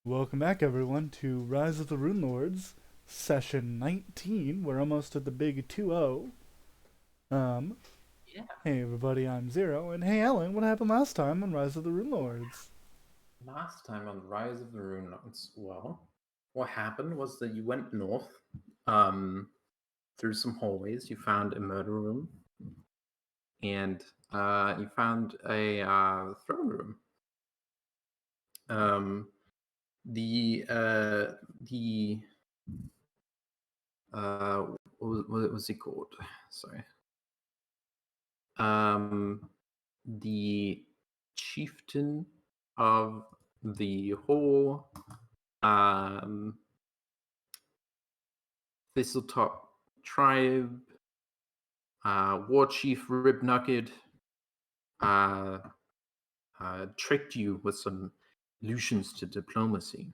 Welcome back, everyone, to Rise of the Runelords, session 19. We're almost at the big 2-0. Um, Yeah, hey everybody, I'm Zero, and hey Ellen, what happened last time on Rise of the Runelords? last time on Rise of the runelords, well, what happened was that you went north, through some hallways. You found a murder room, and you found a throne room. Um, the what was it called? Sorry. The chieftain of the whole um Thistletop tribe, War Chief Ribnugget, uh, tricked you with some allusions to diplomacy,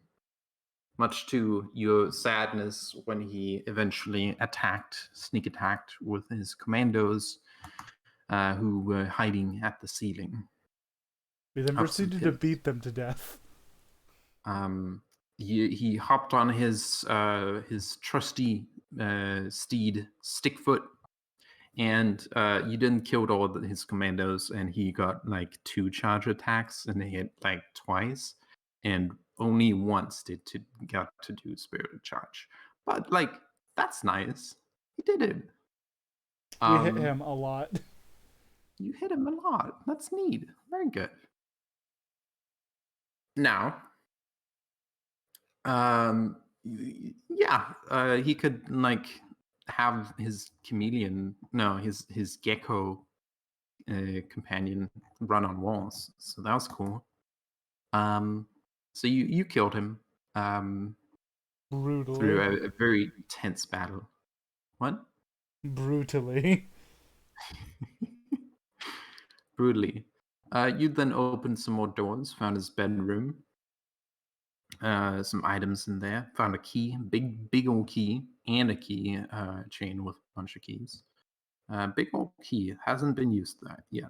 much to your sadness when he eventually sneak attacked with his commandos, who were hiding at the ceiling We then of some proceeded to pillars. beat them to death. Um, he hopped on his trusty steed Stickfoot, and you didn't kill all of his commandos, and he got like 2 charge attacks, and they hit like twice, and only once got to do spirited charge. But like that's nice. He did it. We hit Um, him a lot. you hit him a lot. That's neat. Very good. Now, yeah, he could like have his chameleon, no, his gecko companion run on walls. So that was cool. Um, so you killed him through Brutally. a very tense battle. What? Brutally. Brutally. You then opened some more doors, found his bedroom, some items in there, found a key, big old key, and a key chain with a bunch of keys. Big old key hasn't been used that yet.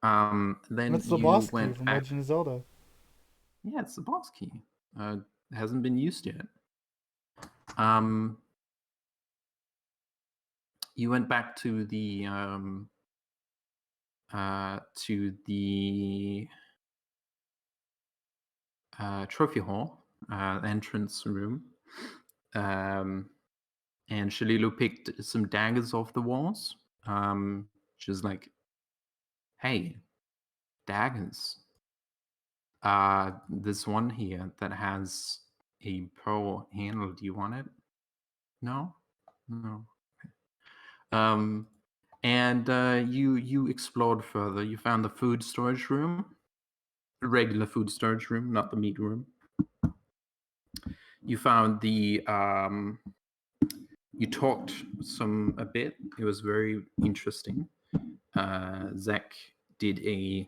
Then That's the you boss key went from back. Legend of Zelda. Yeah, it's the boss key. Hasn't been used yet. Um, you went back to the trophy hall entrance room, um, and Shalilu picked some daggers off the walls. She's like, "Hey, daggers. This one here that has a pearl handle. Do you want it? No, no. Um, and you explored further. You found the food storage room, the regular food storage room, not the meat room. You found you talked a bit. It was very interesting. Zach did a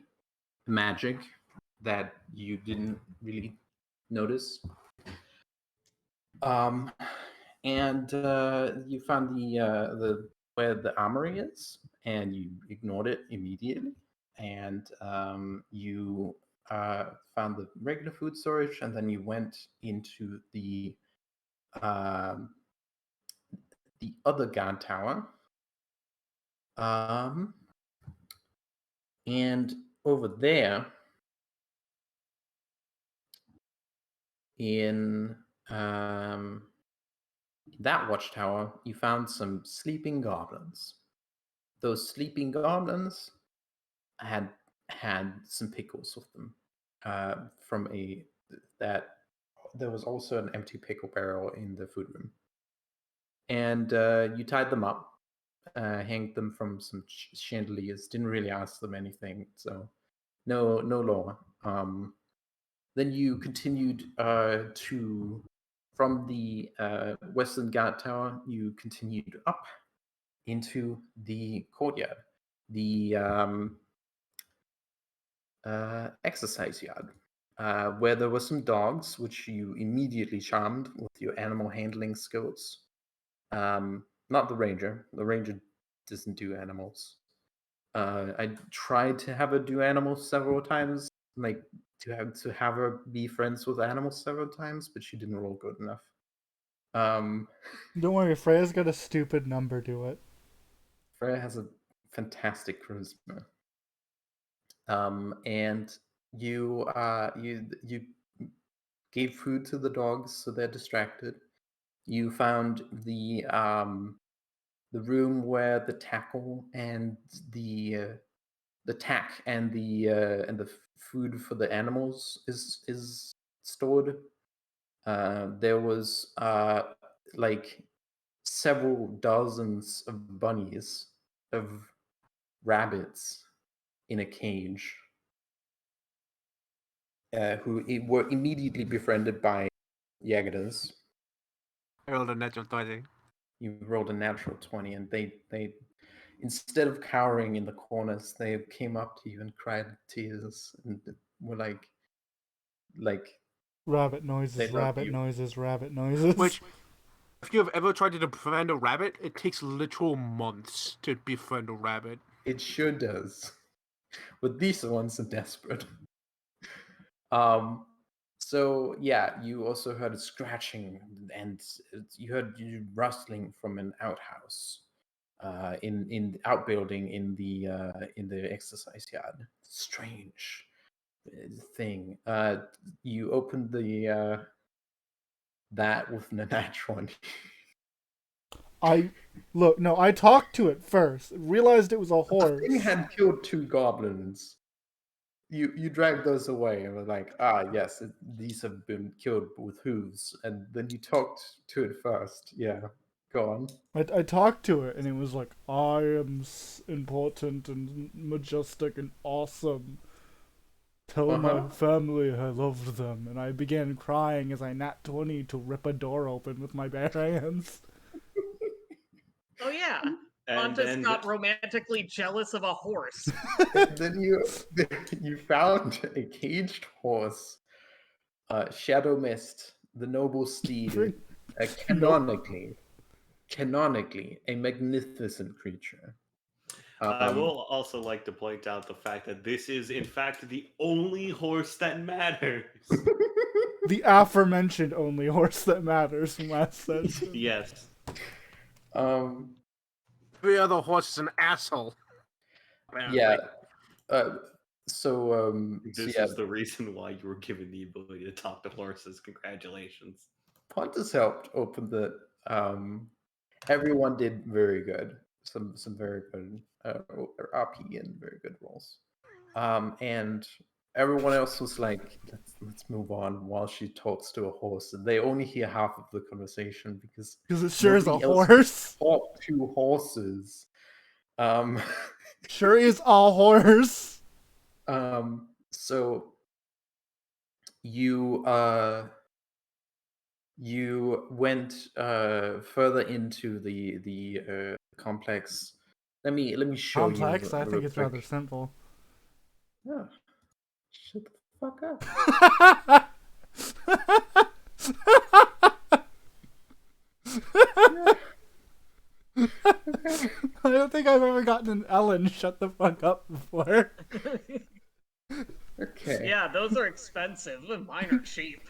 magic that you didn't really notice. Um, and you found the where the armory is, and you ignored it immediately. And you found the regular food storage, and then you went into um, the other guard tower. Um, and over there, in that watchtower, you found some sleeping goblins. Those sleeping goblins had some pickles with them. From a that There was also an empty pickle barrel in the food room, and you tied them up, hanged them from some chandeliers. Didn't really ask them anything, so no law. Then you continued to from the Western Guard Tower. You continued up into the courtyard, the exercise yard, where there were some dogs, which you immediately charmed with your animal handling skills. Not the ranger. The ranger doesn't do animals. I tried to have her do animals several times. like to have her be friends with animals several times, but she didn't roll good enough. Um, Don't worry, Freya's got a stupid number to it. Freya has a fantastic charisma. And you gave food to the dogs so they're distracted. You found the room where the tackle and the tack and the food for the animals is stored. There was like several dozens of bunnies, of rabbits in a cage, were immediately befriended by Jaegers. I rolled a natural 20. You rolled a natural 20, and they instead of cowering in the corners, they came up to you and cried tears and were like Rabbit they noises, love rabbit you. noises, rabbit noises. Which, if you have ever tried to befriend a rabbit, it takes literal months to befriend a rabbit. It sure does. But these ones are desperate. So yeah, you also heard a scratching, and you heard rustling from an outhouse, in the outbuilding in the exercise yard. Strange thing. You opened the that with an natural one. I talked to it first. Realized it was a The thing horse. had killed 2 goblins. You dragged those away and were like, yes, these have been killed with hooves. And then you talked to it first. Yeah, go on. I talked to it, and it was like, I am important and majestic and awesome. Tell my family I loved them. And I began crying as I nat 20 to rip a door open with my bare hands. Oh yeah, And Pontus then got romantically jealous of a horse. And then you found a caged horse, Shadow Mist, the noble steed, canonically a magnificent creature. I will also like to point out the fact that this is, in fact, the only horse that matters. The aforementioned only horse that matters from last session. Yes. Every other horse is an asshole. Apparently. Yeah. This Yeah, is the reason why you were given the ability to talk to horses. Congratulations. Pontus helped open the. Everyone did very good. Some very good RP and very good rolls. And everyone else was like, let's move on while she talks to a horse. And they only hear half of the conversation because it sure is a nobody else horse. talk to horses. Sure is a horse. So you went further into the complex. Let me show Complex? you. I think it's rather simple. Oh, shut the fuck up. I don't think I've ever gotten an Ellen shut the fuck up before. Okay. Yeah, those are expensive. Mine are cheap.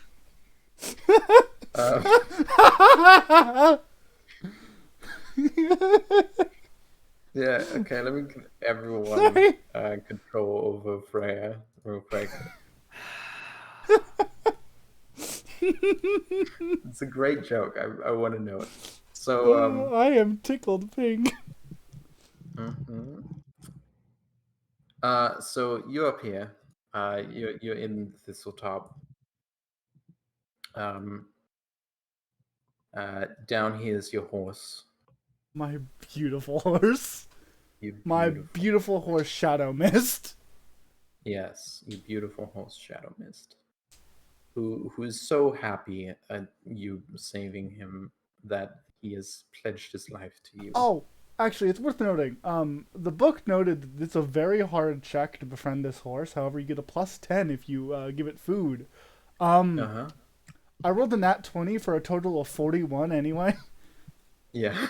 Yeah, okay, let me give everyone control over Freya real quick. It's a great joke. I want to know it. So, I am tickled pink. So you're up here. You're in Thistletop. Down here is your horse. My beautiful horse. My beautiful horse, Shadow Mist. Yes, you beautiful horse, Shadow Mist. Who's so happy at you saving him that he has pledged his life to you. Oh, actually, it's worth noting. The book noted that it's a very hard check to befriend this horse. However, you get a +10 if you give it food. I rolled a nat 20 for a total of 41 anyway. Yeah.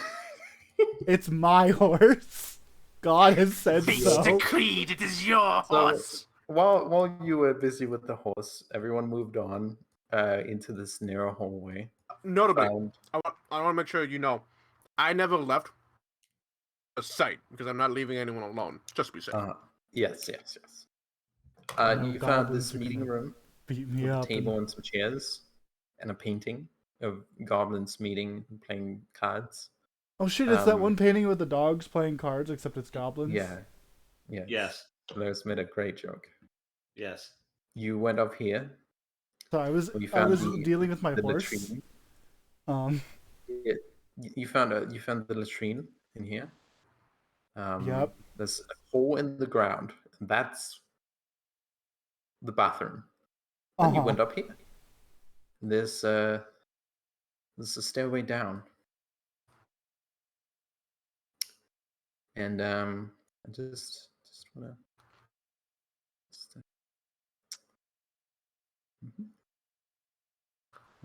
It's my horse. God has said Beast so. decreed, it is your horse. while you were busy with the horse, everyone moved on into this narrow hallway. Notably, Found I want to make sure you know, I never left a site because I'm not leaving anyone alone. Just to be safe. yes. I know You found goblins this are meeting gonna room beat me with a up. table and some chairs and a painting of goblins meeting and playing cards. Oh shit! It's that Um, one painting with the dogs playing cards, except it's goblins. Yeah. Yes. Yes. Lars made a great joke. Yes. You went up here. So I was You found dealing with my the horse. latrine. Um. You found the latrine in here. Yep. There's a hole in the ground, and that's the bathroom. Then you went up here. There's a stairway down, and I just wanna. Mhm.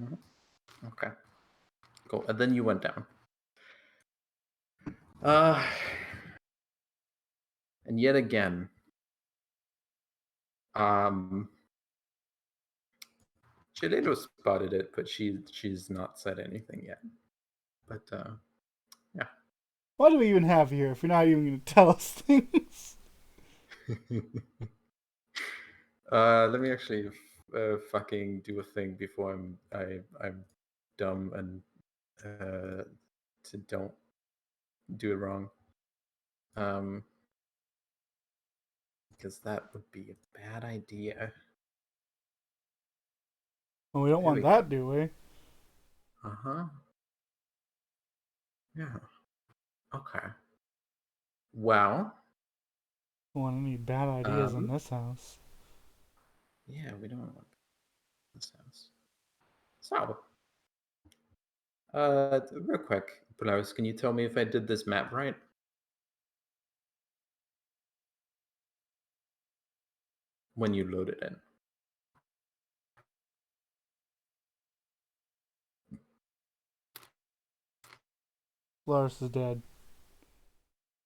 Mhm. Okay, cool. And then you went down. And yet again, Chileno spotted it, but she's not said anything yet. But yeah. What do we even have here if you're not even going to tell us things? Let me actually fucking do a thing before I'm dumb and to don't do it wrong. Because that would be a bad idea. Well, we don't There want we that, go. do we? Uh-huh. Yeah. Okay. Well, Don't want any bad ideas in this house. yeah, we don't want this house. So, real quick, Polaris, can you tell me if I did this map right? When you load it in. Lars is dead.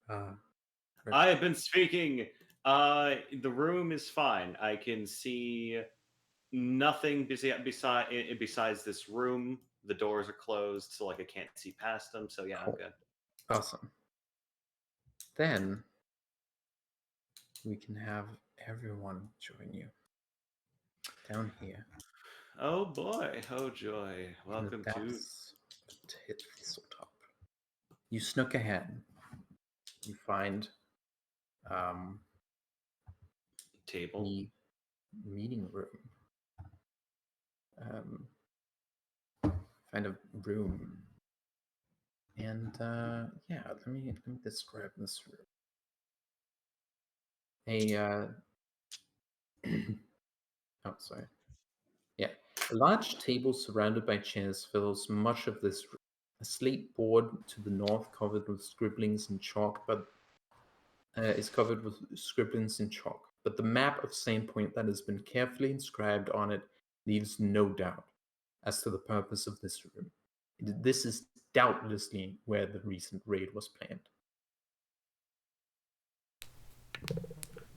I have been speaking. The room is fine. I can see nothing besides this room. The doors are closed, so like I can't see past them. So yeah, I'm Cool. good. Awesome. Then we can have everyone join you down here. Oh boy! Oh joy! In Welcome the to. depths of Thistle-top. You snuck ahead. You find Table. the meeting room. Find a room. And yeah, let me describe this room. Oh, sorry. Yeah, a large table surrounded by chairs fills much of this room. A slate board to the north covered with scribblings in chalk, but is covered with scribblings in chalk. But the map of Sandpoint that has been carefully inscribed on it leaves no doubt as to the purpose of this room. This is doubtlessly where the recent raid was planned.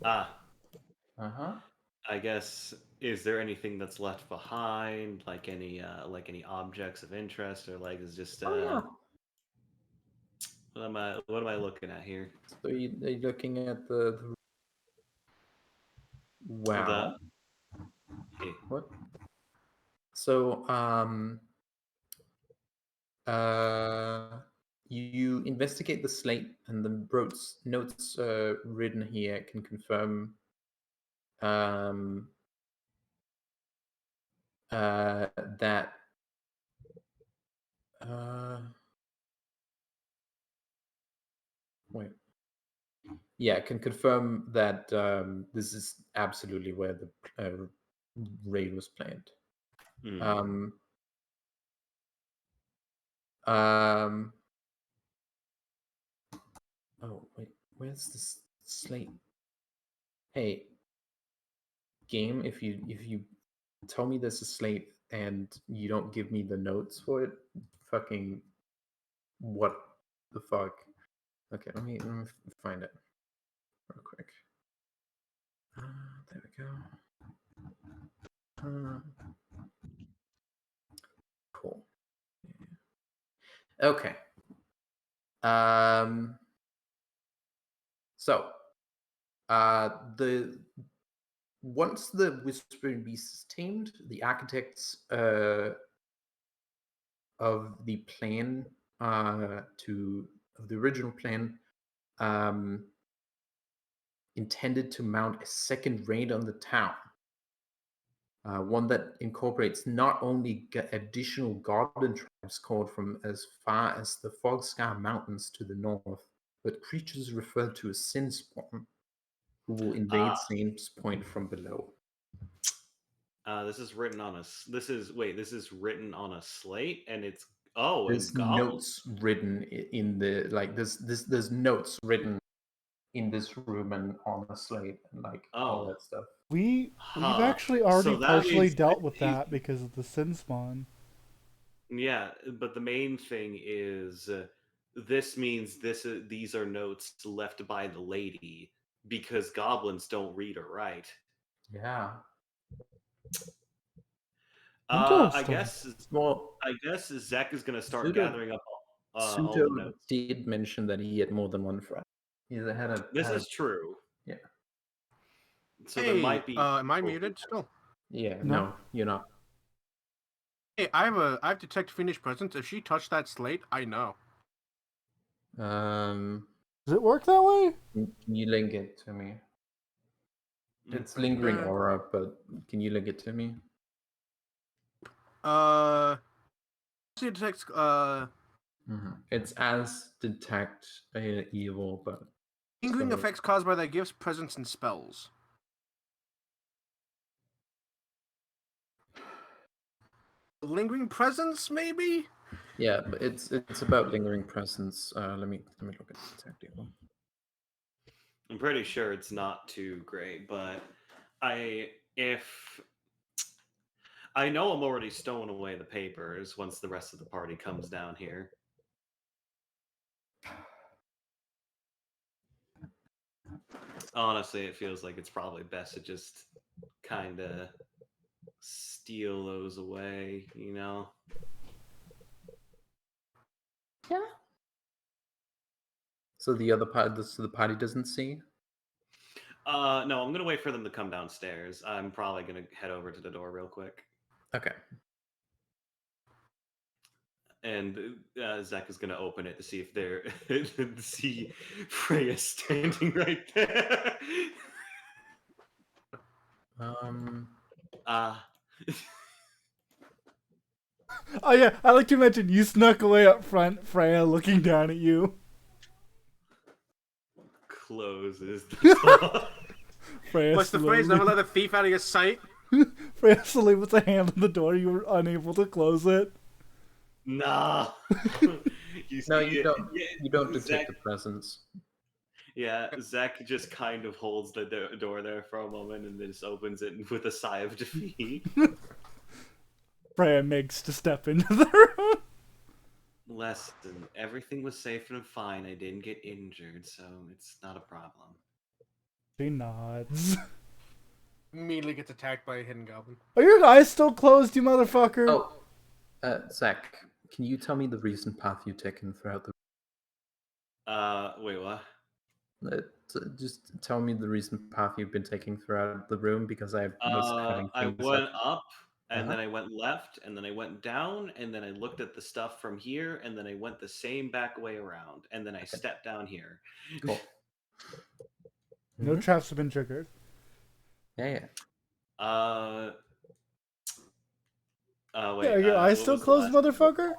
Ah, Uh-huh. I guess. Is there anything that's left behind? Like any objects of interest, or like is just Oh yeah. what am I looking at here? So you're looking at the The wow. hey, What? So you investigate the slate, and the notes written here can confirm that wait, yeah, can confirm that this is absolutely where the raid was planned. hmm. Oh wait, where's this slate? Hey, game, if you tell me there's a slate and you don't give me the notes for it, fucking what the fuck? Okay, let me find it real quick. There we go. Cool. Okay. So, the once the Whispering Beast is tamed, the architects of the plan of the original plan intended to mount a second raid on the town. One that incorporates not only additional goblin tribes called from as far as the Fogscar Mountains to the north, but creatures referred to as Sin Spawn, who will invade Saints Point from below. This is written on a. This is written on a slate, and it's There's notes written in the there's notes written in this room and on the slate and all that stuff. We've actually already partially dealt with that because of the sin spawn. Yeah, but the main thing is this means these are notes left by the lady because goblins don't read or write. Yeah. I guess Zach is going to start gathering up all the notes. Did mention that he had more than one friend. This is true. Yeah. So there might be. Am I muted still? Yeah. No, you're not. Hey, I have detect fiendish presence. If she touched that slate, I know. Does it work that way? Can you link it to me? It's lingering aura, but can you link it to me? She detects. It's as detect evil, but lingering effects caused by their gifts, presence, and spells. Lingering presence, maybe. Yeah, but it's about lingering presence. Let me look at detect evil. I'm pretty sure it's not too great, but I know I'm already stowing away the papers once the rest of the party comes down here. Honestly, it feels like it's probably best to just kind of steal those away, you know? Yeah. So the other part, so the party doesn't see? No, I'm going to wait for them to come downstairs. I'm probably going to head over to the door real quick. Okay. And Zach is going to open it to see if they're to see Freya standing right there. Oh yeah, I like to mention you snuck away up front, Freya looking down at you. Closes the door. What's the phrase? Never let a thief out of your sight. Freya slowly puts a hand on the door. You were unable to close it. Nah. You don't detect the presence. Yeah, Zach just kind of holds the door there for a moment and then just opens it with a sigh of defeat. Freya makes to step into the room. Listen, everything was safe and fine. I didn't get injured, so it's not a problem. She nods. Immediately gets attacked by a hidden goblin. Are your eyes still closed, you motherfucker? Oh, Zach, can you tell me the recent path you've taken throughout the... Wait, what? Just tell me the recent path you've been taking throughout the room, because I went up, and then I went left, and then I went down, and then I looked at the stuff from here, and then I went the same back way around, and then I stepped down here. Cool. No traps have been triggered. Yeah. Wait. Yeah, are your eyes still closed, motherfucker?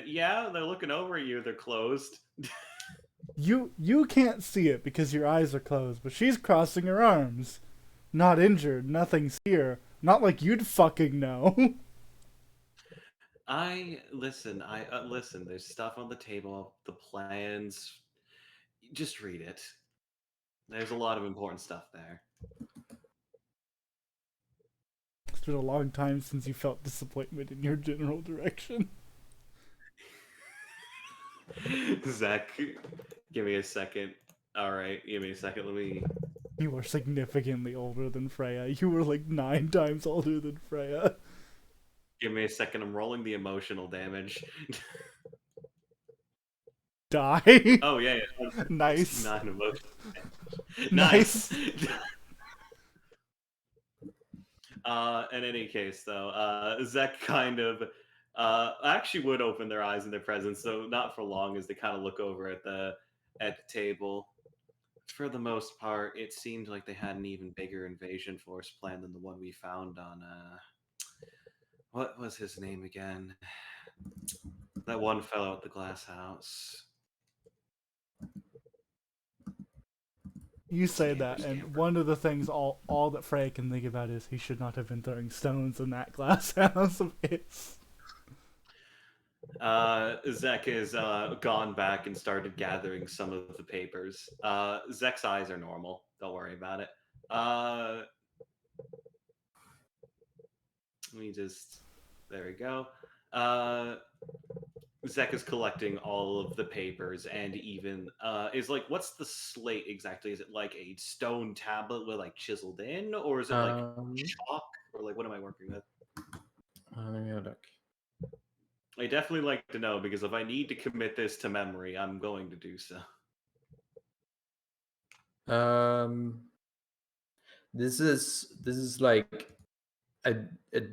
Yeah, they're looking over at you. They're closed. You can't see it because your eyes are closed, but she's crossing her arms. Not injured, nothing's here. Not like you'd fucking know. Listen, there's stuff on the table, the plans. Just read it. There's a lot of important stuff there. It's been a long time since you felt disappointment in your general direction. Zach, give me a second. All right, give me a second. Let me. You were significantly older than Freya. You were like 9 times older than Freya. Give me a second. I'm rolling the emotional damage. Die. Oh yeah, Nice. 9 emotional damage. Nice. In any case, though, Zek kind of actually would open their eyes in their presence, so not for long as they kind of look over at the table. For the most part, it seemed like they had an even bigger invasion force plan than the one we found on what was his name again? That one fellow at the glass house. You say that, and one of the things all that Freya can think about is he should not have been throwing stones in that glass house of his. Zek has gone back and started gathering some of the papers. Zek's eyes are normal. Don't worry about it. Let me just. There we go. Zek is collecting all of the papers and even is like, what's the slate exactly? Is it like a stone tablet with like chiseled in, or is it like chalk, or like what am I working with? Let me look. I definitely like to know because if I need to commit this to memory, I'm going to do so. This is like a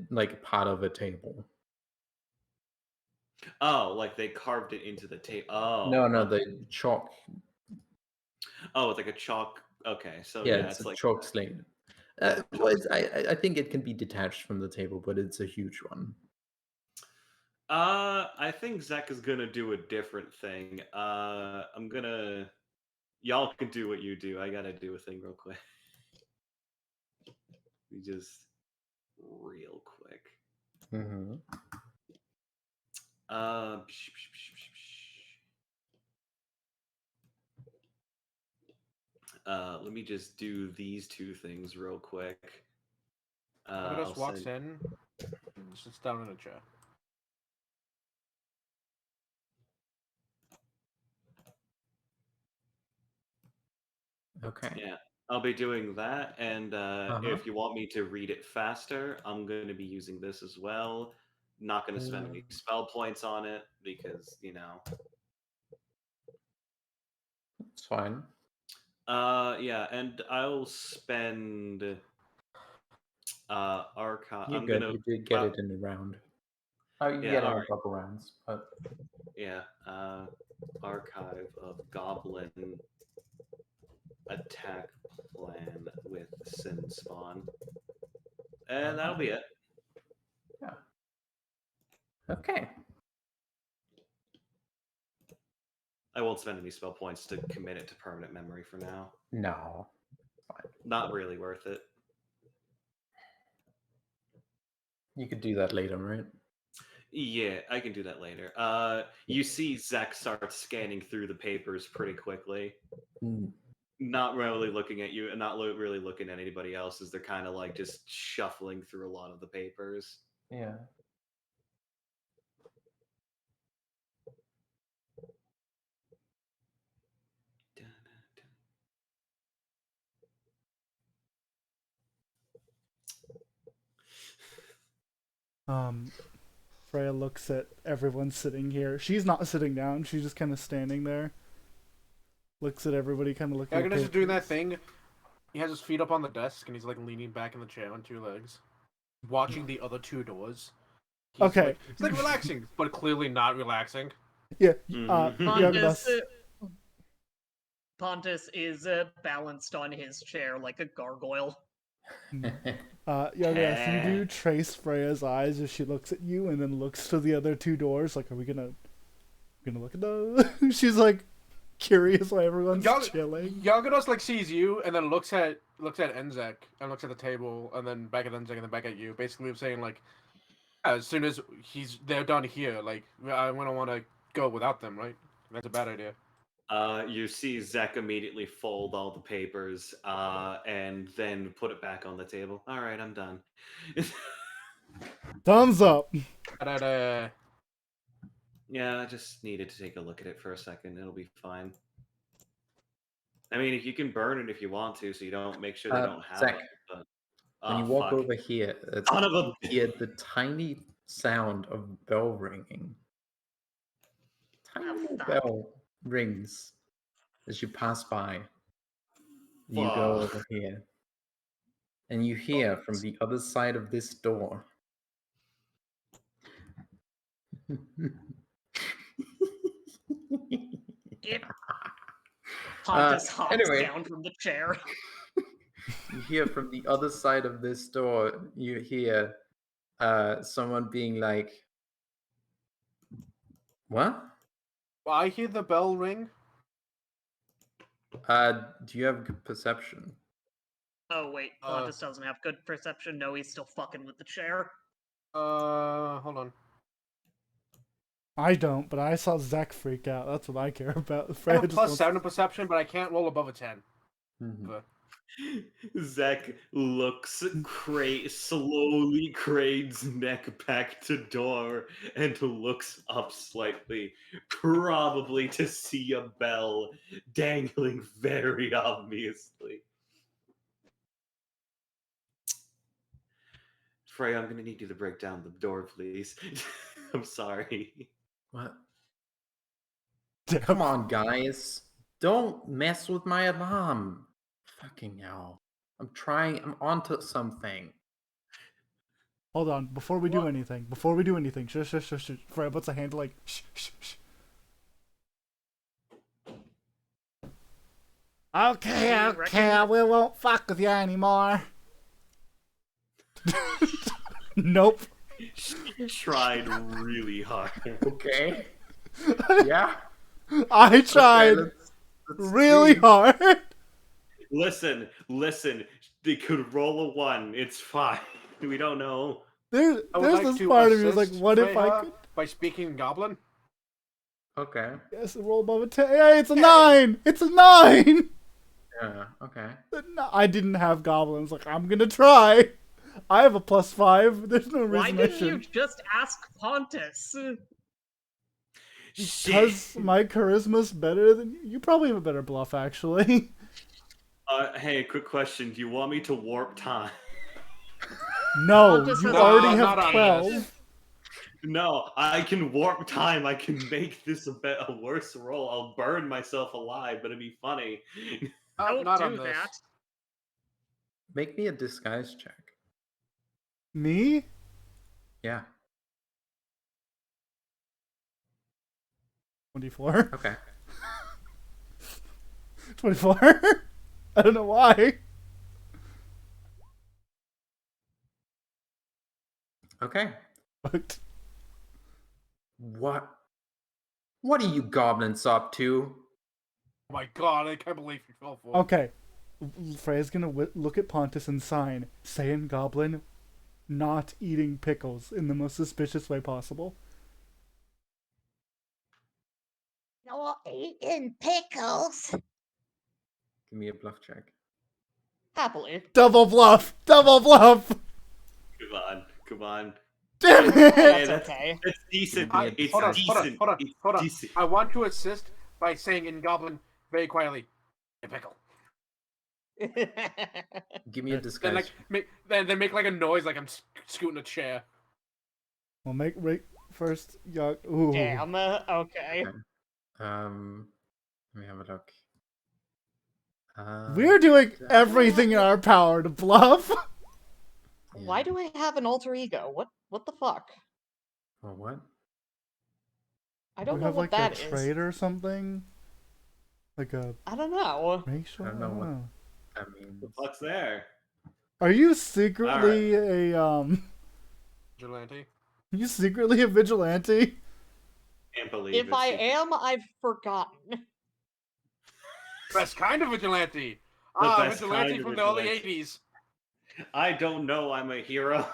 like part of a table. Oh, like they carved it into the tape. Oh No, well, the chalk. oh, it's like a chalk. Okay, so Yeah, yeah, it's a like chalk slate. Well, I think it can be detached from the table, but it's a huge one. I think Zek is gonna do a different thing. I'm gonna. Y'all can do what you do. I gotta do a thing real quick. We just real quick. Mm-hmm. Let me just do these 2 things real quick. Just walks in, sits down in a chair. Okay. Yeah, I'll be doing that, and if you want me to read it faster, I'm going to be using this as well. Not going to spend any spell points on it because It's fine. Yeah, and I'll spend archive. You're I'm good. gonna. You did get it in the round. Oh, you Yeah, get it in alright. a couple rounds, but Yeah, archive of goblin attack plan with Sin Spawn, and that'll be it. yeah. Okay. I won't spend any spell points to commit it to permanent memory for now. No. Not really worth it. You could do that later, right? Yeah, I can do that later. You see Zek starts scanning through the papers pretty quickly. Not really looking at you, and not really looking at anybody else, as they're kind of like just shuffling through a lot of the papers. Yeah. Freya looks at everyone sitting here. She's not sitting down. She's just kind of standing there. Looks at everybody, kind of looking. Agnes is doing that thing. He has his feet up on the desk, and he's like leaning back in the chair on 2 legs, watching the other 2 doors. Okay. He's like relaxing, but clearly not relaxing. Yeah. Pontus is balanced on his chair like a gargoyle. Yes, you do trace Freya's eyes as she looks at you and then looks to the other 2 doors. Like, are we gonna look at those? She's like curious why everyone's chilling. Yagados like sees you and then looks at Enzek and looks at the table and then back at Enzek and then back at you. Basically, saying like, as soon as they're done here, like I wouldn't want to go without them, right? That's a bad idea. You see Zek immediately fold all the papers and then put it back on the table. All right, I'm done. Thumbs up. Yeah, I just needed to take a look at it for a second. It'll be fine. I mean, if you can burn it if you want to, so you don't make sure they don't have Zach, them. But when you walk over here, Son of a you hear the tiny sound of bell ringing. Tiny little stop. bell rings as you pass by. You go Fuck. over here. And you hear from the other side of this door. Pontus hops anyway. down from the chair. You hear from the other side of this door, you hear someone being like, what? Well, I hear the bell ring. Do you have good perception? Oh wait, Pontus doesn't have good perception. No, he's still fucking with the chair. Hold on. I don't, but I saw Zach freak out. That's what I care about. I Freya have just plus wants- 7 in perception, but I can't roll above a 10. Mhm. Zach looks slowly cranes neck back to door and looks up slightly, probably to see a bell dangling very obviously. Frey, I'm gonna need you to break down the door, please. I'm sorry. What? Come on, guys. Don't mess with my alarm. Fucking hell. I'm onto something. Hold on, before we do anything. Shush, shush, shush, shush. Freya puts a hand like, shh, shh, shh. Okay, we won't fuck with you anymore. Nope. She tried really hard. Okay. Yeah. I tried Okay, let's really see. hard. Listen. They could roll a 1. It's fine. We don't know. There's I would like this to part of me is like, assist what if I Freya could? by speaking Goblin. Okay. Yes, roll above a 10. Hey, it's a 9. It's a 9. Yeah. Okay. No, I didn't have goblins. Like, I'm gonna try. I have a +5. There's no Why reason I didn't you shouldn't. just ask Pontus? Because my charisma's better than you. You probably have a better bluff, actually. Hey, quick question. Do you want me to warp time? No, Pontus you has already not have on 12. No, I can warp time. I can make this a worse roll. I'll burn myself alive, but it'd be funny. Don't Not do on this. that. Make me a disguise check. Me? Yeah. 24. Okay. 24? I don't know why. Okay. But What? What are you goblins up to? Oh my god, I can't believe you fell for it. okay. Freya's gonna look at Pontus and sign, saying goblin, not eating pickles in the most suspicious way possible. Not eating pickles. Give me a bluff check. Happily. Double bluff! Double bluff! Come on. Damn That's it! okay. It's decent. Give me a It's Hold on, decent. hold on. It's decent. I want to assist by saying in Goblin very quietly, a pickle. Give me a Then disguise like check. then make like a noise like I'm scooting a chair. We'll make first. Yeah. Ooh. Damn. Okay. Let me have a look. We're doing everything in our power to bluff. Yeah. Why do I have an alter ego? What the fuck? Or what? I don't We know have what like that a is. trait or something. Like a I don't know. racial. I don't know what- I mean, The fuck's there? Are you secretly Vigilante. Are you secretly a vigilante? Can't believe If it's I secret. am, I've forgotten. Best kind of vigilante. The Ah, best vigilante kind of from the early vigilante. 80s. I don't know. I'm a hero.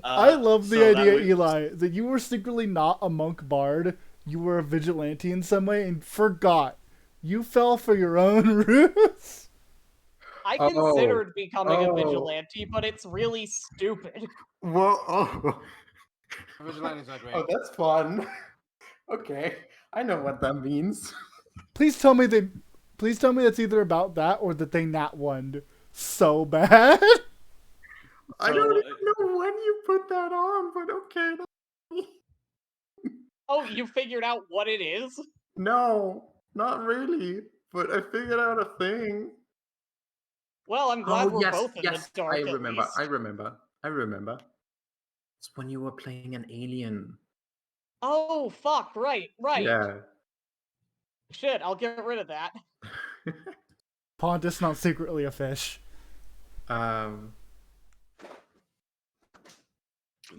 I love the so that idea, would- Eli, that you were secretly not a monk bard. You were a vigilante in some way and forgot. You fell for your own ruse. I Oh. considered becoming a Oh. vigilante, but it's really stupid. well, oh, Vigilante's not great. oh, that's fun. Okay, I know what that means. Please tell me they Please tell me it's either about that or that they nat one so bad. I don't even know when you put that on, but okay. Oh, you figured out what it is? No, not really. But I figured out a thing. Well, I'm glad we're both in the dark I at remember. least. I remember. It's when you were playing an alien. Oh, fuck, right. Yeah. Shit, I'll get rid of that. Pontus not secretly a fish.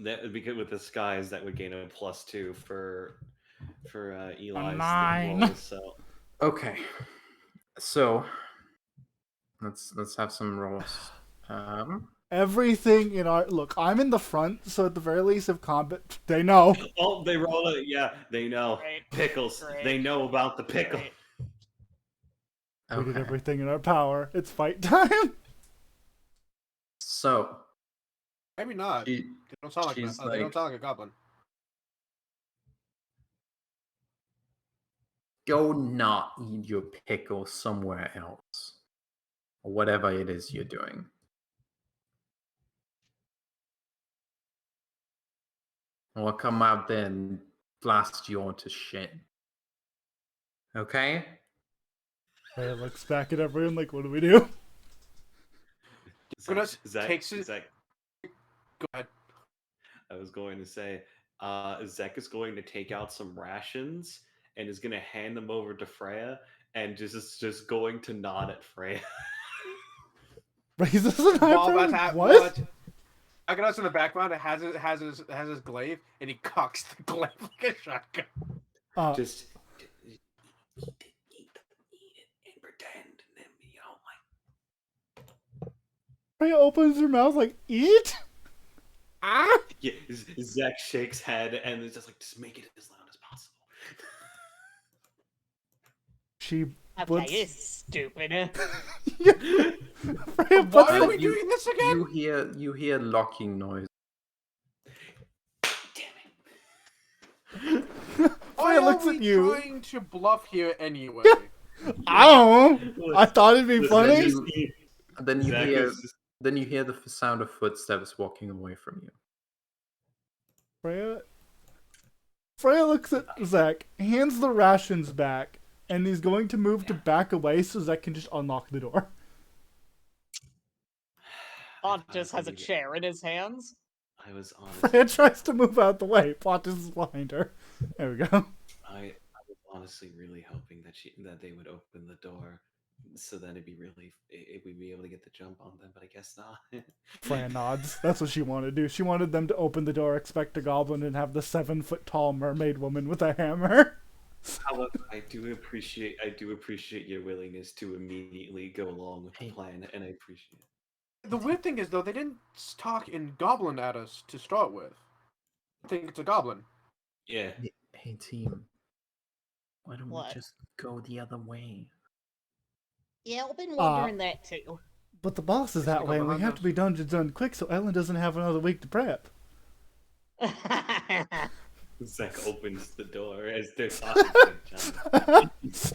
That because with the skies that would gain a +2 for Eli's 9. roll. So Okay. So let's have some rolls. Everything in our look, I'm in the front, so at the very least of combat, they know. oh, they roll it. Yeah, they know Great. pickles. Great. They know about the pickle. Great. We did Okay. everything in our power. It's fight time. So Maybe not. she, They don't sound like she's that. They don't sound like a goblin. go not eat your pickle somewhere else, or whatever it is you're doing. Or come out there and blast you onto shit. Okay? Freya looks back at everyone like, what do we do? Gonna Zach, takes it- Zach, Go ahead. I was going to say, Zach is going to take out some rations and is going to hand them over to Freya, and just going to nod at Freya. Raises an While eyebrow. that's hap- What? while that's- I can in the background. It has his glaive, and he cocks the glaive like a shotgun. Just eat it and pretend, and then Freya opens her mouth like, eat? Yeah, Zach shakes head and is just like, just make it as loud as possible. She Okay, puts... you're stupid. Freya Why puts are the... we doing this again? You hear locking noise. Damn Why Freya are looks we at you. trying to bluff here anyway? I don't know. I thought it'd be Listen, funny. Then you Zach hear is just- then you hear the sound of footsteps walking away from you. Freya looks at Zach, hands the rations back, and he's going to move to back away so Zach can just unlock the door. Pontus has a chair in his hands. I was Freya honestly, tries to move out the way. Pontus is behind her. There we go. I was honestly really hoping that they would open the door, so that we'd be able to get the jump on them. But I guess not. Freya nods. That's what she wanted to do. She wanted them to open the door, expect a goblin, and have the 7-foot-tall mermaid woman with a hammer. However, I do appreciate your willingness to immediately go along with the plan, and I appreciate it. The weird thing is, though, they didn't talk in goblin at us to start with. I think it's a goblin. Yeah. Hey team, why don't What? we just go the other way? Yeah, I've been wondering that too. But the boss is that go way, and we behind have us. to be dungeons done quick so Ellen doesn't have another week to prep. Zach opens the door as they're talking to each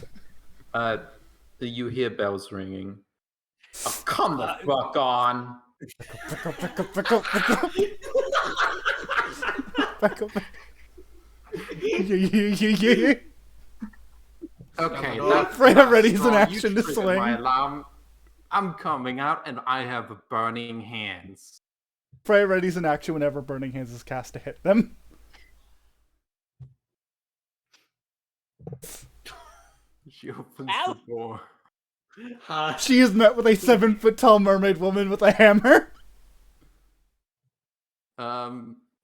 other. You hear bells ringing. Oh, come the fuck on! Back up. Yeah. Okay, Oh, that's Freya not readies an strong. action You to triggered swing. my alarm. I'm coming out, and I have burning hands. Freya readies an action whenever Burning Hands is cast to hit them. She opens Ow. the door. She is met with a 7-foot-tall mermaid woman with a hammer.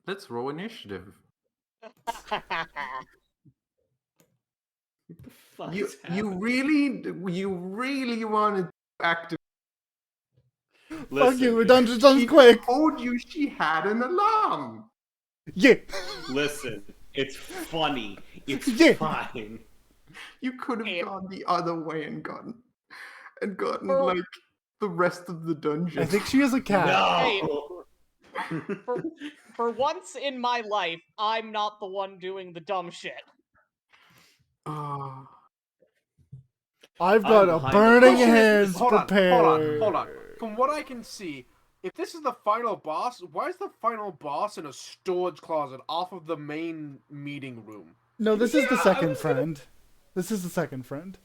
Let's roll initiative. What the fuck You is happening? really wanted to activate. Fuck you, we're Listen, dungeons done quick. Told you she had an alarm. Yeah. listen, it's funny. It's Yeah. fine. You could have Hey. gone the other way and gotten For- like the rest of the dungeon. I think she is a cat. No. For once in my life, I'm not the one doing the dumb shit. Oh. I've got a behind the burning bar. hands Hold on, prepared. hold on. From what I can see, if this is the final boss, why is the final boss in a storage closet off of the main meeting room? No, this is the Yeah, I second was gonna- friend. This is the second friend.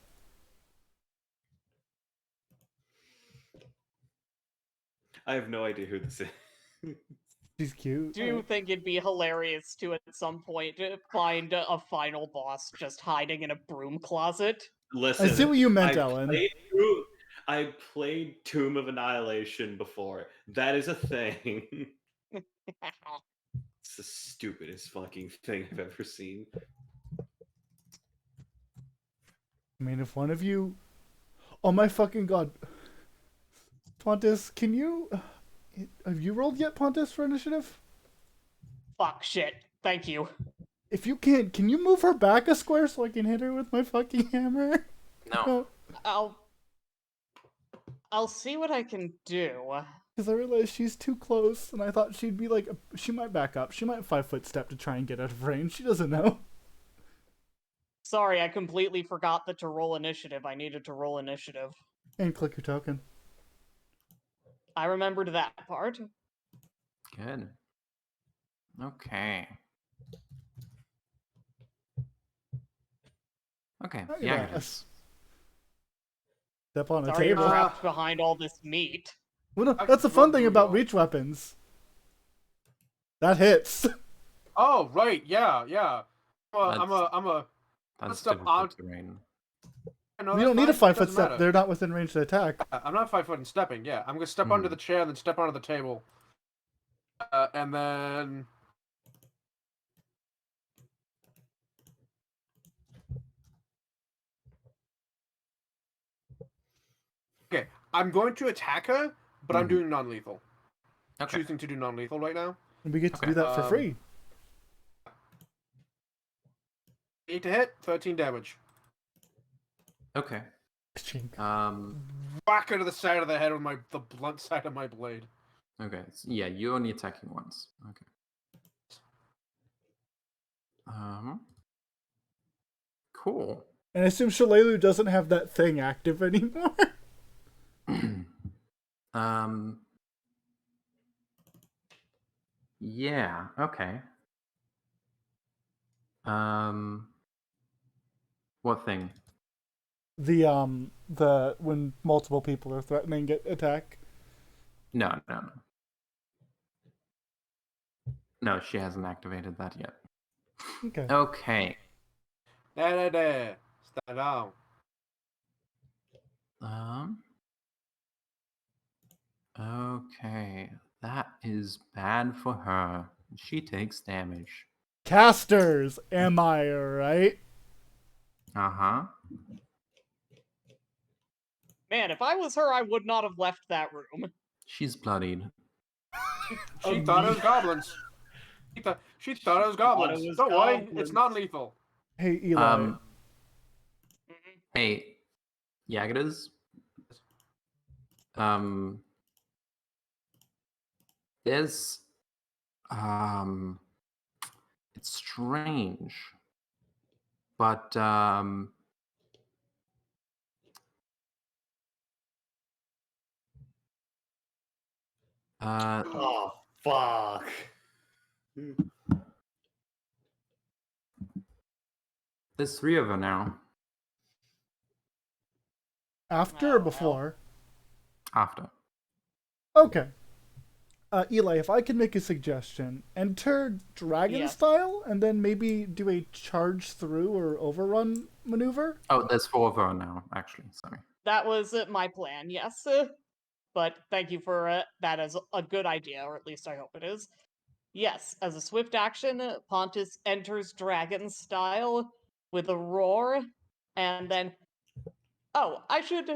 I have no idea who this is. She's cute. Do you think it'd be hilarious to at some point find a final boss just hiding in a broom closet? Listen, I see what you meant, Ellen. I played Tomb of Annihilation before. That is a thing. It's the stupidest fucking thing I've ever seen. I mean, if one of you... Oh my fucking god. Pontus, can you... Have you rolled yet, Pontus, for initiative? Fuck shit. Thank you. If you can you move her back a square so I can hit her with my fucking hammer? No. I'll see what I can do. Because I realized she's too close, and I thought she'd be like... She might back up. She might 5-foot step to try and get out of range. She doesn't know. Sorry, I completely forgot that to roll initiative, I needed to roll initiative. And click your token. I remembered that part. Good. Okay. Okay. Look at Yeah. that. Step on a Sorry you're table. trapped behind all this meat. Well, no, that's the fun thing about reach weapons. That hits. Oh, right, yeah. That's step difficult out. terrain. No, You that's don't need a fine, 5-foot doesn't step. matter. They're not within range to attack. I'm not 5 foot and stepping, yeah. I'm gonna step onto the chair and then step onto the table. And then... Okay, I'm going to attack her, but I'm doing non-lethal. Okay. Choosing to do non-lethal right now. And we get to Okay. do that for free. 8 to hit, 13 damage. Okay. Chink. Whack her to the side of the head with the blunt side of my blade. Okay. Yeah, you're only attacking once. Okay. Cool. And I assume Shalelu doesn't have that thing active anymore. Yeah, okay. What thing? The when multiple people are threatening get attack. No. No, she hasn't activated that yet. Okay. Okay. There. Stand down. Okay. That is bad for her. She takes damage. Casters, am I right? Uh-huh. Man, if I was her, I would not have left that room. She's bloodied. She thought it was goblins. She thought it was goblins. was Don't worry, goblins. it's non-lethal. Hey, Eli. Hey, Yagadas. There's, it's strange, but, Oh, fuck. there's 3 of her now. After or before? After. Okay. Eli, if I can make a suggestion, enter dragon Yes. style, and then maybe do a charge through or overrun maneuver. Oh, there's 4 of her now, actually. Sorry. That was my plan, yes. But thank you for that as a good idea, or at least I hope it is. Yes, as a swift action, Pontus enters dragon style with a roar, and then... Oh, I should...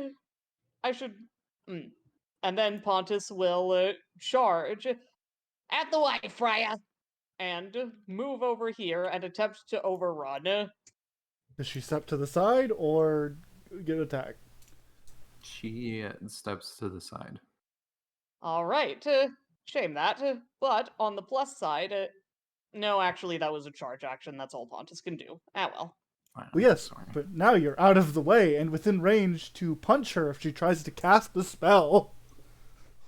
And then Pontus will charge at the white Freya and move over here and attempt to overrun. Does she step to the side or get attacked? She steps to the side. All right, shame that. But on the plus side, no, actually, that was a charge action. That's all Pontus can do. Ah, well. Well, yes, Sorry. but now you're out of the way and within range to punch her if she tries to cast the spell.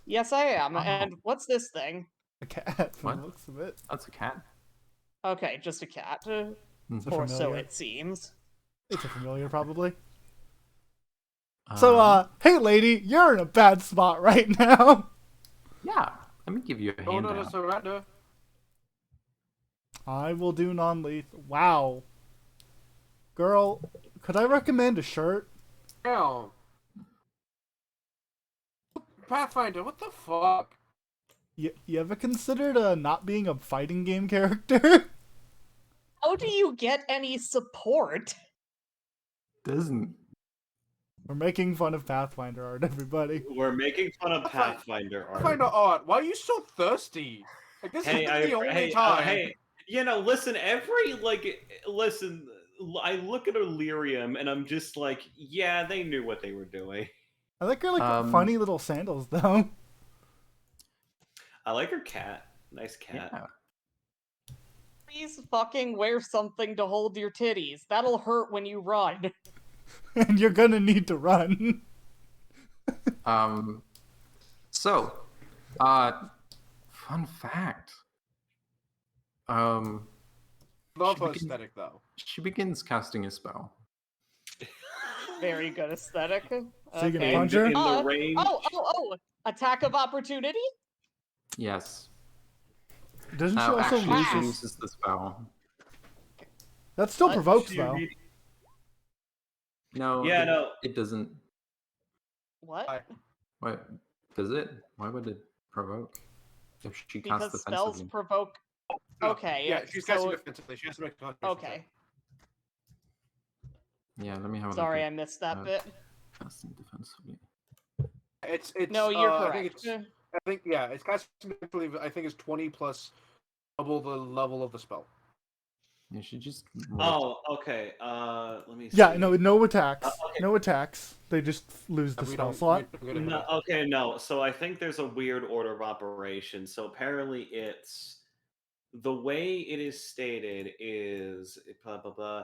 Yes, I am. Oh. And what's this thing? A cat, from What? the looks of it. That's a cat. Okay, just a cat. It's a Or so familiar. it seems. It's a familiar, probably. Um, So, hey, lady, you're in a bad spot right now. Yeah, let me give you a Oh no, handout. surrender. I will do non-lethal. Wow. Girl, could I recommend a shirt? Damn. Pathfinder, what the fuck? You ever considered not being a fighting game character? How do you get any support? Doesn't. We're making fun of Pathfinder art, everybody. We're making fun of Pathfinder art. Pathfinder art. Why are you so thirsty? Like this Hey, is the only hey, time. hey, listen, listen, I look at Illyrium and I'm just like, yeah, they knew what they were doing. I like her funny little sandals, though. I like her cat. Nice cat. Yeah. Please fucking wear something to hold your titties. That'll hurt when you run. And you're gonna need to run. So, fun fact. Love she begin- aesthetic though. She begins casting a spell. Very good aesthetic. So you're gonna Okay. punch her? In the range. Oh! Attack of opportunity? Yes. Doesn't she also Actually, lose she this? uses the spell. That still What? provokes, She though. really- No. Yeah, it, no. It doesn't. What? Wait, does it? Why would it provoke? If she casts Because spells defensively. provoke. No, Okay, Yeah, she's casting so defensively. She has to make a concentration okay. check. Yeah, let me have a Sorry, look I at missed that uh, bit. casting defensively. It's No, you're I correct. think yeah, it's casting defensively. I think it's 20 plus double the level of the spell. Yeah, she just. Oh, okay. Let me see. Yeah, no attacks. okay. No attacks. They just lose the We spell don't- slot. we don't get No, it. okay, no. So I think there's a weird order of operation. So apparently it's the way it is stated is blah blah blah.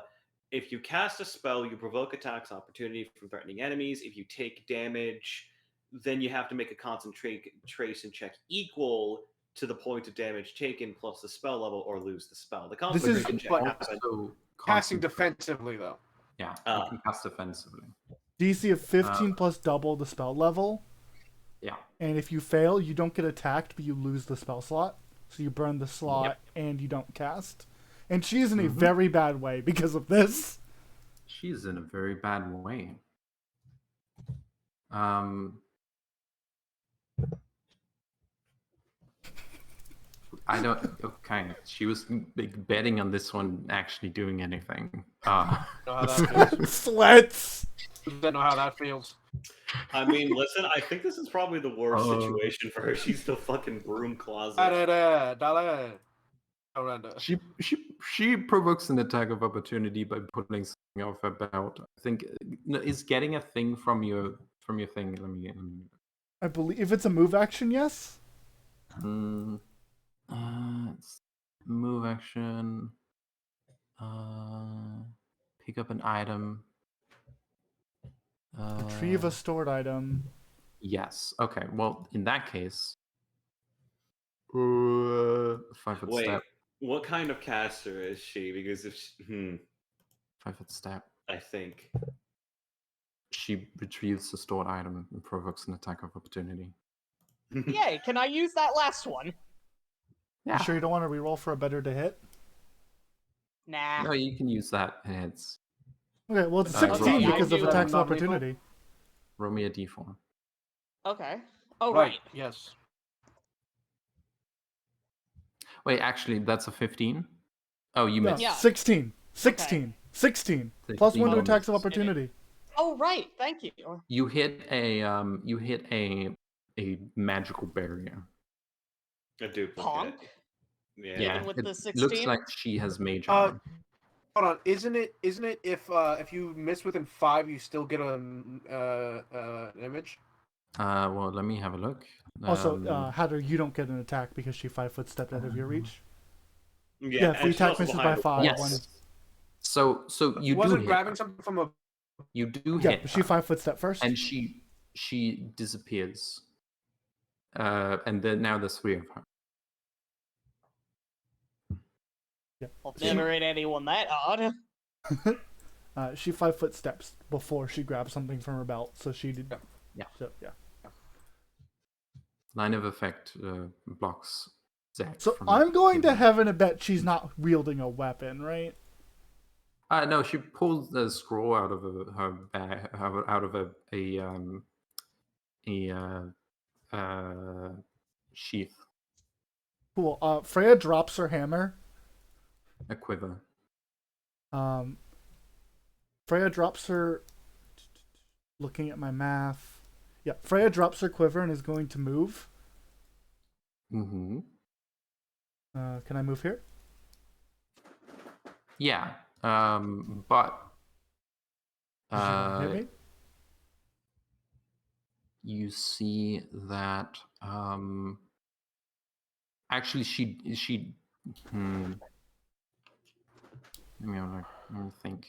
If you cast a spell, you provoke attacks opportunity from threatening enemies. If you take damage, then you have to make a concentration check equal to the point of damage taken plus the spell level or lose the spell. The This is- concentration check but- happens. Also Casting concentrate. defensively though. Yeah, Ah. you can cast defensively. DC of 15 plus double the spell level. Yeah. And if you fail, you don't get attacked, but you lose the spell slot. So you burn the slot and you don't cast. And she's in a very bad way because of this. She's in a very bad way. I don't. Okay, she was big betting on this one actually doing anything. Know how that feels. Slets! Don't know how that feels. I mean, listen, I think this is probably the worst Oh. situation for her. She's the fucking broom closet. Dale. Surrender. She provokes an attack of opportunity by pulling something off her belt. I think is getting a thing from your thing. Let me. I believe if it's a move action, yes? It's move action. Pick up an item. Retrieve a stored item. Yes. Okay. Well, in that case, 5-foot Wait, step. what kind of caster is she? Because if she, 5-foot step. I think. She retrieves a stored item and provokes an attack of opportunity. Yay, can I use that last one? Yeah. You sure you don't want to reroll for a better to hit? Nah. No, you can use that, and it's Okay, well it's Okay, 16 I because of do attacks of non-lethal. opportunity. roll me a d4. Okay. Oh, Right. right. Yes. Wait, actually, that's a 15. Oh, you missed. Yeah. 16. 16. 16. Plus 1 to Oh, attacks of miss. opportunity. Oh, right. Thank you. You hit a magical barrier. A duplicate. Ponk. Yeah. Yeah, with it the looks 16? like she has mage Uh, armor. Hold on. Isn't it if you miss within 5, you still get an image? Well, let me have a look. Also, Hatter, you don't get an attack because she 5-foot stepped out of your reach. Yeah, Yeah, if the and she's attack also misses behind by the 5, yes. one. So you do Wasn't hit grabbing her. something from a. You do Yeah, hit but she her, 5-foot step first. and she disappears. And then now there's 3 of her. I've never hit anyone that hard. She 5-foot steps before she grabs something from her belt, so she did. Yeah. So yeah. Line of effect blocks Zach. So from I'm going to hitting. heaven to bet she's not wielding a weapon, right? No, she pulls the scroll out of her bag, out of a sheath, Cool. Freya drops her hammer. a quiver. Freya drops her. Looking at my math. Yeah, Freya drops her quiver and is going to move. Mm-hmm. Can I move here? Yeah. But Does she want to hit me? you see that actually she let me think.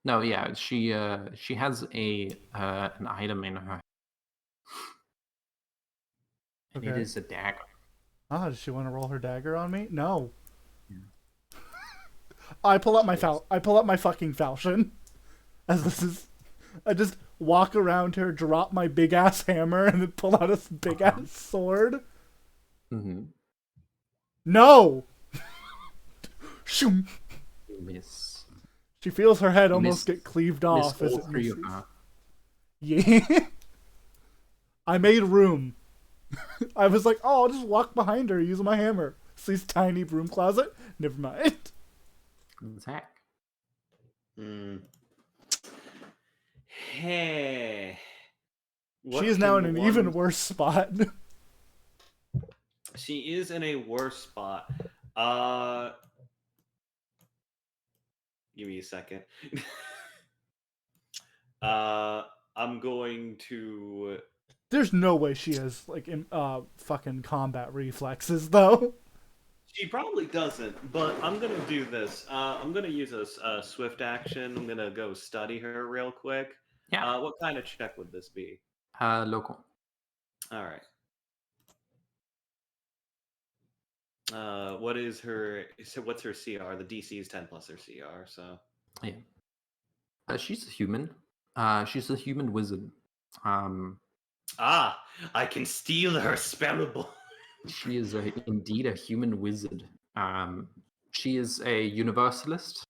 No, yeah, she has an item in her. And it Okay. is a dagger. Does she want to roll her dagger on me? No. I pull out my fucking falchion. As this is, I just walk around her, drop my big ass hammer, and then pull out a big ass sword. Mm-hmm. No. Shoom. You miss. She feels her head You almost miss- get cleaved Miss off as all it 3 of misses. her. Yeah. I made room. I was like, oh, I'll just walk behind her using my hammer. See this tiny broom closet? Never mind. Zach. Hey. She is now in an even worse spot. She is in a worse spot. Give me a second. I'm going to. There's no way she has like fucking combat reflexes though. She probably doesn't, but I'm gonna do this. I'm gonna use a swift action. I'm gonna go study her real quick. Yeah. What kind of check would this be? Local. All right. What is her? So what's her CR? The DC is 10 plus her CR. So Yeah. She's a human. She's a human wizard. I can steal her spellable. She is indeed a human wizard. She is a universalist.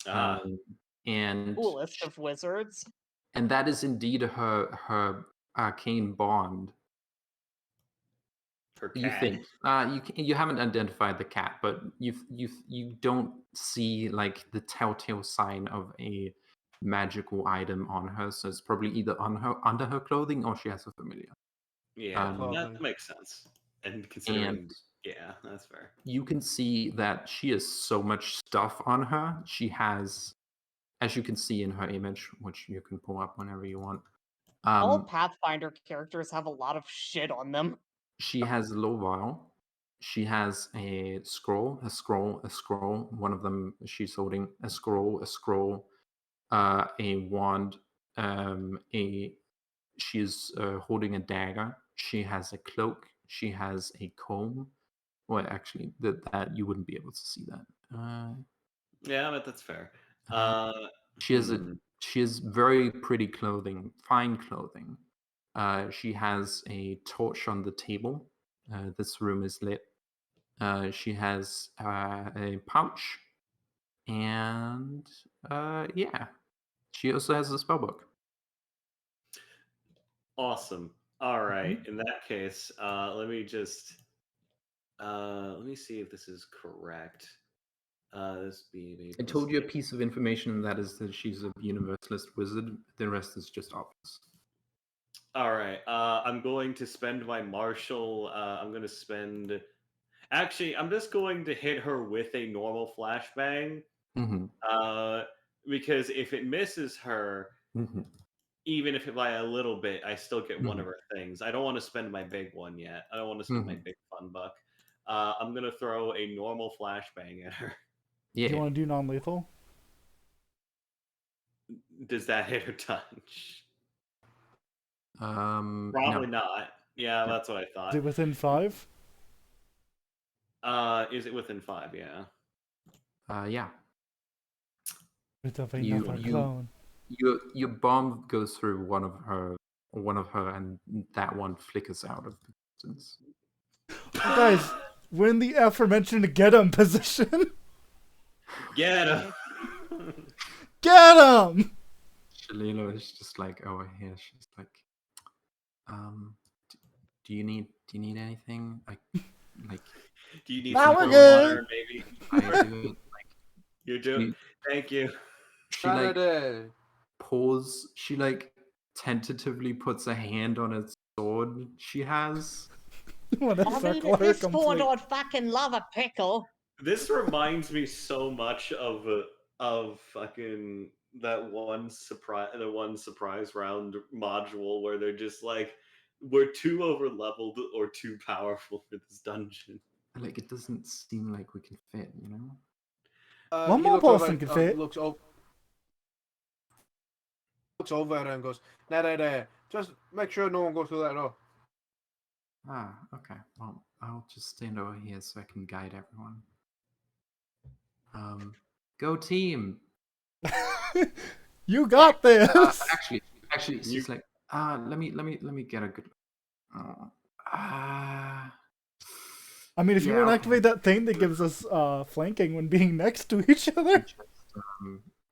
And Coolest of wizards. And that is indeed her arcane bond. Her cat. You think you haven't identified the cat, but you don't see like the telltale sign of a magical item on her, so it's probably either on her under her clothing or she has a familiar. Yeah, that makes sense. And considering, yeah, that's fair. You can see that she has so much stuff on her. She has, as you can see in her image, which you can pull up whenever you want. All Pathfinder characters have a lot of shit on them. She has a low vial. She has a scroll. One of them she's holding a scroll, a wand, she's holding a dagger. She has a cloak. She has a comb. Well, actually, that you wouldn't be able to see that. Yeah, but that's fair. She has very pretty clothing, fine clothing. She has a torch on the table. This room is lit. She has a pouch, and yeah, she also has a spellbook. Awesome. All right. In that case, let me just let me see if this is correct. This be. I told you a piece of information, and that is that she's a universalist wizard. The rest is just obvious. All right. I'm going to spend my martial. I'm going to spend. Actually, I'm just going to hit her with a normal flashbang. Because if it misses her, even if it by a little bit, I still get one of her things. I don't want to spend my big one yet. I don't want to spend my big fun buck. I'm going to throw a normal flashbang at her. Yeah. Do you want to do non-lethal? Does that hit or touch? No. Probably not. Yeah, No. that's what I Is thought. it within 5? Is it within 5? Yeah. Yeah. Bit of You another you clone. your bomb goes through one of her, and that one flickers out of the distance. Well, guys, we're in the aforementioned get 'em position. Get him! Get 'em! Shalila is just like over here. She's like, do you need anything? Like Do you need Now some we're cold good. water, maybe? I do it. Like You're doing. Thank you. she like Saturday. pause. She like tentatively puts a hand on a sword she has. What a I mean, circle at her this point, complete. I'd fucking love a pickle. This reminds me so much of fucking the one surprise round module where they're just like, we're too over leveled or too powerful for this dungeon. Like it doesn't seem like we can fit, you know? One He more looks over person at- can fit. Looks over at her and goes, "Nah, just make sure no one goes through that door." Ah, okay. Well, I'll just stand over here so I can guide everyone. Go team. You got this. Actually, she's like, let me get a good. I mean, if you yeah, want to okay. activate that thing that gives us flanking when being next to each other.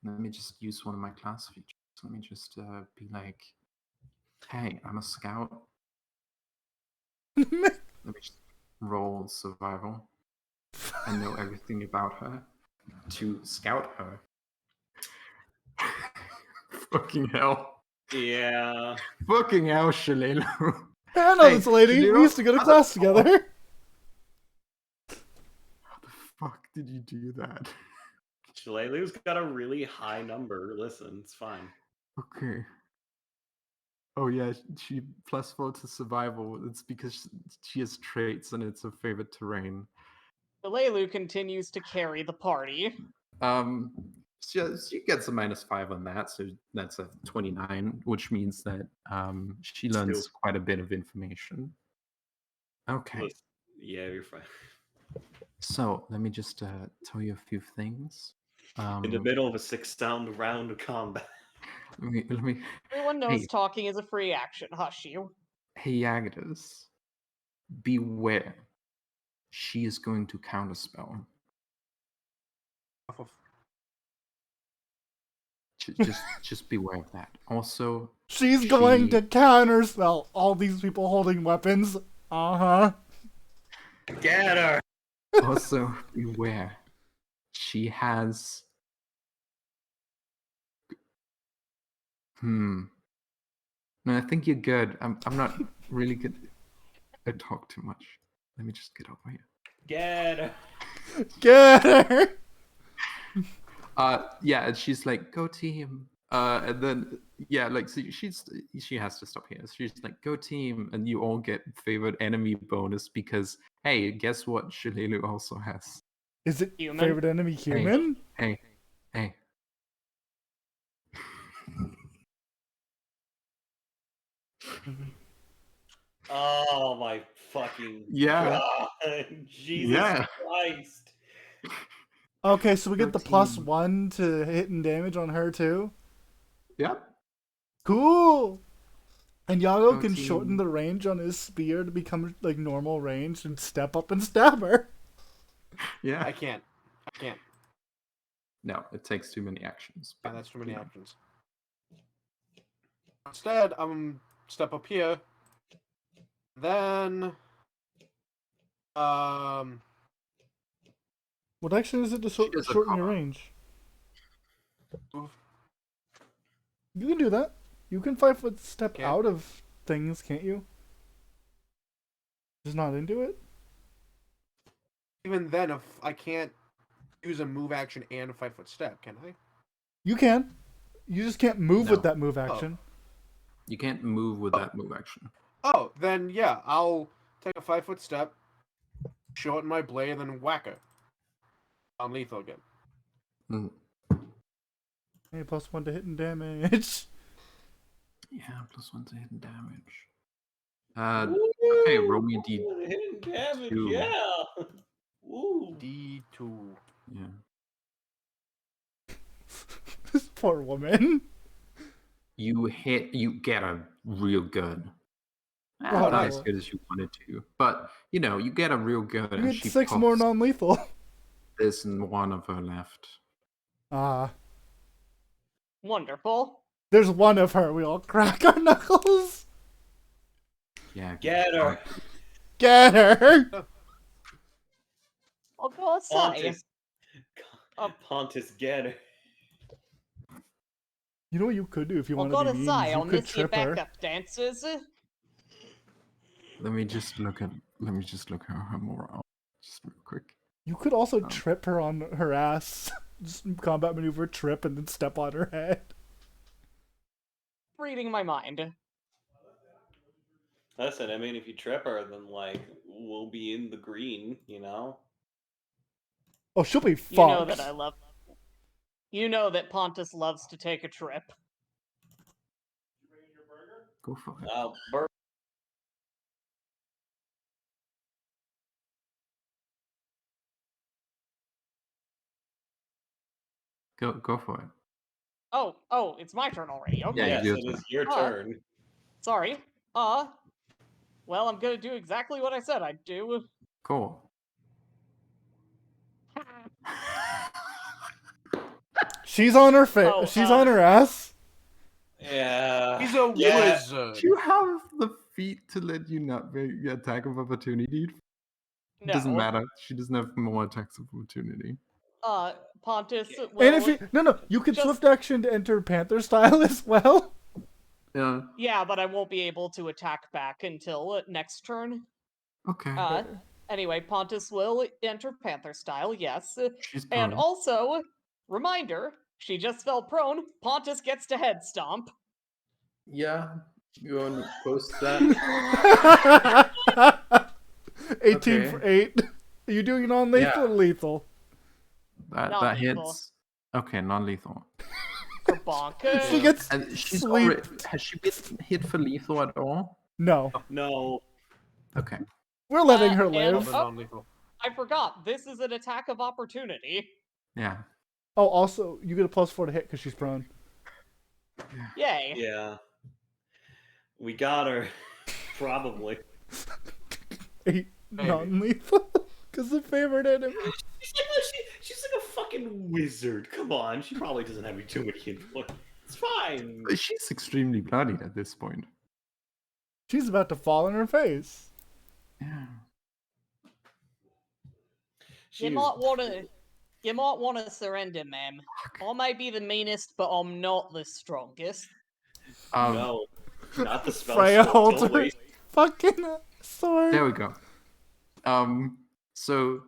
Let me just use one of my class features. Let me just be like, hey, I'm a scout. Let me just roll survival. I know everything about her. To scout her. Fucking hell. Yeah. Fucking hell, Shalelu. Hey, I know this lady. Shalelu, We used to go to how the class together. How the fuck did you do that? Shalelu's got a really high number. Listen, it's fine. Okay. Oh yeah, she +4 to survival. It's because she has traits and it's her favorite terrain. Delelu continues to carry the party. She gets a -5 on that, so that's a 29, which means that she learns Still- quite a bit of information. Okay. Listen, yeah, you're fine. So let me just tell you a few things. In the middle of a 6-sound round of combat. Let me. Everyone knows Hey. talking is a free action. Hush you. Hey, Agatas, beware. She is going to counterspell. Just beware of that. Also, She's going to counterspell all these people holding weapons. Uh-huh. Get her! Also, beware. She has. No, I think you're good. I'm not really good. I talk too much. Let me just get over here. Get her! Get her. Yeah, and she's like, "Go team." And then yeah, like so she has to stop here. She's like, "Go team," and you all get favorite enemy bonus because hey, guess what? Shalelu also has. Is it Human? favorite enemy human? Hey. Oh my fucking Yeah. God. Jesus Yeah. Christ. Okay, so we Go get the team. +1 to hit and damage on her too. Yep. Cool. And Yago Go can shorten team. the range on his spear to become like normal range and step up and stab her. Yeah. I can't. No, it takes too many actions. Yeah, but, that's too many you know. actions. Instead, I'm step up here. Then, What action is it to She does a shorten your combo. range? You can do that. You can 5-foot step Can't. out of things, can't you? Just not into it? even then, if I can't use a move action and a 5-foot step, can I? You can. You just can't move with No. that move action. You can't move with that move action. Oh, then yeah, I'll take a 5-foot step, shorten my blade, and then whack her. I'm lethal again. Mm, Hey, +1 to hitting damage. yeah, +1 to hidden damage. Okay, roll me a Woo! Hidden damage, D2. yeah. Woo. D2. Yeah. This poor woman. You get a real good. Oh, Not as no. good as you wanted to, but you get a real good, You and get she 6 more pops. non-lethal. There's one of her left. Ah. Wonderful. There's one of her. We all crack our knuckles. Yeah. Get her. Get her. I'll go outside. Pontus. Oh. Pontus, get her. You know what you could do if you I'll want go to to be mean? Sai. Is I'll you could miss your trip her. backup dancers. Let me just look at her morale just real quick. You could also trip her on her ass. Just combat maneuver, trip, and then step on her head. Reading my mind. Listen, I mean, if you trip her, then like we'll be in the green, you know. Oh, she'll be fucked. You know that I love. You know that Pontus loves to take a trip. Go for it. Go for it. Oh, it's my turn already. Okay. Yeah, Yes, your it turn. is your turn. Sorry. Well, I'm gonna do exactly what I said I'd do. Cool. She's on her face. Oh, She's on her ass. Yeah. He's a Yeah. wizard. Do you have the feet to let you not make the attack of opportunity? No. Doesn't matter. She doesn't have more attacks of opportunity. Pontus will. And if you no, you could just- swift action to enter Panther style as well. Yeah. Yeah, but I won't be able to attack back until next turn. Okay. Anyway, Pontus will enter Panther style, yes. She's And prone. also, reminder, she just fell prone. Pontus gets to head stomp. Yeah, you want to post that? 18 Okay. for 8. Are you doing non-lethal or lethal? That Non-lethal. hits. Okay, non-lethal. Kerbonk. She gets And she's sleep. already, has she been hit for lethal at all? No. No. Okay. We're letting her and- live. Other non-lethal. I forgot, this is an attack of opportunity. Yeah. Oh, also, you get a +4 to hit because she's prone. Yay. Yeah. We got her. Probably. 8 Maybe. non-lethal because the favorite enemy. She's like a fucking wizard. Come on. She probably doesn't have too many influence. It's fine. She's extremely bloodied at this point. She's about to fall on her face. Yeah. You might wanna surrender, ma'am. I may be the meanest, but I'm not the strongest. No. Not the spell. Freya slot, holds don't her waste- fucking sword. There we go. So,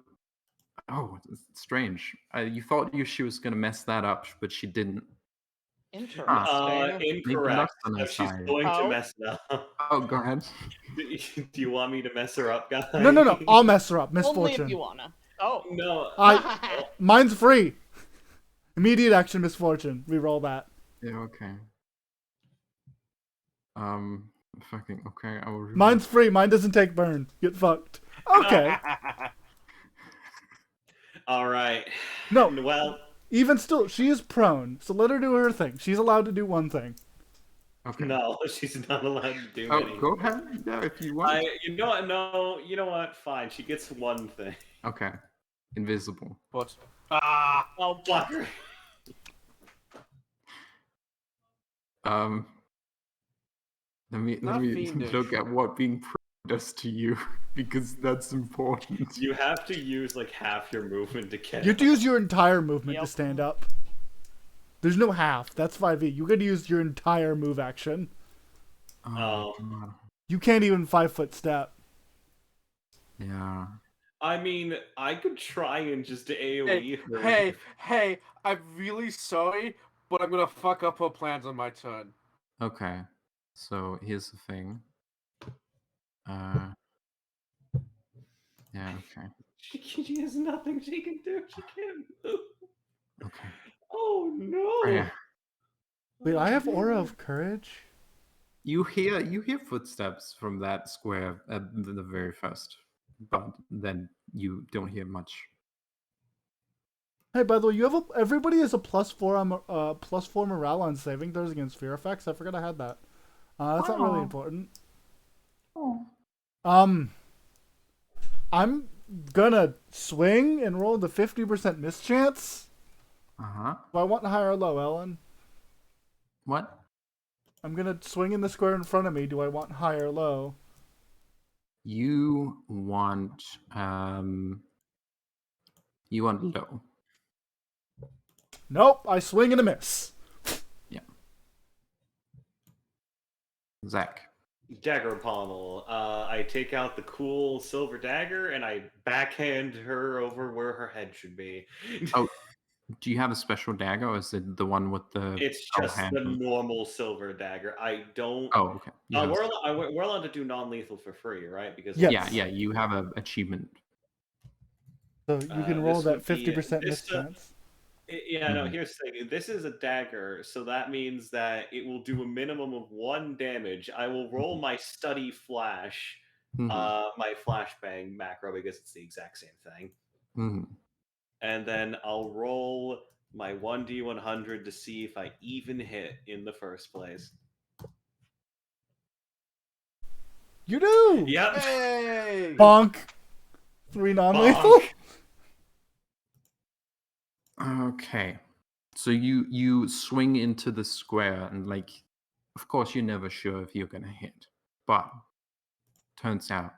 it's strange. You thought she was gonna mess that up, but she didn't. Interesting. Incorrect. on her So she's side. going to Oh. mess it up. Oh, go ahead. Do you want me to mess her up, guys? No. I'll mess her up. Only if Misfortune. you wanna. Oh. No. Mine's free. Immediate action, misfortune. Reroll that. Yeah. Okay. Fucking okay. I will. Mine's free. Mine doesn't take burn. Get fucked. Okay. All right. No. Well, Even still, she is prone, so let her do her thing. She's allowed to do one thing. Okay. no, she's not allowed to do Oh, anything. go ahead. Yeah, if you want. You know what? No, you know what? Fine. She gets one thing. Okay. Invisible. But Oh, Fuck her. Let me Not look fiendish. at what being prone does to you because that's important. You have to use like half your movement to get You have to use your entire movement to Yep. stand up. There's no half. That's 5e. You gotta use your entire move action. Oh. God. You can't even 5-foot step. Yeah. I mean, I could try and just AoE her. Hey, I'm really sorry, but I'm gonna fuck up her plans on my turn. Okay. So here's the thing. Yeah. Okay. She has nothing she can do. She can't move. Okay. Oh no! Freya, Wait, I have aura no. of courage? you hear footsteps from that square at the very first, but then you don't hear much. Hey, by the way, you have everybody has a +4 morale on saving throws against fear effects. I forgot I had that. That's not really Oh. important. Oh. I'm gonna swing and roll the 50% miss chance. Uh-huh. Do I want high or low, Ellen? What? I'm gonna swing in the square in front of me. Do I want high or low? You want low. Nope, I swing and a miss. Yeah. Zach. Dagger pommel. I take out the cool silver dagger and I backhand her over where her head should be. Oh, do you have a special dagger, or is it the one with the It's skull just the handle? normal silver dagger. I don't. Oh, okay. You have a- We're allowed to do non-lethal for free, right? Because Yes. yeah, you have an achievement. So you can roll this that would be 50% miss this. chance. Yeah, no. Mhm. Here's the thing. This is a dagger, so that means that it will do a minimum of 1 damage. I will roll my study flash, Mhm. my flashbang macro because it's the exact same thing, Mhm. and then I'll roll my 1d100 to see if I even hit in the first place. You do! Yep. Hey! Bonk! 3 non-lethal? Bonk. Okay. So you swing into the square and of course you're never sure if you're gonna hit, but turns out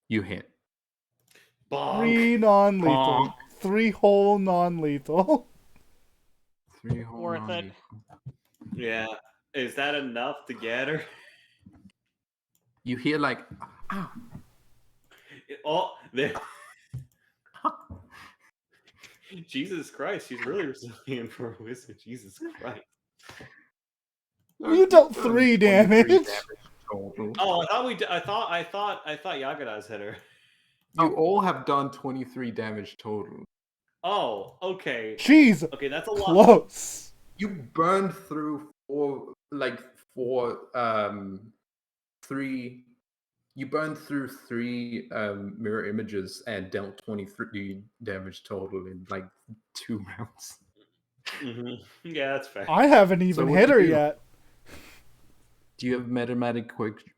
you hit. 3 Bonk. non-lethal. Bonk. 3 whole non-lethal. 3 whole Worth it. non-lethal. Yeah. Is that enough to get her? You hear ow. Oh, there. Jesus Christ, she's really resilient for a wizard. Jesus Christ. You dealt 3 damage. Total. Oh, I thought Yagada's hit her. You all have done 23 damage total. Oh, okay. Jeez, Okay, that's a lot. close. You burned through three. You burned through 3 mirror images and dealt 23 damage total in 2 rounds. Mm-hmm. Yeah, that's fair. I haven't even what hit do her you do? yet. Do you have Metamatic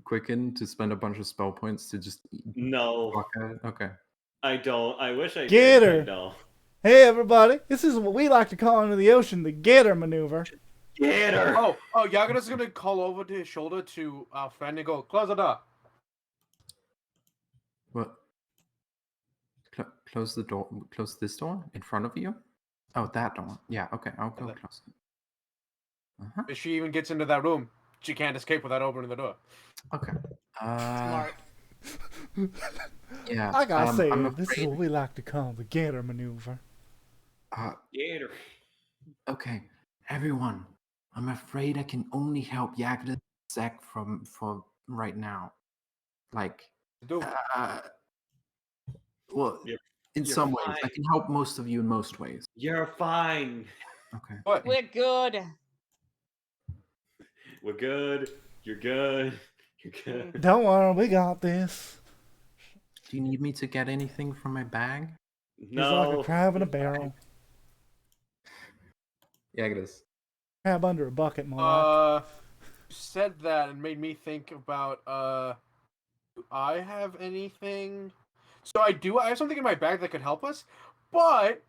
Quicken to spend a bunch of spell points to just No, block it? Okay. I don't. I wish I Get did. her. But no. Hey, everybody. This is what we like to call into the ocean the gator maneuver. Get her. Oh, Yagura's gonna call over to his shoulder to our friend and go, close the door. What? Close the door. Close this door in front of you? Oh, that door. Yeah, okay. I'll go close it. Uh-huh. If she even gets into that room, she can't escape without opening the door. Okay. Smart. Yeah. I gotta say, I'm this is afraid- what we like to call the gator maneuver. Get her. Okay, everyone. I'm afraid I can only help Yagda Zek for right now. Do. Well, You're- in you're some ways, I fine. can help most of you in most ways. You're fine. Okay. What? We're good. We're good. You're good. You're good. Don't worry, we got this. Do you need me to get anything from my bag? He's No. like a crab in a barrel. Yagdas. Crab under a bucket, more like. You said that and made me think about, do I have anything? So I have something in my bag that could help us, but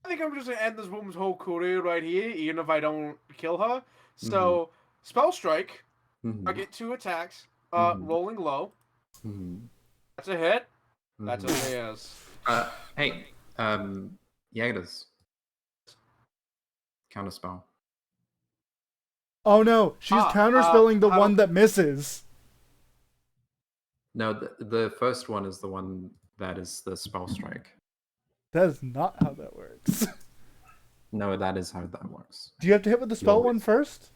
I think I'm just gonna end this woman's whole career right here, even if I don't kill her. So, Spell Strike, I get 2 attacks, rolling low. That's a hit. That's a miss. Hey, Yagdas. Counterspell. Oh no, she's counterspelling the how one do- that misses. No, the first one is the one that is the spell strike. That is not how that works. No, that is how that works. Do you have to hit with the spell one first?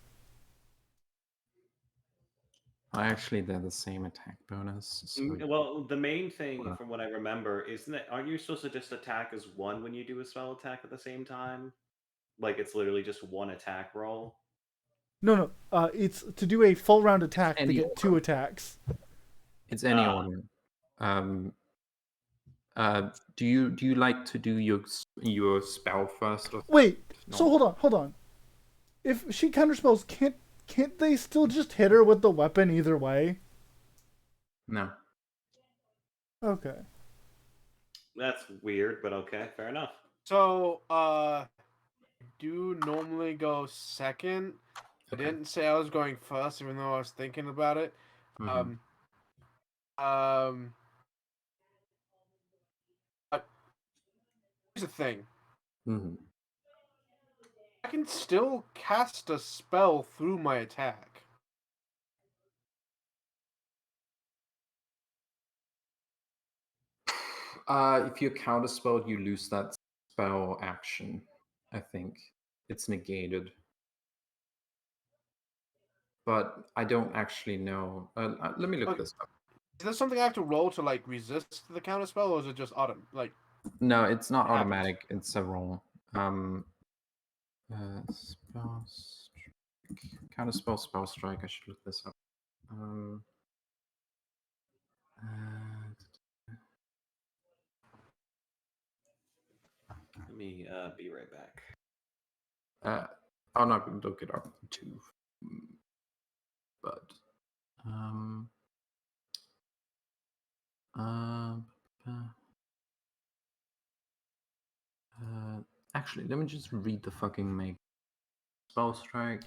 Actually, they're the same attack bonus. So Well, the main thing, Wow. from what I remember, isn't it? Aren't you supposed to just attack as one when you do a spell attack at the same time? Like it's literally just one attack roll. No. It's to do a full round attack. They any get 2 attacks. it's any Ah. order. Do you like to do your spell first? Or Wait. no? So hold on. If she counterspells, can't they still just hit her with the weapon either way? No. Okay. That's weird, but okay, fair enough. So, do normally go second. Okay. I didn't say I was going first, even though I was thinking about it. Mhm. But here's the thing. Mhm. I can still cast a spell through my attack. If you counterspell, you lose that spell action. I think it's negated, but I don't actually know. Let me look Okay. this up. Is there something I have to roll to like resist the counter spell, or is it just autumn? Like, No, it's not It happens. automatic. It's a roll. Spell strike. Counterspell, spell strike. I should look this up. Let me be right back. I'll not look it up too, but actually, let me just read the fucking make spell strike.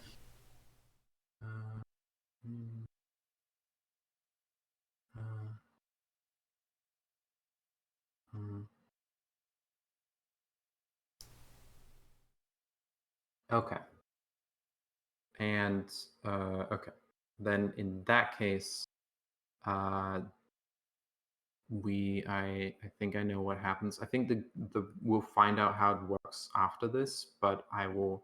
Okay. And okay, then in that case, I think I know what happens. I think the we'll find out how it works after this, but I will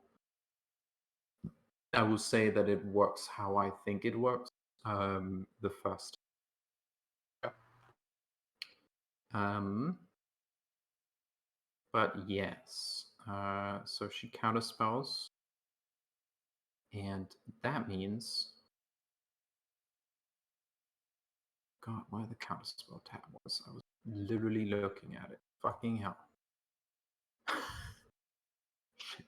say that it works how I think it works. The first. Yeah. But yes, so she counterspells, and that means, God, where the counterspell tab was? I was literally looking at it. Fucking hell. Shit.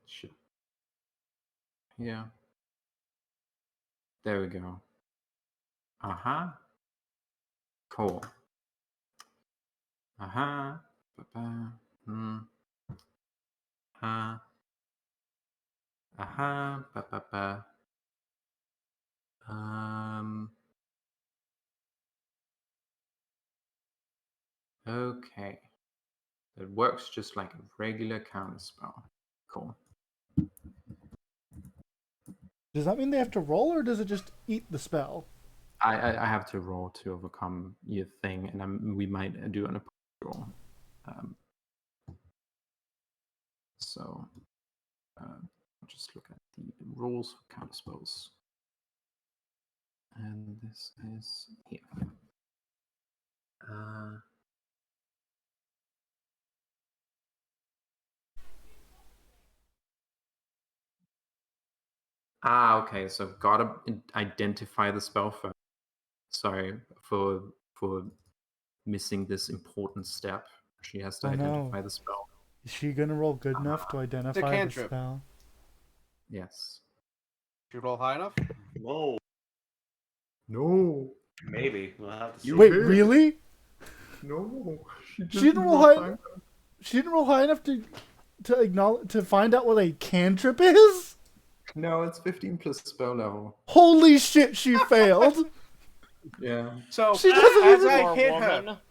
Shit. Yeah. There we go. Uh-huh. Cool. Uh-huh. Ba-ba. Uh-huh. Uh-huh. Ba-ba-ba. Okay. It works just like a regular counterspell. Cool. Does that mean they have to roll, or does it just eat the spell? I have to roll to overcome your thing, and we might do an opposed roll. So I'll just look at the rules for counterspells. And this is here. Okay. So gotta identify the spell first. Sorry for missing this important step. She has to Oh, no. identify the spell. Is she gonna roll good enough to identify the cantrip. spell? Yes. Should you roll high enough? Whoa, No. maybe we'll have to see. Wait, really? No. She didn't roll high. She didn't roll high enough to find out what a cantrip is. No, it's 15 plus spell level. Holy shit! She failed. Yeah. So She doesn't as even- I Poor hit woman. her,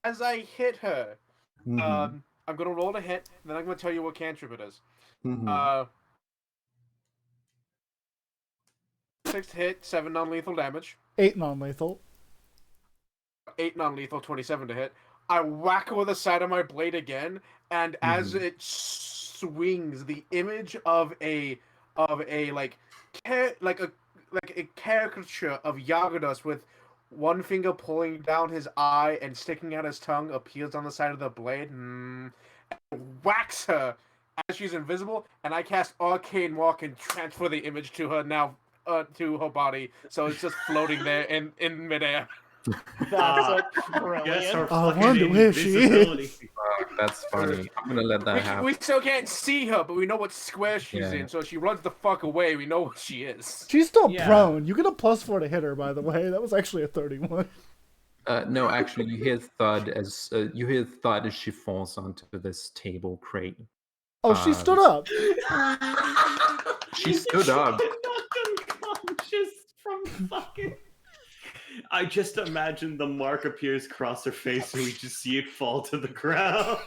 as I hit her, Mhm. I'm gonna roll to hit. Then I'm gonna tell you what cantrip it is. Mhm. 6 to hit, 7 non-lethal damage. 8 non-lethal. 8 non-lethal, 27 to hit. I whack her with the side of my blade again, and as it swings the image of a like a caricature of Yagadas with one finger pulling down his eye and sticking out his tongue appears on the side of the blade. Whacks her as she's invisible, and I cast Arcane Walk and transfer the image to her now to her body, so it's just floating there in midair. That's Guess her brilliant. I fucking wonder where she invisibility. is. That's funny. I'm gonna let that happen. We still can't see her, but we know what square she's Yeah. in, so if she runs the fuck away, we know what she is. She's still Yeah. prone. You get a +4 to hit her, by the way. That was actually a 31. No, actually, you hear thud as she falls onto this table crate. Oh, she stood up. She stood up. Knocked unconscious from fucking. I just imagine the mark appears across her face, and we just see it fall to the ground.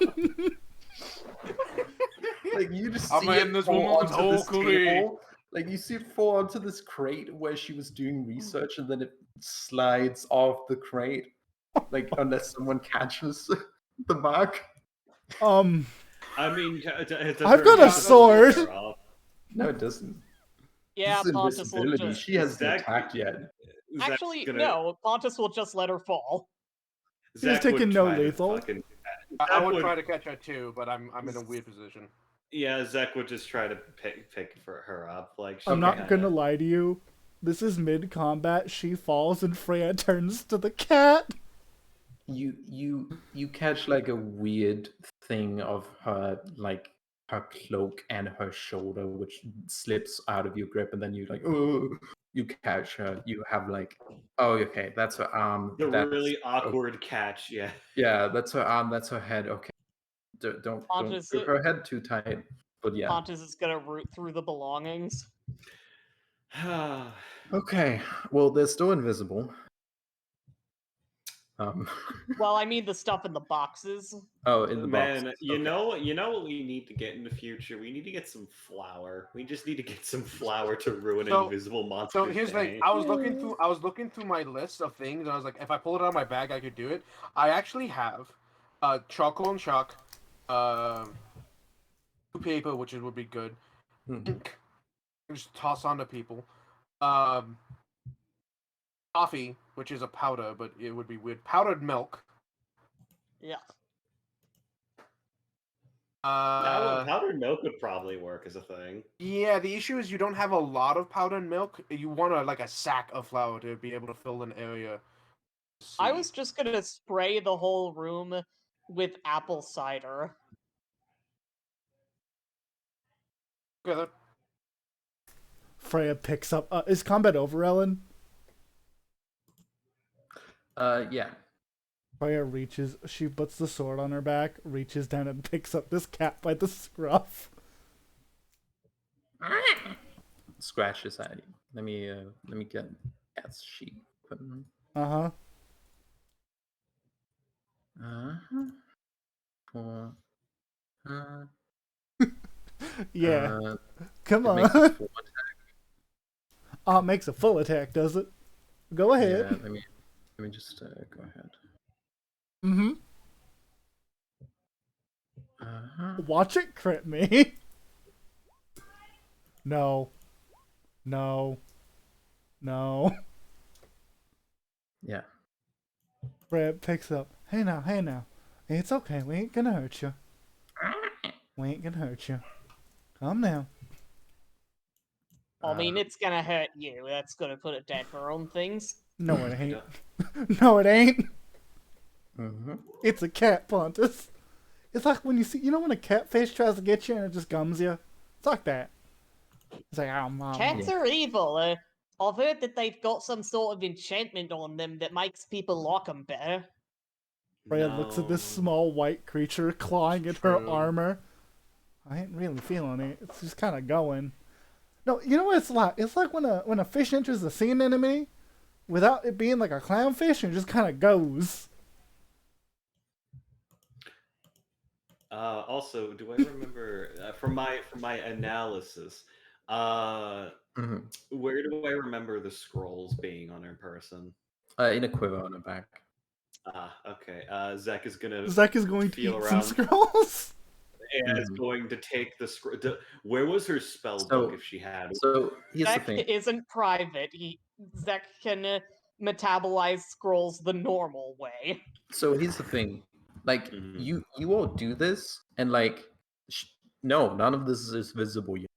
Like you just I'm see in it this fall woman's onto this Oakley. table. Like you see it fall onto this crate where she was doing research, and then it slides off the crate. Like unless someone catches the mark. I mean, I've got a sword. No, it doesn't. Yeah, This is Pontus will invisibility. just... She hasn't Zach- attacked yet. Actually, no, Pontus will just let her fall. He's taking no lethal. I would try to catch her too, but I'm in a weird position. Yeah, Zach would just try to pick for her up. Like I'm not gonna lie to you. This is mid-combat. She falls and Freya turns to the cat. You catch like a weird thing of her, like her cloak and her shoulder, which slips out of your grip, and then you like, oh, you catch her. You have like, oh, okay, that's her arm. The that's, really awkward catch, yeah. Yeah, that's her arm. That's her head. Okay, don't Pontus- grip her head too tight. But yeah. Pontus is gonna root through the belongings. Okay, well, they're still invisible. Well, I mean the stuff in the boxes. Oh, in the Man, box. you know what we need to get in the future? We need to get some flour. We just need to get some flour to ruin So- invisible monsters. So here's the thing. day. I was looking through my list of things, and I was like, if I pull it out of my bag, I could do it. I actually have charcoal and chalk, paper, which would be good. Ink, just toss onto people. Coffee, which is a powder, but it would be weird. Powdered milk. Yeah. Powdered milk would probably work as a thing. Yeah, the issue is you don't have a lot of powdered milk. You want like a sack of flour to be able to fill an area. I was just gonna spray the whole room with apple cider. Okay, Freya picks up. Is combat over, Ellen? Yeah. Freya reaches. She puts the sword on her back, reaches down and picks up this cat by the scruff. Scratches at you. Let me get cat's sheet. Uh-huh. Yeah. Come on. Makes a full attack. Oh, it makes a full attack, does it? Go ahead. Yeah, let me just go ahead. Mm-hmm. Watch it crit me. No. No. No. Yeah. Brad picks up. Hey now. It's okay. We ain't gonna hurt you. We ain't gonna hurt you. Calm down. I mean, it's gonna hurt you. That's gonna put a damper on things. No, it ain't. No, it ain't. Mm-hmm. It's a cat, Pontus. It's like when you see, when a catfish tries to get you and it just gums you? It's like that. It's like, oh, mom. Cats are evil. I've heard that they've got some sort of enchantment on them that makes people like them better. Freya looks at this small white creature clawing at her armor. I ain't really feeling it. It's just kind of going. No, you know what it's like? It's like when a fish enters the sea anemone without it being like a clownfish and it just kind of goes. Also, do I remember from my analysis? Where do I remember the scrolls being on her person? In a quiver on her back. Okay. Zach is going to feel eat around some scrolls. is going to take the scroll. Where was her spell book if she had one? So here's the Zek thing. isn't private. Zek can metabolize scrolls the normal way. So here's the thing. Like you all do this, and like no, none of this is visible yet.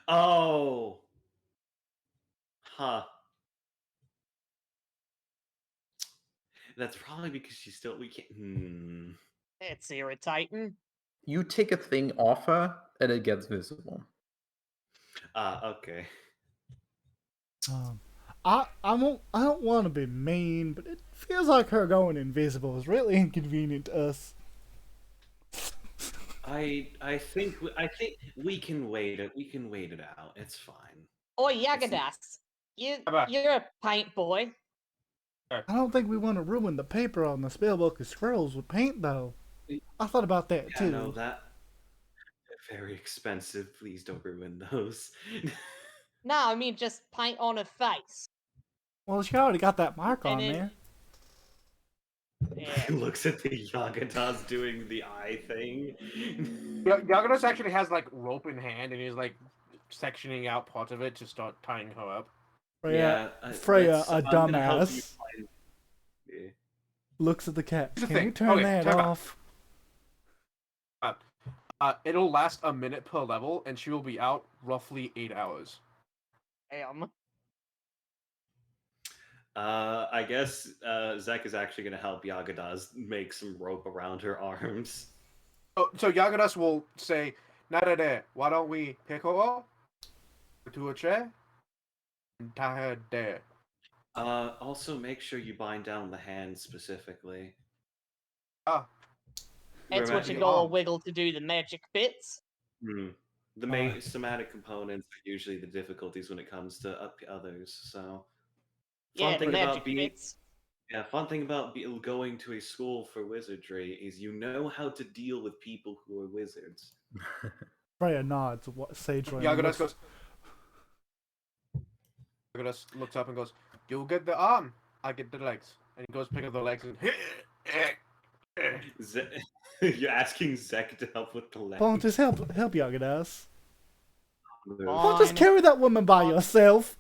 Oh. Huh. That's probably because we can't. It's irritating. You take a thing off her, and it gets visible. Okay. I don't want to be mean, but it feels like her going invisible is really inconvenient to us. I think we can wait it. We can wait it out. It's fine. Oi, Yagadas. You're a paint boy. I don't think we want to ruin the paper on the spellbook of scrolls with paint, though. I thought about that too. I know that. They're very expensive. Please don't ruin those. No, I mean just paint on her face. Well, she already got that mark on And there. Yeah. He looks at the Yagatas doing the eye thing. Yagadas actually has like rope in hand, and he's like sectioning out part of it to start tying her up. Freya, a dumbass, looks at the cat. Can you turn that off? It'll last a minute per level, and she will be out roughly 8 hours. Damn. I guess Zek is actually going to help Yagadas make some rope around her arms. So Yagadas will say, Narade, why don't we pick her up to a chair and tie her there? Also, make sure you bind down the hand specifically. It's what you gotta wiggle to do the magic bits. The main somatic components are usually the difficulties when it comes to others, so... Fun thing about going to a school for wizardry is you know how to deal with people who are wizards. Freya nods. What Sage-Run Yagadas looks up and goes, "You get the arm, I get the legs." And he goes pick up the legs and You're asking Zek to help with the legs. Pontus, help Yagadas. Pontus, carry that woman by yourself.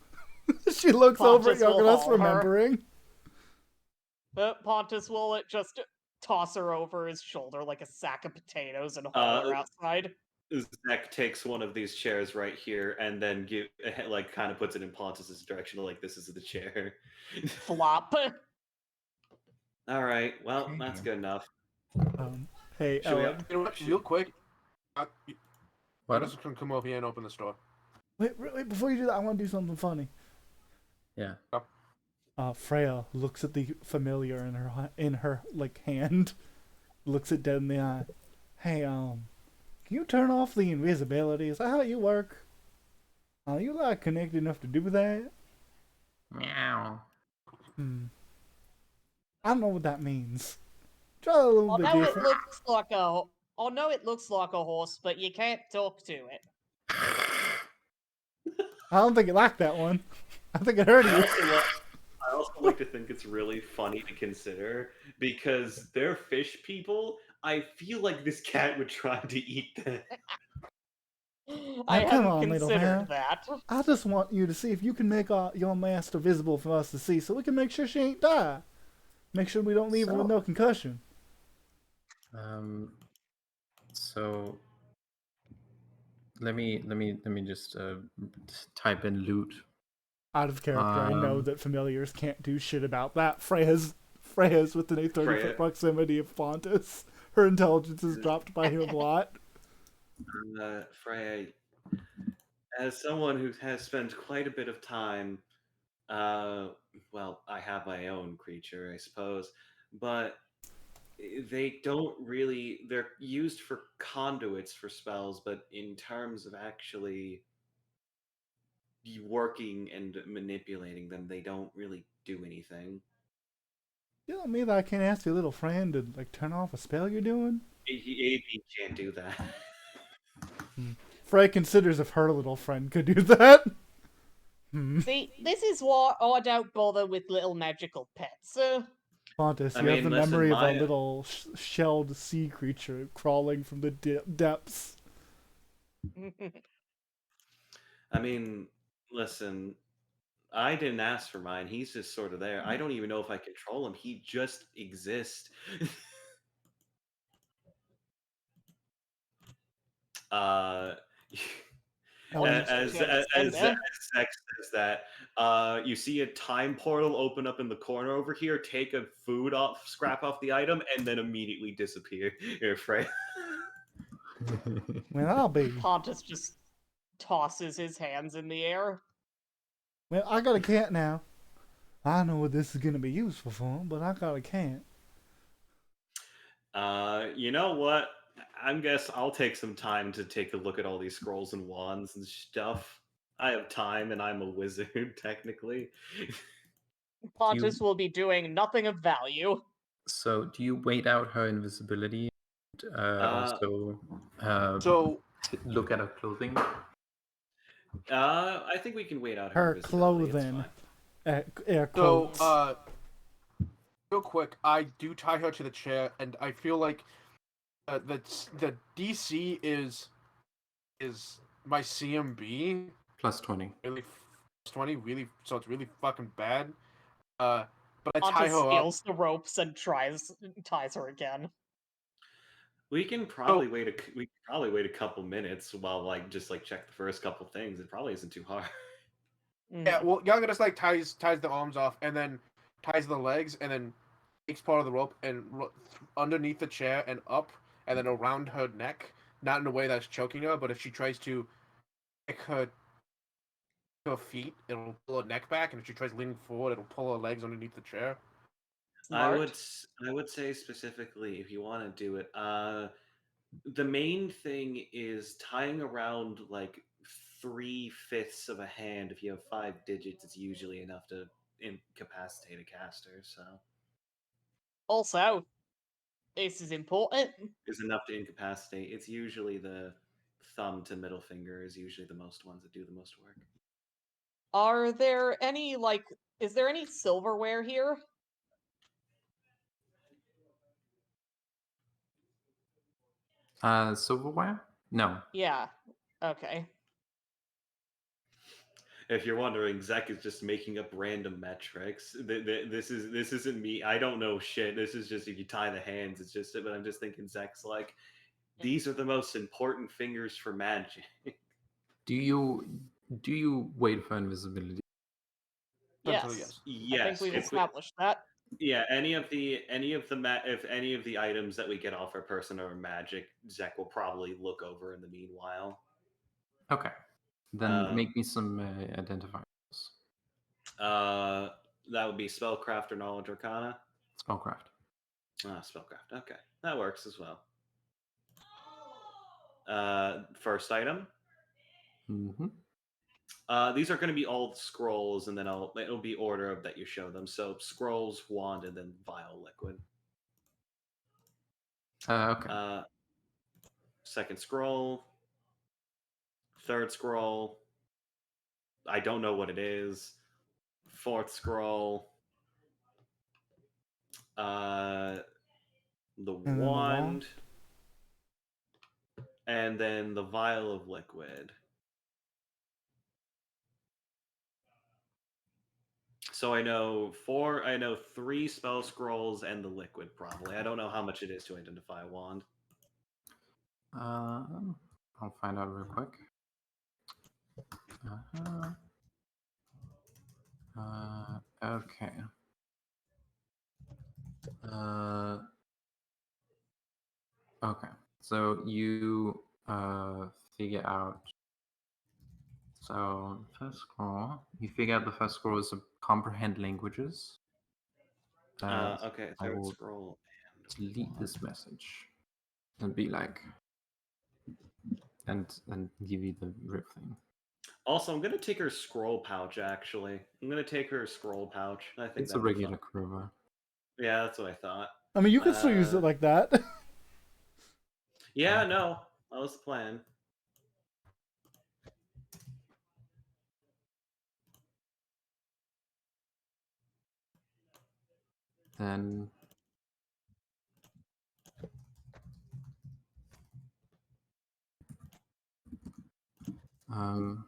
She looks over at Yagadas, remembering. But Pontus will just toss her over his shoulder like a sack of potatoes and haul her outside. Zek takes one of these chairs right here and then kind of puts it in Pontus's direction, like this is the chair. Flop. All right, well, that's good enough. Hey, Ellen. Real quick. What? Just come over here and open the store. Wait, before you do that, I want to do something funny. Yeah. Freya looks at the familiar in her like hand, looks it dead in the eye. Hey, can you turn off the invisibility? Is that how you work? Are you like connected enough to do that? Meow. I don't know what that means. Try a little bit different. I know it looks like a horse, but you can't talk to it. I don't think it liked that one. I think it heard you. I also like to think it's really funny to consider because they're fish people. I feel like this cat would try to eat them. I hadn't considered that. I just want you to see if you can make your master visible for us to see, so we can make sure she ain't die. Make sure we don't leave her with no concussion. So let me just type in loot. Out of character, I know that familiars can't do shit about that. Freya's within a 30-foot proximity of Pontus. Her intelligence is dropped by him a lot. Freya, as someone who has spent quite a bit of time, well, I have my own creature, I suppose, but they don't really, they're used for conduits for spells, but in terms of actually working and manipulating them, they don't really do anything. You know me that I can't ask your little friend to like turn off a spell you're doing? He can't do that. Freya considers if her little friend could do that. See, this is why I don't bother with little magical pets. Pontus, I you have mean, the listen, memory of a my little shelled sea creature crawling from the depths. I mean, listen, I didn't ask for mine. He's just sort of there. I don't even know if I control him. He just exists. uh, Well, you as, can't as, extend as it. Zach says that, you see a time portal open up in the corner over here, take a food off, scrap off the item, and then immediately disappear. You're afraid. Well, I'll be. Pontus just tosses his hands in the air. Well, I got a cat now. I know what this is gonna be useful for, but I got a cat. You know what? I guess I'll take some time to take a look at all these scrolls and wands and stuff. I have time, and I'm a wizard, technically. Pontus will be doing nothing of value. So, do you wait out her invisibility and also So look at her clothing? I think we can wait out Her invisibility. It's clothing. fine. Air so quotes. real quick, I do tie her to the chair, and I feel like the DC is my CMB Plus 20. really 20 really, so it's really fucking bad. But I tie Pontus her up. steals the ropes and ties her again. We can probably wait a couple minutes while just check the first couple things. It probably isn't too hard. Yeah, well, Yaga just ties the arms off and then ties the legs and then takes part of the rope and underneath the chair and up and then around her neck, not in a way that's choking her, but if she tries to kick her feet, it'll pull her neck back, and if she tries leaning forward, it'll pull her legs underneath the chair. Smart. I would say specifically if you want to do it, the main thing is tying around 3/5 of a hand. If you have 5 digits, it's usually enough to incapacitate a caster. So Also, this is important. is enough to incapacitate. It's usually the thumb to middle finger is usually the most ones that do the most work. Are there any, is there any silverware here? Silverware? No. Yeah. Okay. If you're wondering, Zek is just making up random metrics. This isn't me. I don't know shit. This is just if you tie the hands, it's just. But I'm just thinking, Zek's like, these are the most important fingers for magic. Do you wait for invisibility? Yes. Yes. I think we've established that. Yeah, any of the if any of the items that we get off our person are magic, Zek will probably look over in the meanwhile. Okay. Then make me some identifiers. That would be spellcraft or knowledge arcana. Spellcraft. Spellcraft. Okay, that works as well. First item. Mm-hmm. These are going to be all scrolls, and then it'll be order of that you show them. So scrolls, wand, and then vial liquid. Okay. Second scroll. Third scroll. I don't know what it is. Fourth scroll. The wand. And then the vial of liquid. So I know 3 spell scrolls and the liquid probably. I don't know how much it is to identify a wand. I'll find out real quick. Okay. Okay. So you figure out. So first scroll, you figure out the first scroll is to comprehend languages. Okay, I third will scroll. delete this message and be like, and give you the rip thing. Also, I'm gonna take her scroll pouch. Actually, I'm gonna take her scroll pouch. I think It's a regular crowbar. Yeah, that's what I thought. I mean, you can still use it like that. Yeah, no, that was the plan. Then um,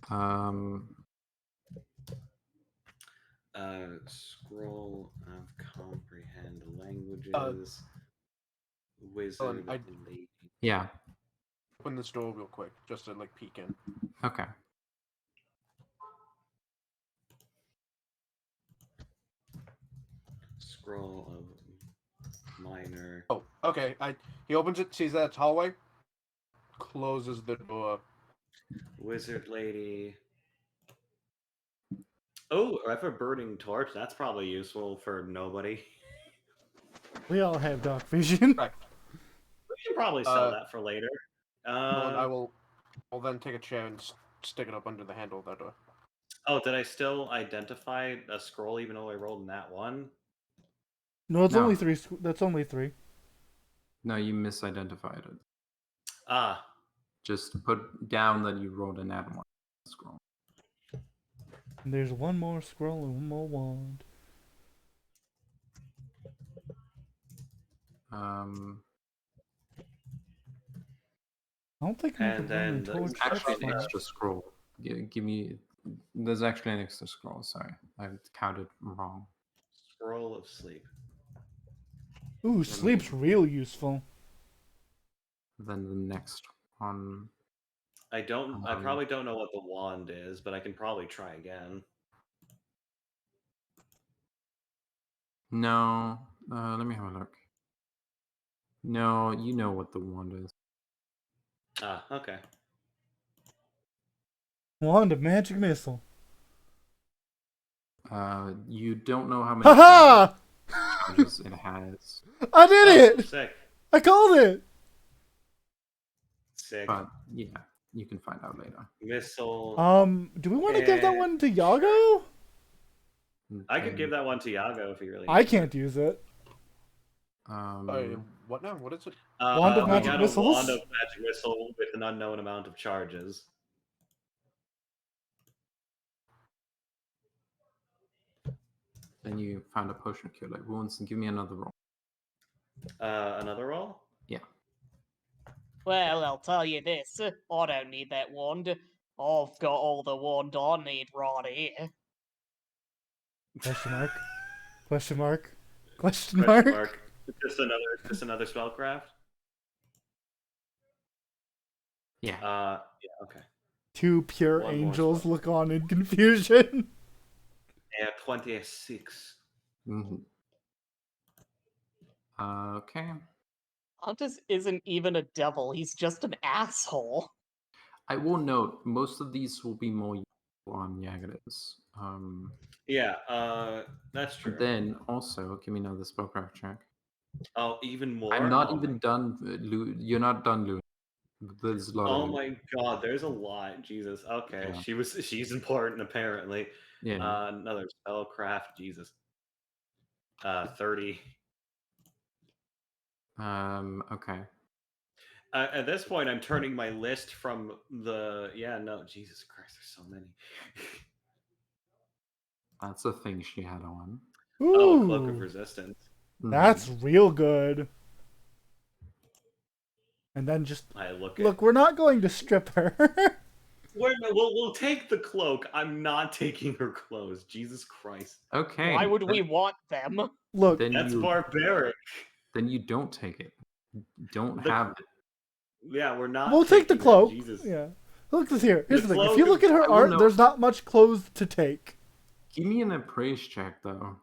um, Scroll of comprehend languages. Wizard I lady. yeah. open this door real quick just to like peek in. Okay. Scroll of minor. Oh, okay. He opens it, sees that it's hallway, closes the door. Wizard lady. Oh, I have a burning torch. That's probably useful for nobody. We all have dark vision. Right. We can probably sell that for later. Well, I will then take a chair and stick it up under the handle of that door. Oh, did I still identify a scroll even though I rolled in that one? No, it's No. only 3. That's only 3. No, you misidentified it. Ah, Just put down that you rolled an add one scroll. And there's one more scroll and one more wand. I don't think I And can burn then the the- torch. That's Actually, That's an fine. extra scroll. Give me. There's actually an extra scroll. Sorry, I counted wrong. scroll of sleep. Ooh, sleep's real useful. Then the next one. I probably don't know what the wand is, but I can probably try again. No. Let me have a look. No, you know what the wand is. Ah, okay. Wand of magic missile. You don't know how many Haha! charges it has, I did Oh, it! sick. I called it! Sick. but yeah, you can find out later. Missile. Do we want to give that one to Yago? I could give that one to Yago if you really. I need it. can't use it. What now? What is it? Wand of we magic got missiles? A wand of magic missile with an unknown amount of charges. Then you found a potion cure like wounds, and give me another roll. Another roll? Yeah. Well, I'll tell you this. I don't need that wand. I've got all the wand I need right here. Question mark? Question mark? Question Question mark? mark. Just another spellcraft? Yeah. Yeah, okay. Two pure One more angels spell. look on in confusion. Yeah, 26. Mm-hmm. Okay. Pontus isn't even a devil, he's just an asshole. I will note most of these will be more useful on Yagadas. Yeah, that's true. But then also give me another spellcraft check. Oh, even more? I'm not Oh even done. You're not done, Lou. There's a lot Oh of my god, there's a lot. Jesus. Okay, Yeah. she's important apparently. Yeah. Another spellcraft. Jesus. 30. Okay. At this point, I'm turning my list from the. Yeah, no, Jesus Christ, there's so many. That's a thing she had on. Oh, Cloak of Ooh, Resistance. that's real good. And then just I look. we're not going to strip her. We'll take the cloak. I'm not taking her clothes. Jesus Christ. Okay. Why would we want them? Look, Then That's you barbaric. then you don't take it. Don't The- have it. Yeah, we're not. we'll take the taking that, cloak. Jesus. Yeah. Look this here. Here's The the thing. If cloak you is- look at I her will art, know- there's not much clothes to take. Give me an appraise check though.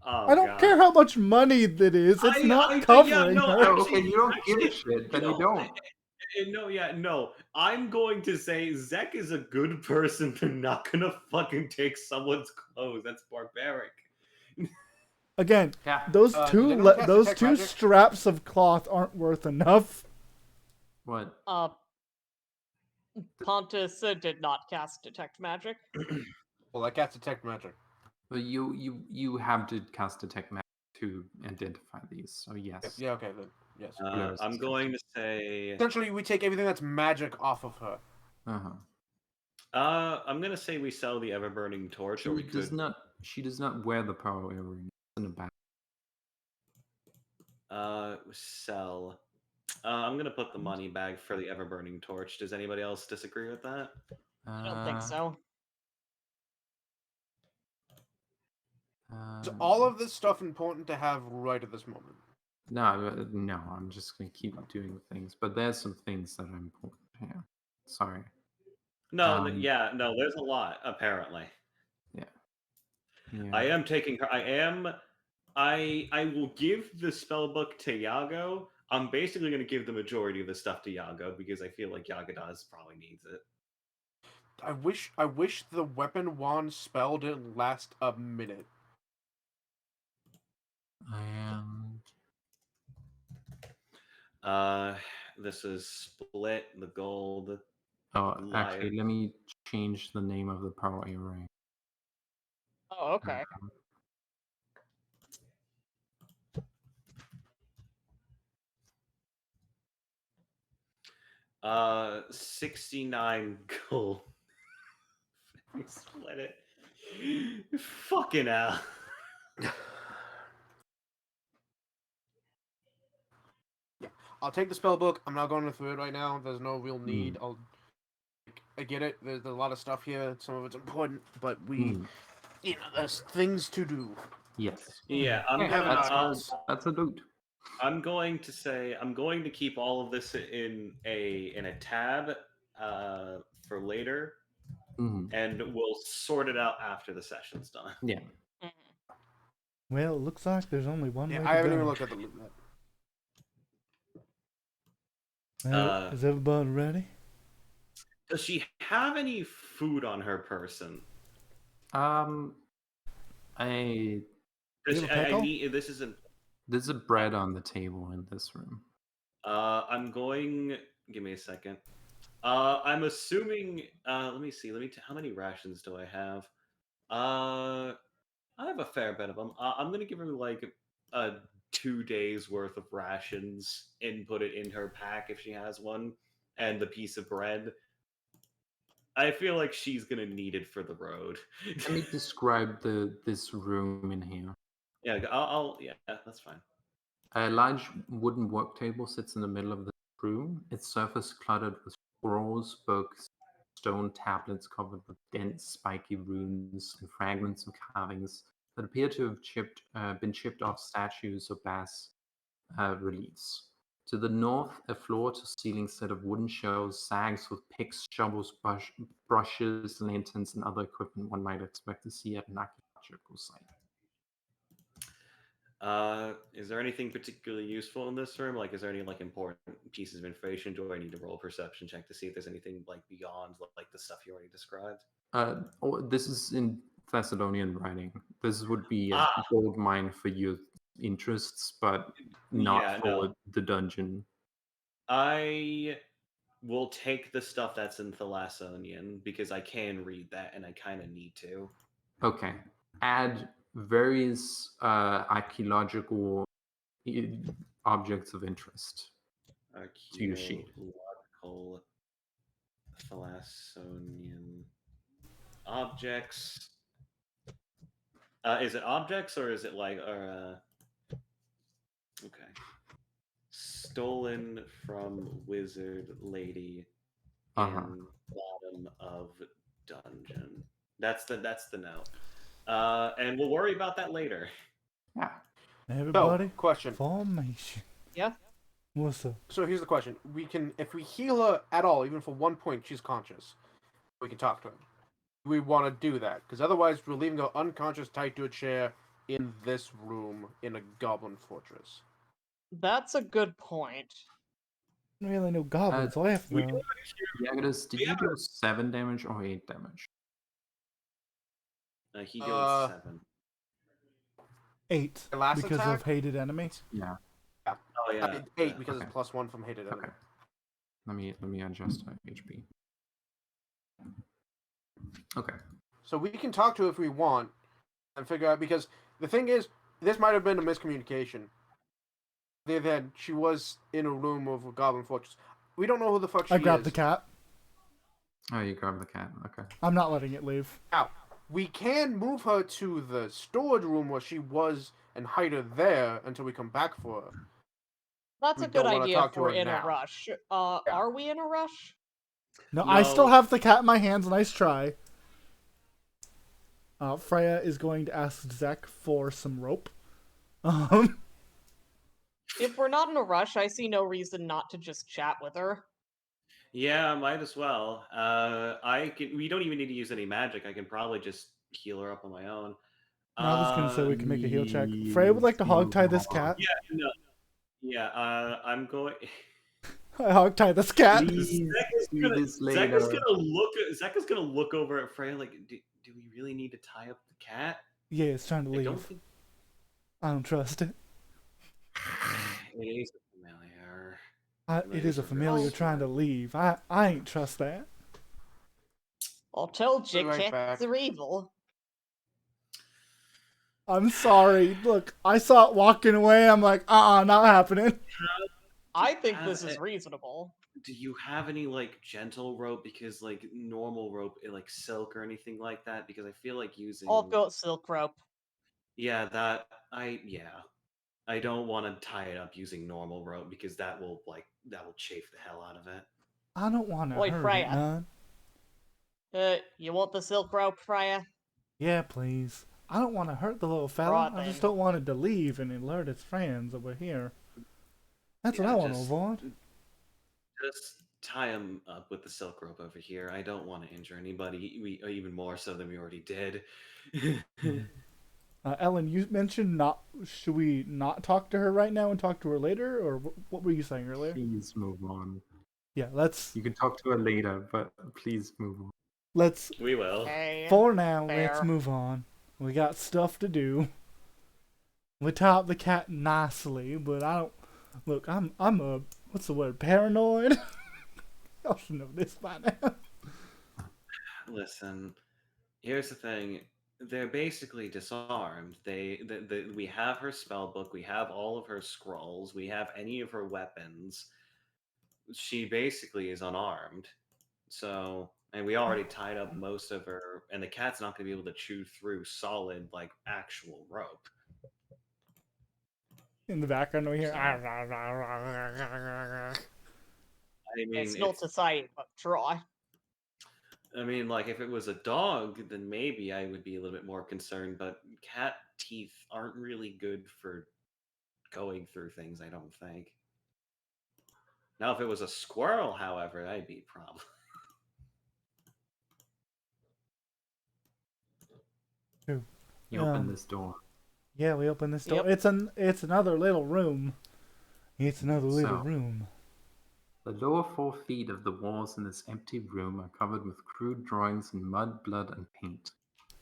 Oh, I don't God. care how much money that is. It's not yeah, covering no, her. Oh, Actually- okay, you don't give a actually, shit. Then no, you don't. No. I'm going to say Zek is a good person. They're not gonna fucking take someone's clothes. That's barbaric. Again, Yeah. those Did two anyone cast those Detect two Magic? straps of cloth aren't worth enough. What? Pontus did not cast Detect Magic. Well, I cast Detect Magic. But you have to cast detect magic to identify these. So yes. Yeah, okay, then. Yes. I'm going to say. Essentially, we take everything that's magic off of her. I'm gonna say we sell the ever-burning torch, or we could. She does not wear the power earring. It's in the back. Sell. I'm gonna put the money bag for the ever-burning torch. Does anybody else disagree with that? I don't think so. Is all of this stuff important to have right at this moment? No, no. I'm just gonna keep doing things, but there's some things that are important here. Sorry. No, no. There's a lot apparently. Yeah. I am taking her. I will give the spellbook to Yago. I'm basically going to give the majority of the stuff to Yago because I feel like Yagadas probably needs it. I wish the weapon wand spell didn't last a minute. This is split the gold. Oh, actually, let me change the name of the power earring. Oh, okay. 69 gold. Split it. Fucking hell. I'll take the spell book. I'm not going through it right now. There's no real need. I get it. There's a lot of stuff here. Some of it's important, but there's things to do. Yes. Yeah, that's a loot. I'm going to keep all of this in a tab for later, and we'll sort it out after the session's done. Yeah. Well, it looks like there's only one way to go. I haven't even looked at the loot yet. Well, is everybody ready? Does she have any food on her person? There's a bread on the table in this room. Give me a second. I'm assuming. Let me see. How many rations do I have? I have a fair bit of them. I'm gonna give her like 2 days worth of rations and put it in her pack if she has one, and the piece of bread. I feel like she's gonna need it for the road. Let me describe this room in here. Yeah, yeah, that's fine. A large wooden work table sits in the middle of the room. Its surface cluttered with scrolls, books, stone tablets covered with dense, spiky runes, and fragments of carvings that appear to have been chipped off statues or bas reliefs. To the north, a floor-to-ceiling set of wooden shelves sags with picks, shovels, brushes, lanterns, and other equipment one might expect to see at an archaeological site. Is there anything particularly useful in this room? Like, is there any important pieces of information? Do I need to roll a perception check to see if there's anything beyond the stuff you already described? This is in Thessalonian writing. This would be a gold mine for your interests, but not for the dungeon. I will take the stuff that's in Thessalonian because I can read that and I kind of need to. Okay. Add various archaeological objects of interest to your sheet. Archaeological Thessalonian objects. Is it objects or is it okay. Stolen from wizard lady in bottom of dungeon. That's the note. And we'll worry about that later. Yeah. Everybody, question. Formation. Yeah. What's up? So here's the question: if we heal her at all, even for 1 point, she's conscious. We can talk to her. We want to do that because otherwise we're leaving her unconscious, tied to a chair in this room in a goblin fortress. That's a good point. Really, no goblins left though. Yagadas, did you do 7 damage or 8 damage? He goes 7. 8 because attack? of hated enemies. Yeah. Yeah. Oh yeah. 8 because it's +1 from hated enemy. Okay. Let me adjust her HP. Okay. So we can talk to her if we want and figure out, because the thing is, this might have been a miscommunication. She was in a room of a goblin fortress. We don't know who the fuck she is. I grabbed the cat. Oh, you grab the cat. Okay. I'm not letting it leave. Now, we can move her to the storage room where she was and hide her there until we come back for her. That's We a good don't wanna idea talk if to we're her in a now. rush. Yeah. Are we in a rush? No, I still No. have the cat in my hands. Nice try. Freya is going to ask Zek for some rope. If we're not in a rush, I see no reason not to just chat with her. Yeah, might as well. We don't even need to use any magic. I can probably just heal her up on my own. I was going to say we can make a heal check. Please Freya would like to hog tie this move cat. Yeah, no. Yeah, I'm going. I hog tie this cat. Please do this Zach later. is gonna look over at Freya like, do we really need to tie up the cat? Yeah, it's trying to I leave. don't think I don't trust it. it is a familiar. It is a familiar trying to leave. I ain't trust that. I'll tell Be you, right cats back. are evil. I'm sorry. Look, I saw it walking away. I'm like, not happening. I think this is reasonable. Do you have any like gentle rope? Because like normal rope, like silk or anything like that? Because I feel like using. I've got silk rope. Yeah, I don't want to tie it up using normal rope because that will chafe the hell out of it. I don't want to Oi, hurt Freya. it, none. You want the silk rope, Freya? Yeah, please. I don't want to hurt the little fella. Right, I just then. don't want it to leave and alert its friends that we're here. That's what Yeah, I want to just- avoid. Just tie him up with the silk rope over here. I don't want to injure anybody. Even more so than we already did. Ellen, you mentioned should we not talk to her right now and talk to her later, or what were you saying earlier? Please move on. Yeah, let's You can talk to her later, but please move on. We will. Hey, for now. fair. Let's move on. We got stuff to do. We tie up the cat nicely, but I don't look. I'm a what's the word? Paranoid. Y'all should know this by now. Listen, here's the thing. They're basically disarmed. We have her spell book. We have all of her scrolls. We have any of her weapons. She basically is unarmed. So, and we already tied up most of her, and the cat's not going to be able to chew through solid, like, actual rope. In the background, we hear. So- I mean, It's not society, but try. I mean, like, if it was a dog, then maybe I would be a little bit more concerned, but cat teeth aren't really good for going through things, I don't think. Now, if it was a squirrel, however, that'd be a problem. You open this door. Yeah, we open this door. Yep. It's another little room. It's another little So- room. The lower 4 feet of the walls in this empty room are covered with crude drawings in mud, blood, and paint.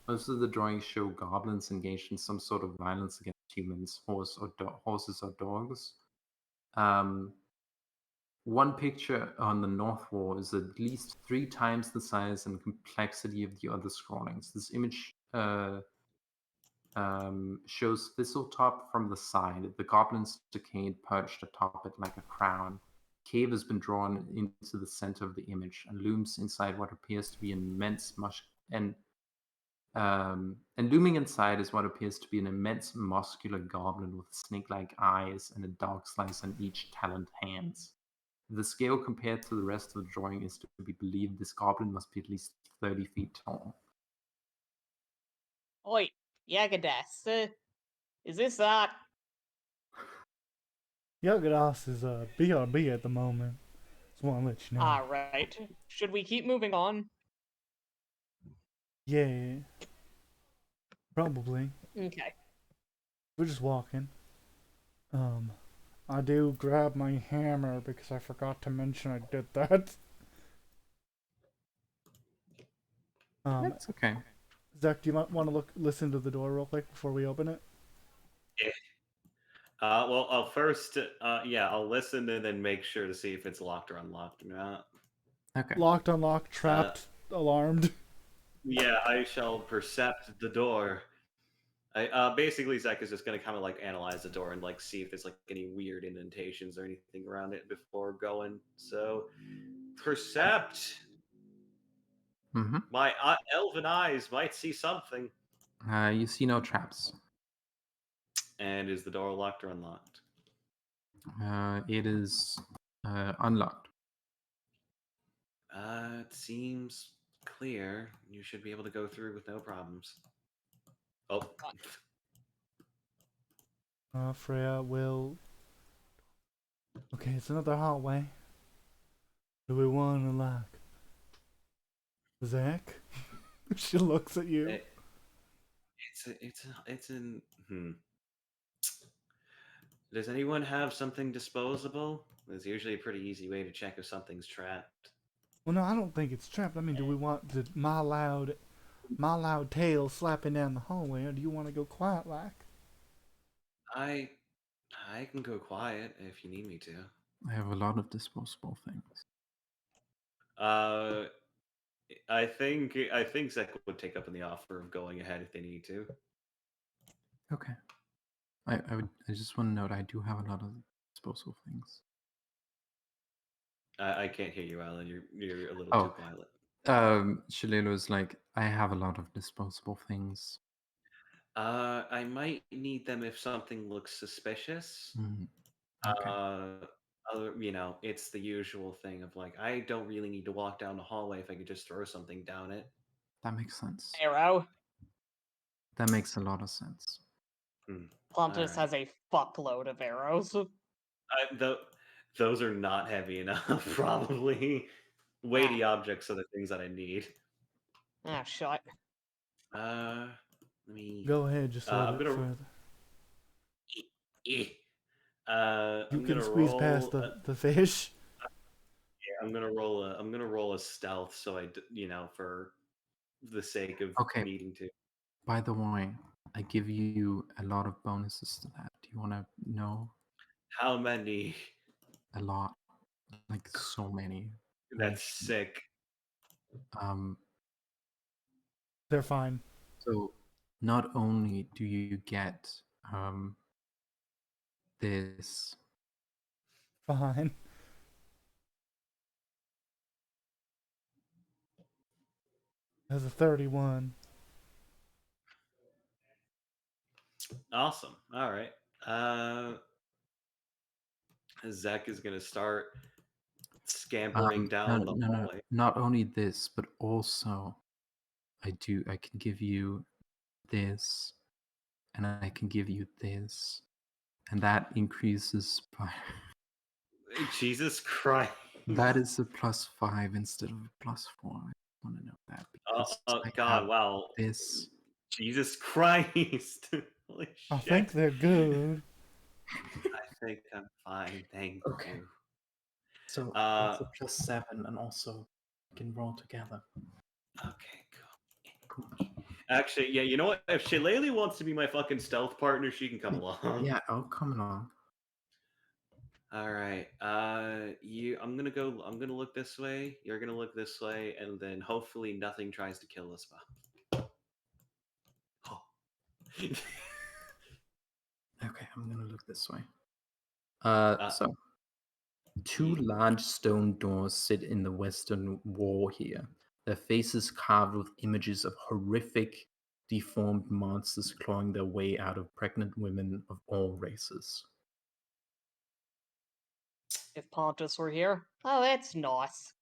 Most of the drawings show goblins engaged in some sort of violence against humans, horses or dogs. One picture on the north wall is at least 3 times the size and complexity of the other scrawlings. This image shows Thistletop from the side, the goblin's decayed perched atop it like a crown. Cave has been drawn into the center of the image and looms inside what appears to be an immense and looming inside is what appears to be an immense muscular goblin with snake-like eyes and a dog slice on each taloned hands. If the scale compared to the rest of the drawing is to be believed, this goblin must be at least 30 feet tall. Oi, Yagadas, is this Yagadas is BRB at the moment. Just want to let you know. Alright. Should we keep moving on? Yeah. Probably. Okay. We're just walking. I do grab my hammer because I forgot to mention I did that. That's okay. Zach, do you want to listen to the door real quick before we open it? Well, I'll first, I'll listen and then make sure to see if it's locked or unlocked or not. Okay. Locked, unlocked, trapped, alarmed. Yeah, I shall percept the door. Basically, Zach is just going to kind of like analyze the door and like see if there's like any weird indentations or anything around it before going. So, percept. Mm-hmm. My elven eyes might see something. You see no traps. And is the door locked or unlocked? It is unlocked. It seems clear. You should be able to go through with no problems. Oh. Freya will. Okay, it's another hallway. Do we want to like Zach? She looks at you. It's an. Does anyone have something disposable? There's usually a pretty easy way to check if something's trapped. Well, no, I don't think it's trapped. I mean, do we want my loud tail slapping down the hallway, or do you want to go quiet like? I can go quiet if you need me to. I have a lot of disposable things. I think Zek would take up on the offer of going ahead if they need to. Okay. I just want to note I do have a lot of disposable things. I can't hear you, Alan. You're a little too quiet. Shalila was like, I have a lot of disposable things. I might need them if something looks suspicious. Okay. It's the usual thing of like, I don't really need to walk down the hallway if I could just throw something down it. That makes sense. Arrow. That makes a lot of sense. Pontus has a fuckload of arrows. Those are not heavy enough, probably. Weighty objects are the things that I need. Ah, shut. Let me Go ahead, just let it further. You can squeeze past the fish. Yeah, I'm gonna roll a stealth, so for the sake of needing to. By the way, I give you a lot of bonuses to that. Do you want to know? How many? A lot, like so many. That's sick. They're fine. So, not only do you get this. Fine. That's a 31. Awesome. All right. Zach is gonna start scampering down the hallway. Not only this, but also I can give you this, and I can give you this, and that increases by. Jesus Christ! That is a +5 instead of a +4. I want to know that because God! Wow! This. Jesus Christ! Holy shit! I think they're good. I think I'm fine, thank you. So that's a +7, and also we can roll together. Okay, cool. Actually, yeah, you know what? If Shillelagh wants to be my fucking stealth partner, she can come along. Yeah, I'll come along. All right. I'm gonna look this way. You're gonna look this way, and then hopefully nothing tries to kill us. Oh. Okay, I'm gonna look this way. So, two large stone doors sit in the western wall here. Their faces carved with images of horrific, deformed monsters clawing their way out of pregnant women of all races. If Pontus were here. Oh, that's nice.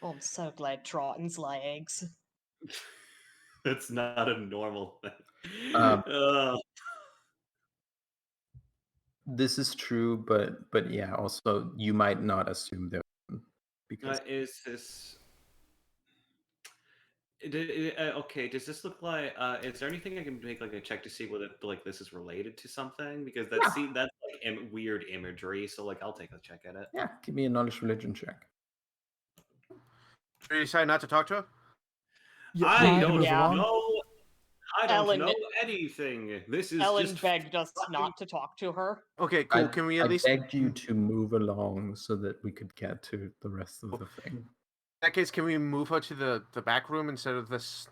Oh, I'm so glad Trottens lay eggs. That's not a normal thing. This is true, but yeah, also you might not assume they're because is this okay? Does this look like? Is there anything I can make like a check to see whether like this is related to something? Because that's like weird imagery. So like I'll take a check at it. Yeah, give me a knowledge religion check. Are you deciding not to talk to her? Yeah, I don't know. I don't know anything. This is Ellen begged us not to talk to her. Okay, cool. Can we at least? I begged you to move along so that we could get to the rest of the thing. In that case, can we move her to the back room instead of this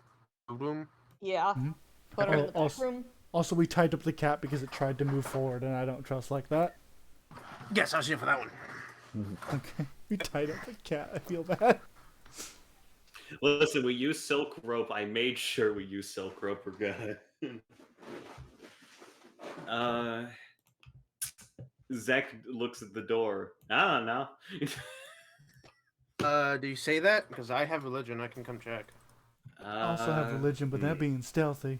room? Yeah. Mm-hmm. Put her in the back room. Also, we tied up the cat because it tried to move forward, and I don't trust like that. Yes, I was here for that one. Okay, we tied up the cat. I feel bad. Listen, we use silk rope. I made sure we use silk rope. We're good. Zach looks at the door. I don't know. Do you say that? Because I have religion. I can come check. I also have religion, but that being stealthy.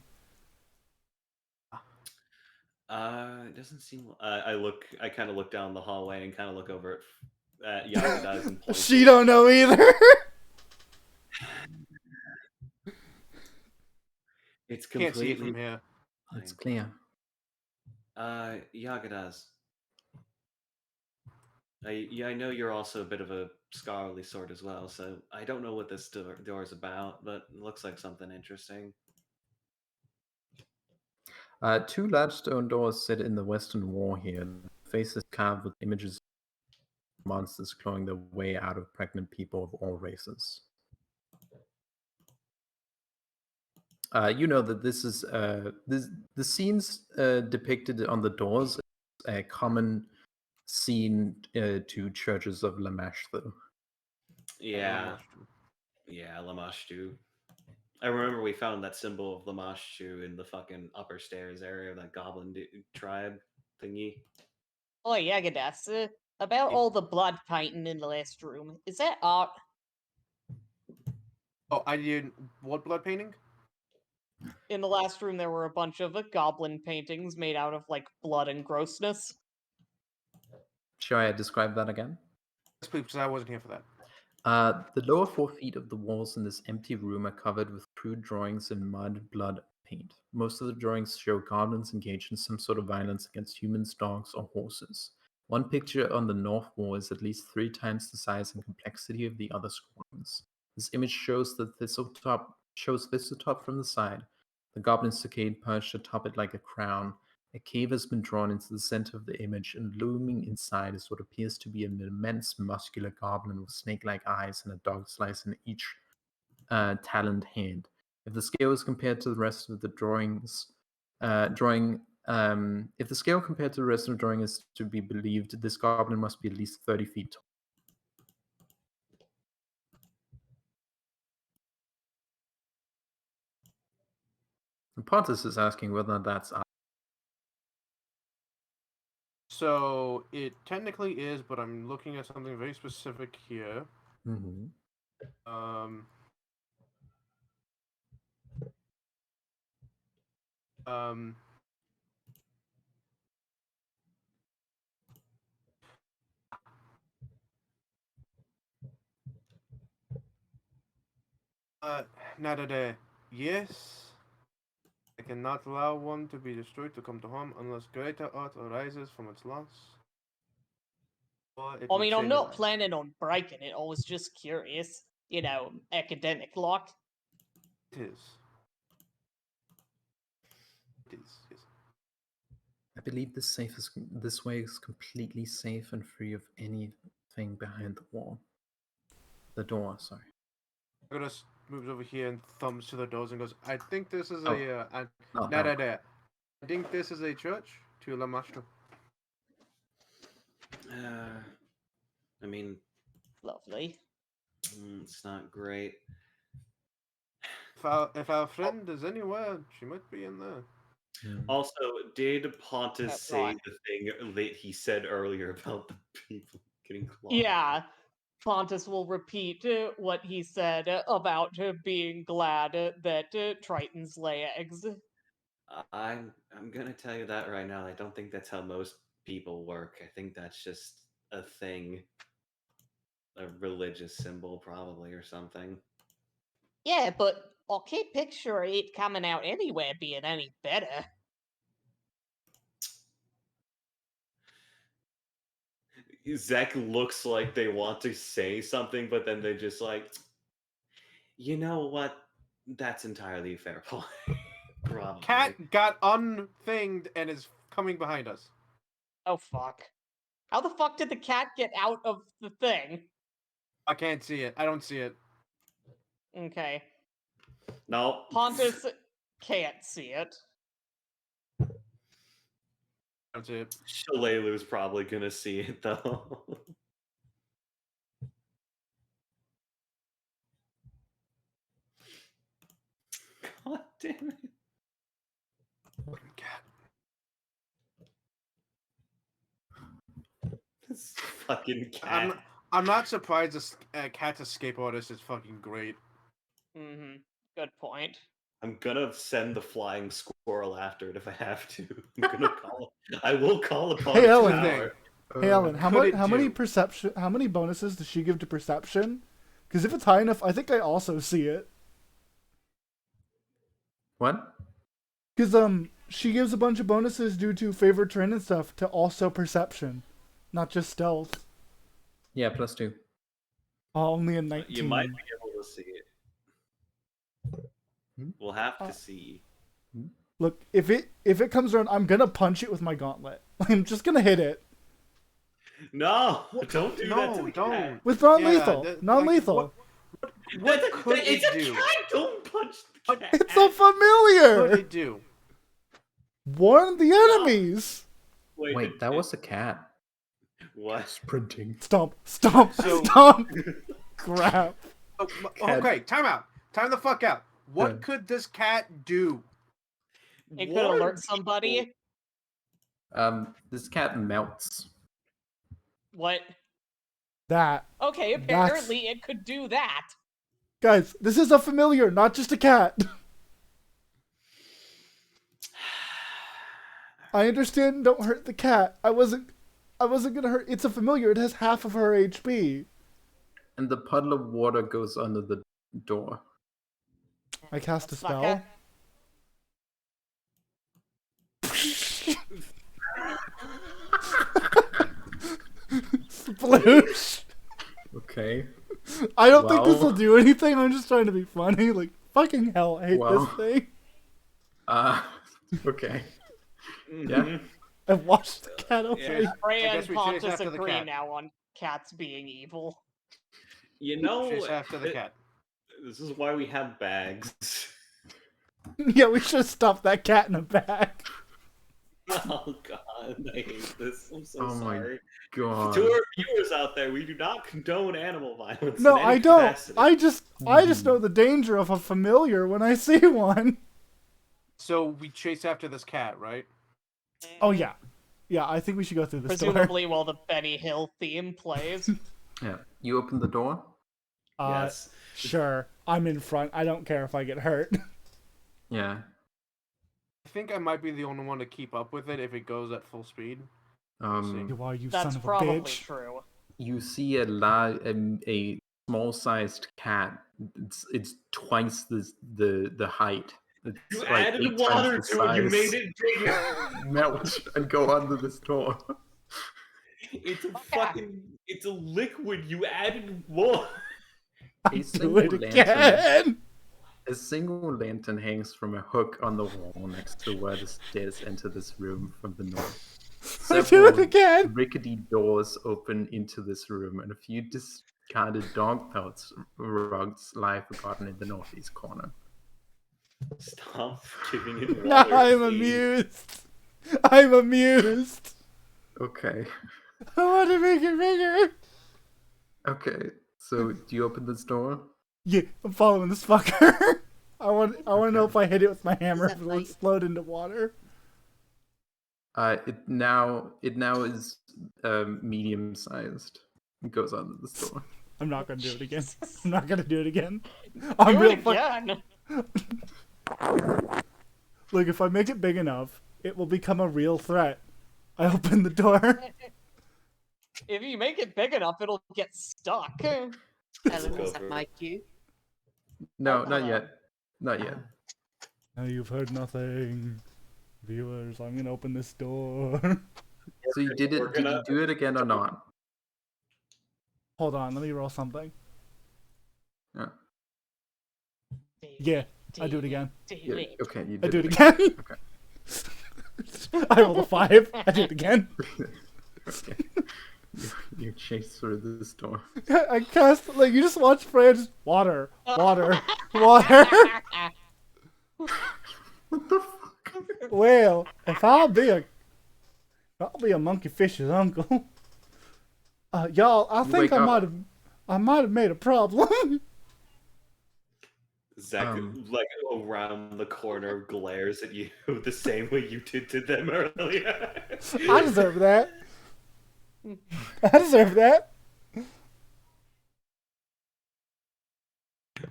It doesn't seem. I kind of look down the hallway and kind of look over at Yagadas and point. She don't know either. It's Can't see completely it from here. It's clear. Yagadas. I know you're also a bit of a scholarly sort as well, so I don't know what this door is about, but it looks like something interesting. Two large stone doors sit in the western wall here. The faces carved with images of monsters clawing their way out of pregnant people of all races. You know that this is the scenes depicted on the doors is a common scene to churches of Lamashtu. Yeah, Lamashtu. I remember we found that symbol of Lamashtu in the fucking upper stairs area of that goblin tribe thingy. Oh, Yagadas, about all the blood painting in the last room. Is that art? Oh, I did what blood painting? In the last room, there were a bunch of goblin paintings made out of, like, blood and grossness. Shall I describe that again? Yes, please, because I wasn't here for that. The lower 4 feet of the walls in this empty room are covered with crude drawings in mud, blood, and paint. Most of the drawings show goblins engaged in some sort of violence against humans, dogs, or horses. One picture on the north wall is at least 3 times the size and complexity of the other scrawlings. This image shows the thistletop from the side, the goblin stockade perched atop it like a crown. A cave has been drawn into the center of the image, and looming inside is what appears to be an immense muscular goblin with snake-like eyes and a dog slice in each taloned hand. If the scale is compared to the rest of the if the scale compared to the rest of the drawing is to be believed, this goblin must be at least 30 feet tall. And Pontus is asking whether that's So it technically is, but I'm looking at something very specific here. Mm-hmm. Nadade, yes. I cannot allow one to be destroyed to come to harm unless greater art arises from its loss. I mean, I'm not planning on breaking it. I was just curious. You know, academic like. It is. It is, yes. I believe this way is completely safe and free of anything behind the wall. The door, sorry. Agoras moves over here and thumbs to the doors and goes, I think this is I think this is a church to Lamashtu. I mean, Lovely. It's not great. If our friend is anywhere, she might be in there. Also, did Pontus That's say right. the thing that he said earlier about the people getting clawed? Yeah, Pontus will repeat what he said about being glad that Tritons lay eggs. I'm gonna tell you that right now. I don't think that's how most people work. I think that's just a thing, a religious symbol, probably, or something. Yeah, but I can't picture it coming out anywhere being any better. Zek looks like they want to say something, but then they just like, you know what? That's entirely a fair point. Probably. Cat got unthinged and is coming behind us. Oh, fuck. How the fuck did the cat get out of the thing? I can't see it. I don't see it. Okay. No. Pontus can't see it. I don't see it. Shalelu's probably gonna see it though. damn it. Cat. This fucking cat. I'm not surprised this cat's escape artist is fucking great. Mm-hmm. Good point. I'm gonna send the flying squirrel after it if I have to. I'm gonna call it. I will call upon Hey, its Ellen. power. Hey Ellen, how could many it do? how many bonuses does she give to perception? Because if it's high enough, I think I also see it. What? Because she gives a bunch of bonuses due to favorite trend and stuff to also perception, not just stealth. Yeah, +2. Only a 19. You might be able to see it. We'll have to Uh, see. Look, if it comes around, I'm gonna punch it with my gauntlet. I'm just gonna hit it No, don't do that to No, the don't. cat. with non-lethal. Yeah, like, Non-lethal. What could it's it a do? cat. Don't punch the cat. It's a What familiar. could it do? Warn the enemies. Wait, that was a cat. What? Sprinting. Stomp. Stomp. So- Stomp. Crap. Oh, Cat. okay, time out. Time the fuck out. What Yeah. could this cat do? It could Warn alert people. somebody. This cat melts. What? That. Okay, apparently it could do that. Guys, this is a familiar, not just a cat. I understand don't hurt the cat. I wasn't gonna hurt. It's a familiar. It has half of her HP. And the puddle of water goes under the door. I cast a Sucker. spell. Sploosh. Okay. I don't think this will Well. do anything. I'm just trying to be funny. Like, fucking hell, I hate Well. this thing. Okay. Mhm. Yeah. I've watched the cat Yeah. already. Ray I and guess we chase Pontus after the agree cat. now on cats being evil. You know, Chase after the cat. this is why we have bags. Yeah, we should have stuffed that cat in a bag. Oh god, I hate this. I'm so Oh my sorry. God. To our viewers out there, we do not condone animal violence. No, in any I don't. capacity. I just know the danger of a familiar when I see one. So we chase after this cat, right? Oh yeah, yeah. I think we should go through this door. Presumably while the Benny Hill theme plays. Yeah. You open the door. Yes. Sure. I'm in front. I don't care if I get hurt. Yeah. I think I might be the only one to keep up with it if it goes at full speed. You are, you That's son of a probably bitch. true. You see a small-sized cat. It's twice the height. It's You like added 8 water times the to it. You size. made it bigger. Melt and go under this door. It's a fucking. It's a liquid. You added water. A Do single it lantern. again. A single lantern hangs from a hook on the wall next to where the stairs enter this room from the north. I do it Several again. rickety doors open into this room, and a few discarded dog pelts rugs lie forgotten in the northeast corner. Stop giving it Now water. I'm please. amused. I'm amused. Okay. I want to make it bigger. Okay. So, do you open this door? Yeah, I'm following this fucker. I want to know if I hit it with my hammer, Is if that it'll right? explode into water. It now is medium sized. It goes under this door. I'm not gonna do it again. I'm not gonna do it again. I'm Do real it fuck. again. Look, if I make it big enough, it will become a real threat. I open the door. If you make it big enough, it'll get stuck. Ellen, Go is that for it. my cue? No, Oh, not hello. yet. Not yet. Now you've heard nothing. Viewers, I'm gonna open this door. So you did it. We're Did gonna- you do it again or not? Hold on, let me roll something. Yeah. Yeah, I do it again. Yeah, okay, you I did do it it again. Okay. I rolled a 5. I do it again. Okay. You chase through this door. I cast, like, you just watch Fran just water, water, water. What the fuck? Well, if I'll be a monkey fish's uncle. Y'all, I You think wake up. I might have made a problem. Zach, like around the corner, glares at you the same way you did to them earlier. I deserve that. I deserve that.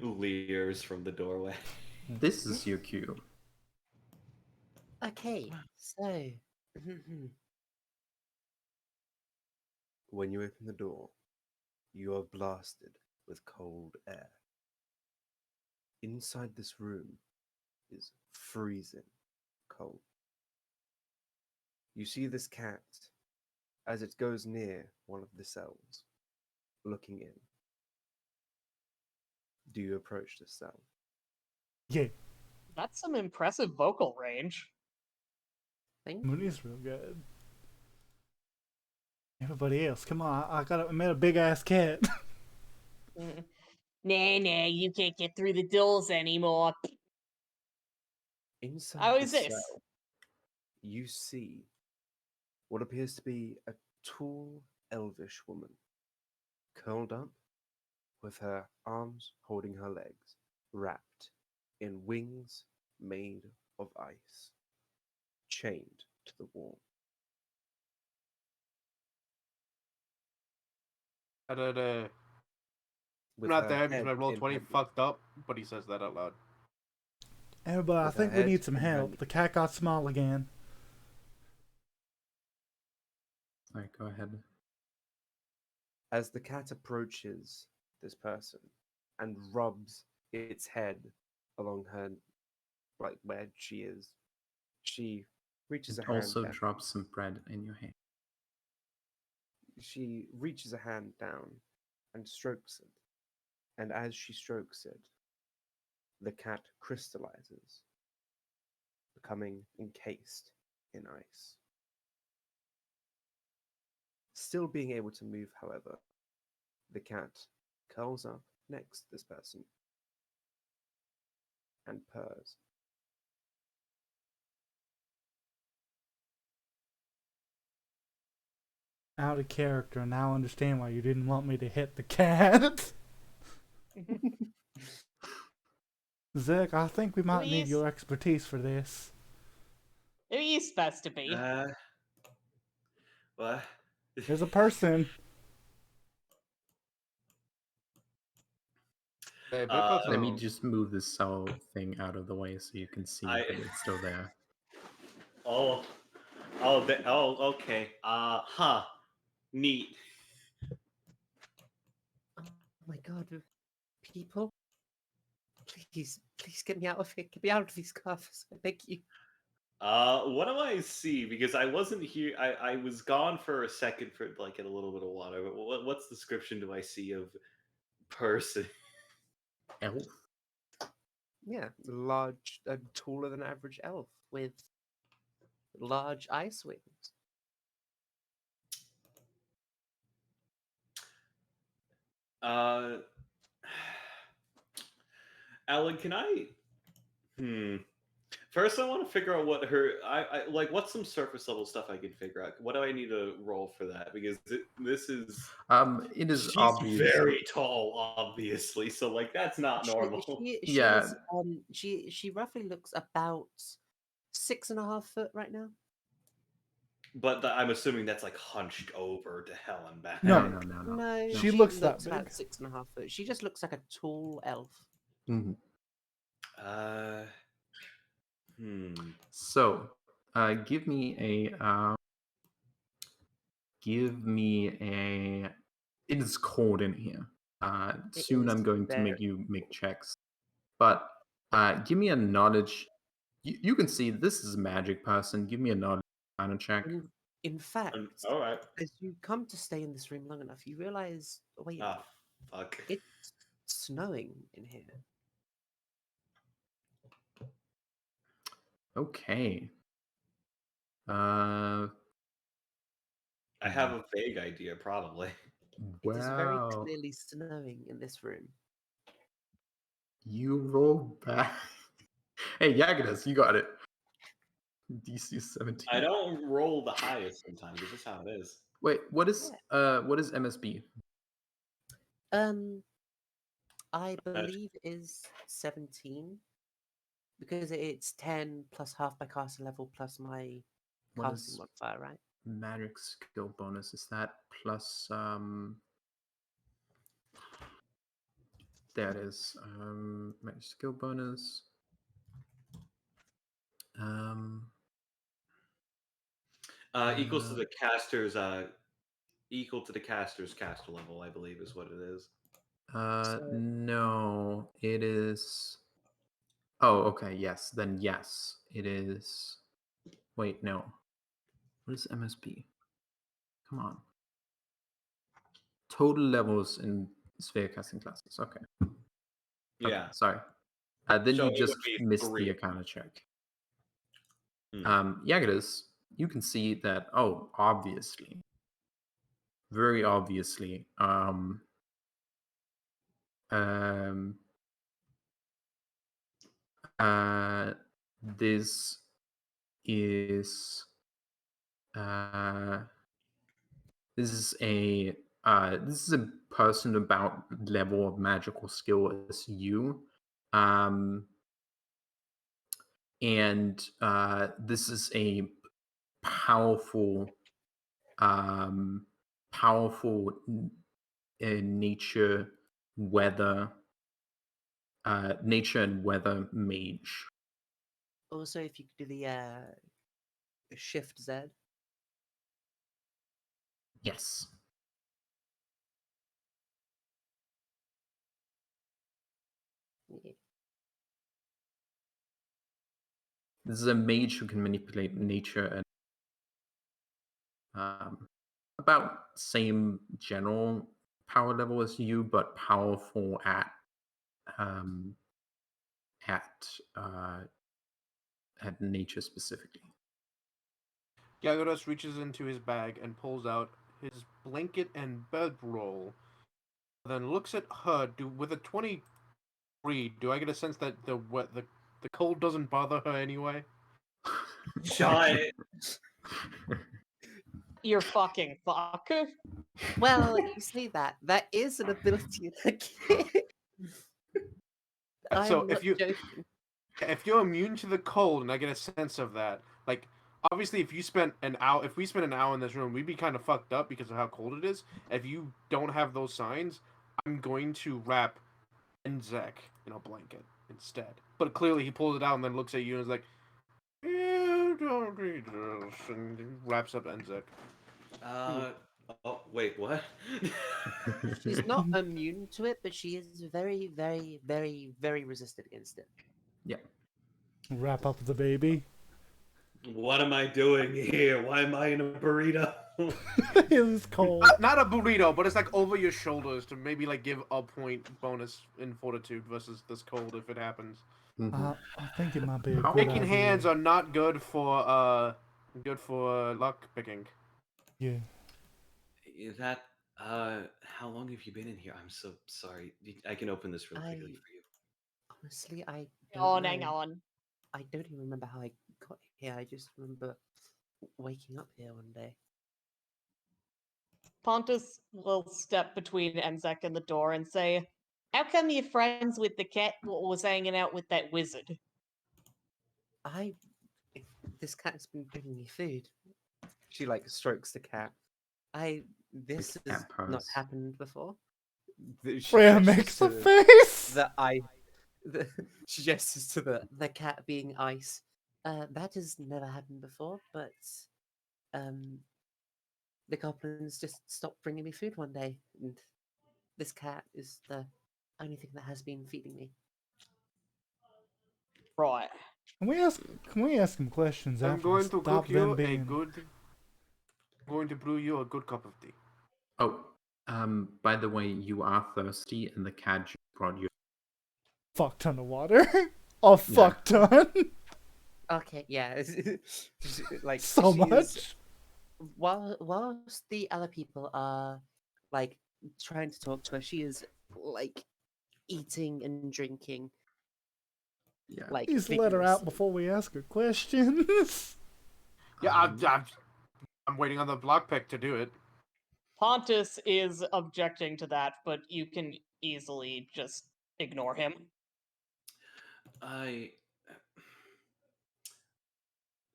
Leers from the doorway. This is your cue. Okay, so when you open the door, you are blasted with cold air. Inside this room is freezing cold. You see this cat as it goes near one of the cells, looking in. Do you approach this cell? Yeah, That's some impressive vocal range. Thank Mooney's real good. Everybody else, come on! I made a big ass cat. Mm. Nah, you can't get through the doors anymore. Inside How the is this? cell, you see what appears to be a tall, elvish woman, curled up, with her arms holding her legs, wrapped in wings made of ice, chained to the wall. I'm With not her there because head my roll in 20 her- fucked up, but he says that out loud. Everybody, I With her think we head need some in her help. knee. The cat got small again. Sorry, go ahead. As the cat approaches this person and rubs its head along her, like where she is, she reaches a It hand also down. drops some bread in your hand. She reaches a hand down and strokes it. And as she strokes it, the cat crystallizes, becoming encased in ice. Still being able to move, however, the cat curls up next to this person and purrs. Out of character. Now I understand why you didn't want me to hit the cat. Zach, I think we might need Please. your expertise for this. He's supposed to be. What? There's a person. Hey, Let me just move this cell thing out of the way so you can see I- that it's still there. Oh, okay. Huh. Neat. Oh my god, people, please get me out of here. Get me out of these cuffs. I beg you. What do I see? Because I wasn't here. I was gone for a second for like get a little bit of water. But what's description do I see of person? Elf? Yeah, large, taller than average elf with large ice wings. Uh, Alan, can I? First, I want to figure out what her. I like. What's some surface level stuff I can figure out? What do I need to roll for that? Because this is. It is She's obvious. very tall, obviously. So like that's not normal. Yeah. She roughly looks about 6.5 foot right now. But I'm assuming that's like hunched over to hell and back. No. No, She looks that about big. 6.5 foot. She just looks like a tall elf. Mhm. Hmm. So, give me a. It is cold in here. It Soon is I'm going to make very you make checks, but give me a knowledge. You can see this is a magic person. Give me a knowledge kind of check. In fact, All right. as you come to stay in this room long enough, you realize, wait, Ah, fuck. it's snowing in here. Okay. I have a vague idea, probably. It is very Wow. clearly snowing in this room. You roll back. Hey, Yagadis, you got it. DC 17. I don't roll the highest sometimes. It's just how it is. Wait, what is MSB? I believe is 17 because it's 10 plus half my caster level plus my What casting is modifier, right? magic skill bonus? Is that plus there it is. Magic skill bonus. Equals to the caster's equal to the caster's caster level, I believe is what it is. No, it is. Oh, okay. Yes, then yes, it is. Wait, no. What is MSP? Come on. Total levels in sphere casting classes. Okay. Yeah. Sorry. Then So you it just would be missed 3. the Arcana check. Hmm. Yagadis, you can see that. Oh, obviously, very obviously. This is this is a person about level of magical skill as you, and this is a powerful, powerful nature nature and weather mage. Also, if you could do the Shift Z. Yes. Yeah. This is a mage who can manipulate nature and about same general power level as you, but powerful at nature specifically. Gyarados reaches into his bag and pulls out his blanket and bedroll. Then looks at her. With a 23, do I get a sense that the cold doesn't bother her anyway? Shut. You're fucking fuck. Well, you say that. That is an ability in a kid. So I'm not joking. if you're immune to the cold, and I get a sense of that, like obviously if we spent an hour in this room, we'd be kind of fucked up because of how cold it is. If you don't have those signs, I'm going to wrap Enzek in a blanket instead. But clearly he pulls it out and then looks at you and is like, "You don't need this," and he wraps up Enzek. Oh wait, what? She's not immune to it, but she is very, very, very, very resistant against it. Yeah. Wrap up the baby. What am I doing here? Why am I in a burrito? It was cold. Not a burrito, but it's like over your shoulders to maybe like give a point bonus in fortitude versus this cold if it happens. Mm-hmm. I think it might be a How- good Shaking idea. hands are not good for luck picking. Yeah. That how long have you been in here? I'm so sorry. I can open this really quickly for you. Honestly, I Hang on. I don't even remember how I got here. I just remember waking up here one day. Pontus will step between Enzek and the door and say, "How come you're friends with the cat what was hanging out with that wizard?" This cat's been bringing me food. She like strokes the cat. This cat has not purse. happened before. She Freya gestures makes a to face. she gestures to the cat being ice. That has never happened before, but the goblins just stopped bringing me food one day, and this cat is the only thing that has been feeding me. Right. Can we ask him questions I'm after going and to stop cook them you being... I'm going to brew you a good cup of tea. Oh, by the way, you are thirsty, and the cat just brought you. fuck ton of water. A fuck ton. Okay, yeah, like So she is- much. whilst the other people are like trying to talk to her, she is like eating and drinking. Yeah. Like Please let her out vigorously. before we ask her questions. Yeah, I'm waiting on the block pick to do it. Pontus is objecting to that, but you can easily just ignore him.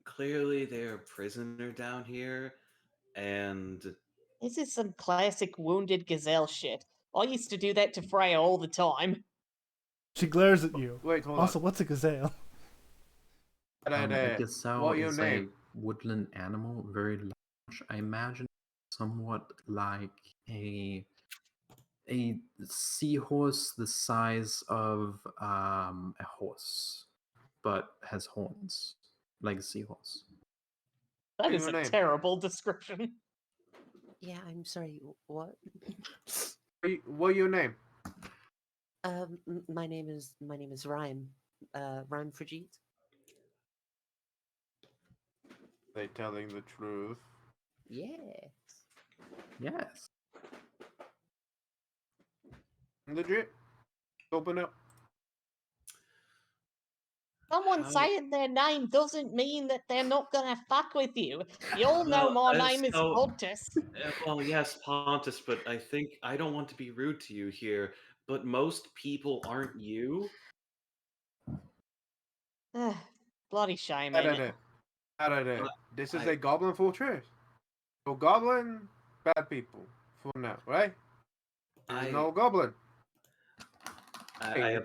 Clearly they're a prisoner down here, and This is some classic wounded gazelle shit. I used to do that to Freya all the time. She glares at you. Wait, hold Also, on. what's a gazelle? A gazelle What your is name? a woodland animal, very large. I imagine somewhat like a seahorse the size of a horse, but has horns like a seahorse. That What's is your a name? terrible description. Yeah, I'm sorry. What? What your name? My name is Rhyme. Rhyme Frigid. They telling the truth. Yes. Yes. Legit. Open up. Someone How- saying their name doesn't mean that they're not gonna fuck with you. You all know my name is so- Pontus. well, yes, Pontus, but I don't want to be rude to you here, but most people aren't you. Bloody shame, Out ain't of it? there. Out of there. This is I- a goblin fortress. No goblin, bad people. For now, right? There's I- no goblin. I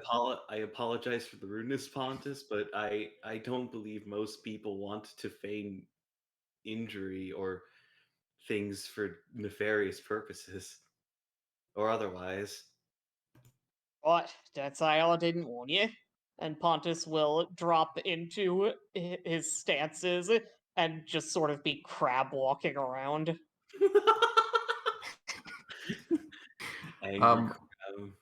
apologize for the rudeness, Pontus, but I don't believe most people want to feign injury or things for nefarious purposes or otherwise. What? Don't say I didn't warn you. And Pontus will drop into his stances and just sort of be crab walking around. Angry Um, crowd.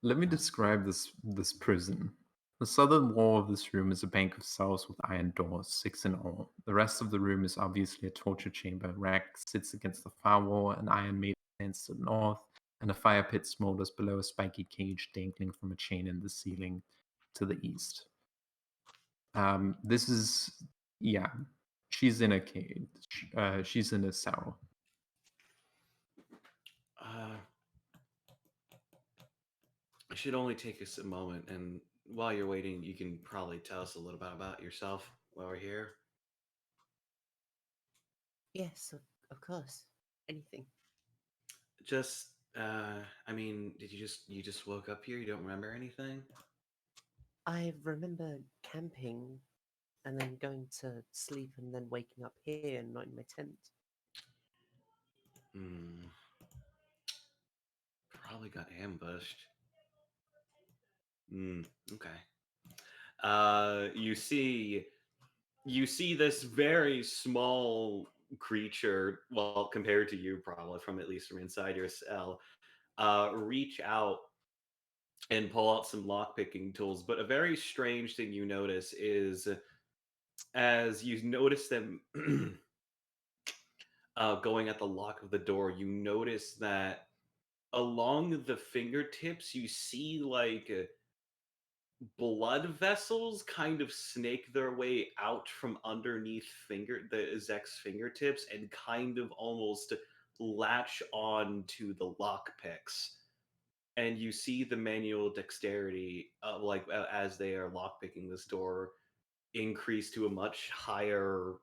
Let me describe this prison. The southern wall of this room is a bank of cells with iron doors, 6 in all. The rest of the room is obviously a torture chamber. Rack sits against the far wall, an iron maiden stands to the north, and a fire pit smolders below a spiky cage dangling from a chain in the ceiling to the east. This is, yeah, she's in a cage. She's in a cell. It should only take us a moment, and while you're waiting, you can probably tell us a little bit about yourself while we're here. Yes, of course. Anything. Just, I mean, did you just woke up here? You don't remember anything? I remember camping and then going to sleep and then waking up here and not in my tent. Probably got ambushed. Okay. You see this very small creature, well, compared to you, probably at least from inside your cell, reach out and pull out some lockpicking tools. But a very strange thing you notice is as you notice them going at the lock of the door, you notice that along the fingertips, you see like blood vessels kind of snake their way out from underneath the Zek's fingertips and kind of almost latch on to the lockpicks. And you see the manual dexterity, as they are lockpicking this door, increase to a much higher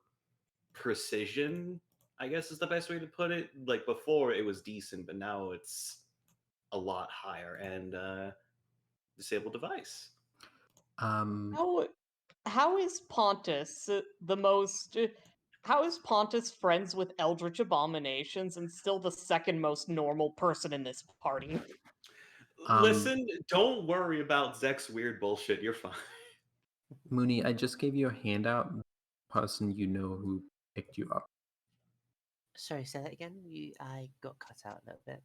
precision. I guess is the best way to put it. Like before, it was decent, but now it's a lot higher. And disable device. How is Pontus the most? How is Pontus friends with Eldritch Abominations and still the second most normal person in this party? Listen, don't worry about Zek's weird bullshit. You're fine. Mooney, I just gave you a handout. The person you know who picked you up. Sorry, say that again. I got cut out a little bit.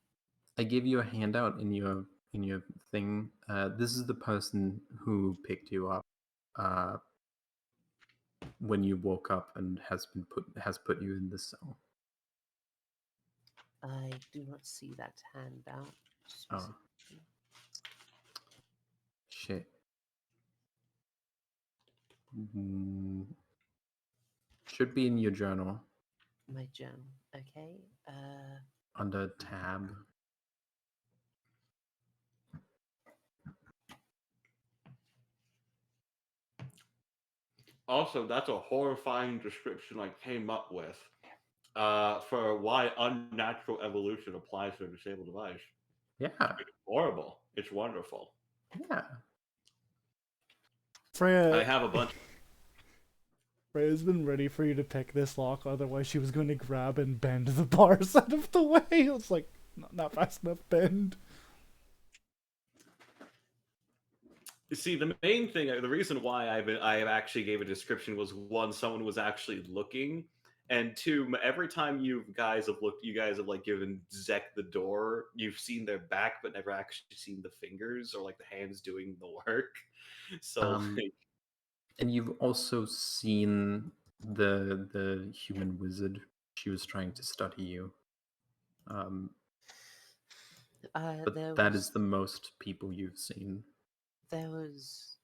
I gave you a handout in your thing. This is the person who picked you up when you woke up and has put you in the cell. I do not see that handout. Oh. Shit. Should be in your journal. My journal. Okay. Under tab. Also, that's a horrifying description I came up with for why unnatural evolution applies to a disabled device. Yeah, Horrible. It's wonderful. yeah. Freya, I have a bunch. Freya's been ready for you to pick this lock, otherwise she was going to grab and bend the bars out of the way. It's like, not fast enough, bend. See, the main thing, the reason why I actually gave a description was one, someone was actually looking, and two, every time you guys have like given Zek the door. You've seen their back, but never actually seen the fingers or like the hands doing the work. So, like, And you've also seen the human wizard. She was trying to study you. But that is the most people you've seen. There was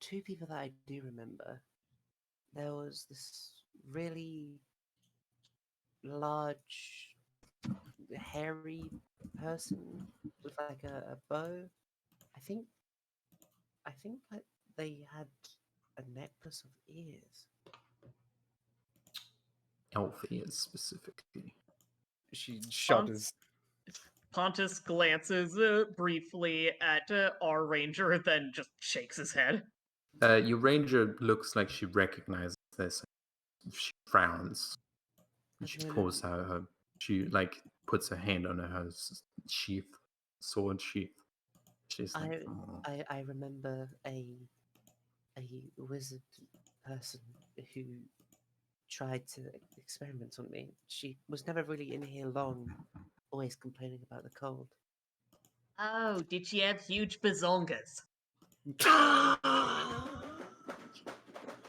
two people that I do remember. There was this really large, hairy person with like a bow. I think like they had a necklace of ears. Elf ears specifically. She shudders. Pontus glances briefly at our ranger, then just shakes his head. Your ranger looks like she recognizes this. She frowns. She pulls out her. She like puts her hand on her sheath, sword sheath. She's like, oh. I remember a wizard person who tried to experiment on me. She was never really in here long, always complaining about the cold. Oh, did she have huge bazongas?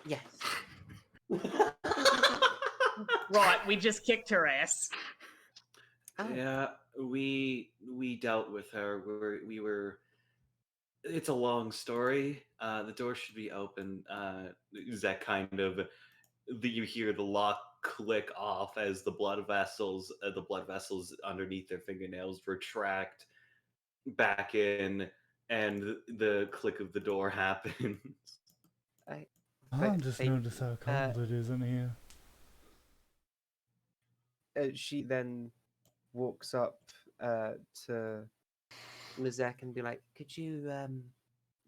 Yes. Right, we just kicked her ass. Oh. yeah, we dealt with her. We were. It's a long story. The door should be open. Zek kind of. You hear the lock click off as the blood vessels underneath their fingernails retract back in, and the click of the door happens. I'll just notice how cold it is in here. She then walks up to Lizak and be like, could you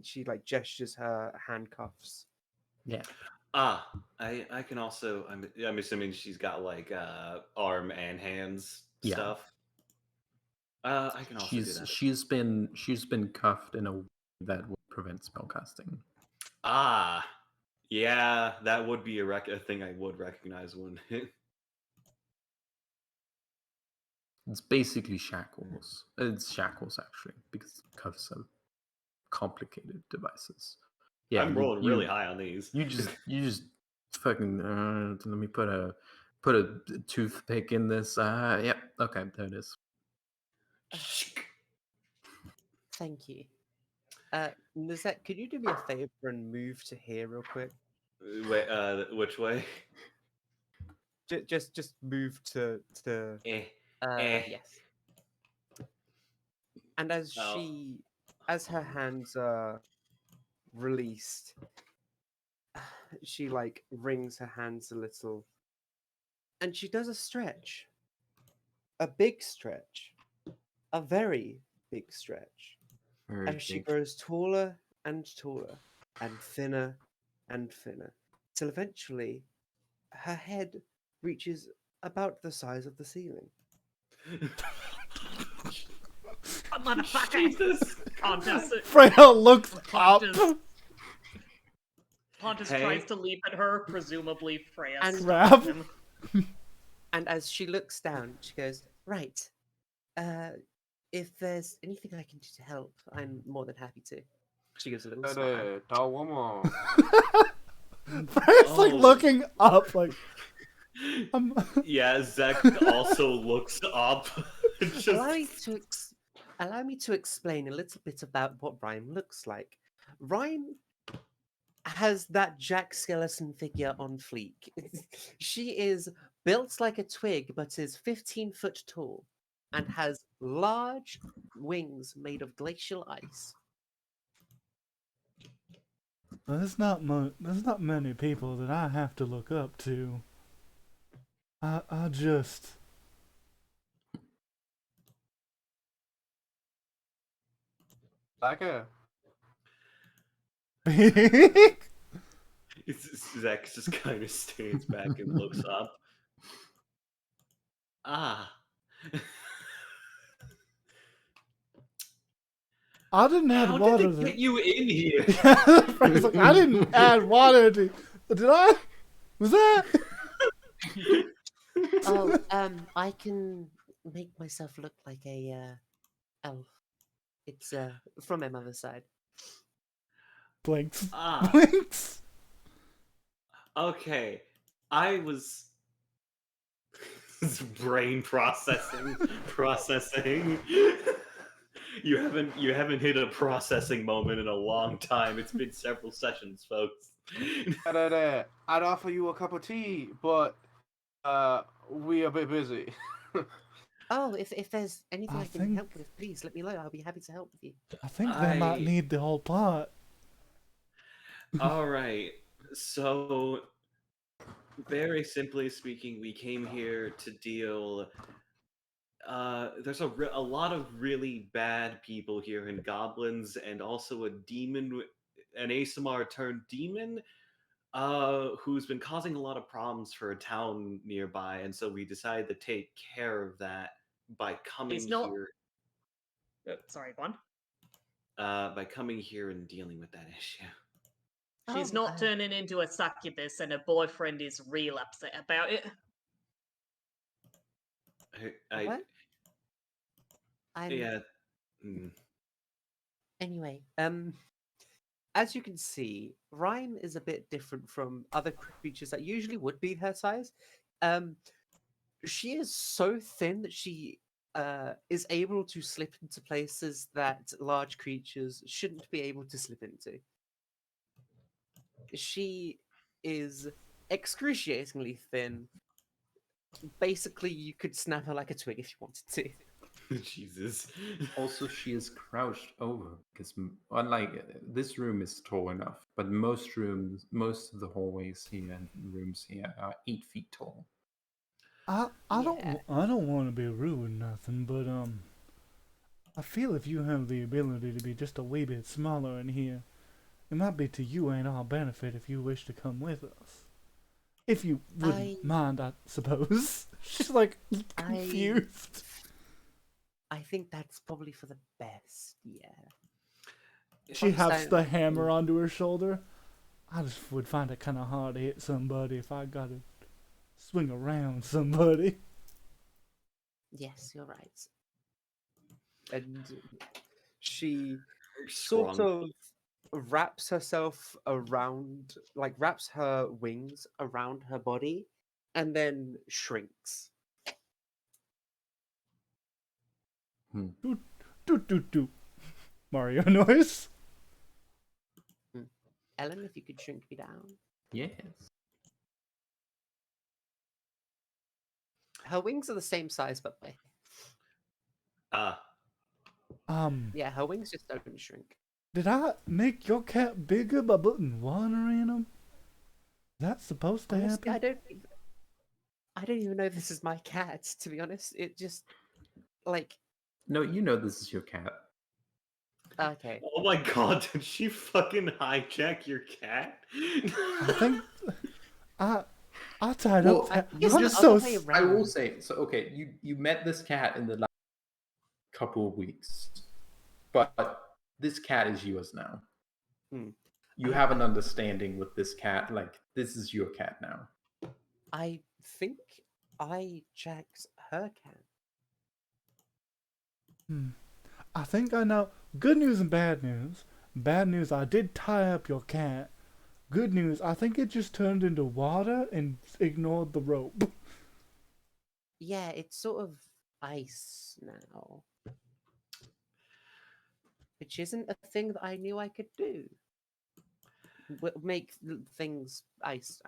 she like gestures her handcuffs. Yeah. I can also. I'm assuming she's got like arm and hands stuff. I can also do that. She's been cuffed in a way that would prevent spellcasting. Yeah, that would be a thing I would recognize, wouldn't it? It's basically shackles. It's shackles actually, because cuffs are complicated devices. Yeah, I'm rolling really high on these. You just fucking let me put a toothpick in this. Yep, okay, there it is. Thank you. Lizette, could you do me a favor and move to here real quick? Wait, which way? Just move to. Yes. And as as her hands are released, she like wrings her hands a little, and she does a stretch, a big stretch, a very big stretch, Very as she big. grows taller and taller, and thinner, till eventually her head reaches about the size of the ceiling. Motherfucker! Jesus! Pontus, Freya looks up. Pontus Hey. tries to leap at her, presumably Freya And stops grab. him. And as she looks down, she goes, "Right. If there's anything I can do to help, I'm more than happy to." She gives a little smile. Tall woman. Freya's like looking up, like. Yeah, Zek also looks up. Just... Allow me to explain a little bit about what Rhyme looks like. Rhyme has that Jack Skellison figure on fleek. She is built like a twig, but is 15 foot tall and has large wings made of glacial ice. There's not many people that I have to look up to. I just Like Zach just kind of stands back and looks up. Ah. I didn't add How water. did they get you in here? Frank's like, I didn't add water to. Did I? Was that? Oh, I can make myself look like a elf. It's from my mother's side. Blinks. Ah. Blinks. Okay. I was brain processing. You haven't hit a processing moment in a long time. It's been several sessions, folks. I'd offer you a cup of tea, but we are a bit busy. Oh, if there's anything I I can think- help with, please let me know. I'll be happy to help with you. I think they might I- need the whole pot. All right. So, very simply speaking, we came here to deal. There's a lot of really bad people here in goblins, and also a demon, an ASMR turned demon, who's been causing a lot of problems for a town nearby, and so we decided to take care of that by coming He's not- here. Sorry, go on. By coming here and dealing with that issue. She's Oh, not turning into a succubus, and her boyfriend is real upset about it. What? I'm Yeah. Mm. Anyway, as you can see, Rhyme is a bit different from other creatures that usually would be her size. She is so thin that she is able to slip into places that large creatures shouldn't be able to slip into. She is excruciatingly thin. Basically, you could snap her like a twig if you wanted to. Jesus. Also, she is crouched over because, unlike this room is tall enough, but most of the hallways here and rooms here are 8 feet tall. I Yeah. don't want to be rude or nothing, but I feel if you have the ability to be just a wee bit smaller in here, it might be to you and our benefit if you wish to come with us. If you wouldn't mind, I suppose. She's like confused. I think that's probably for the best. Yeah. She has Understand- the hammer onto her shoulder. I just would find it kind of hard to hit somebody if I got to swing around somebody. Yes, you're right. And she Strong. sort of wraps herself around, like wraps her wings around her body, and then shrinks. Doot, doot, doot, doot. Mario noise. Ellen, if you could shrink me down. Yes. Her wings are the same size, by the way. Yeah, her wings just don't shrink. Did I make your cat bigger by putting water in him? That's supposed to Honestly, happen? I don't even know this is my cat, to be honest. It just like No, you know this is your cat. okay. Oh my god, did she fucking hijack your cat? I think I tied Well, up. guess I'm the so. other way I will around. say, so okay, you met this cat in the last couple of weeks, but this cat is yours now. Hmm. You have an understanding with this cat, like this is your cat now. I think I jacked her cat. I think I know. Good news and bad news. Bad news, I did tie up your cat. Good news, I think it just turned into water and ignored the rope. Yeah, it's sort of ice now. Which isn't a thing that I knew I could do. Make things ice.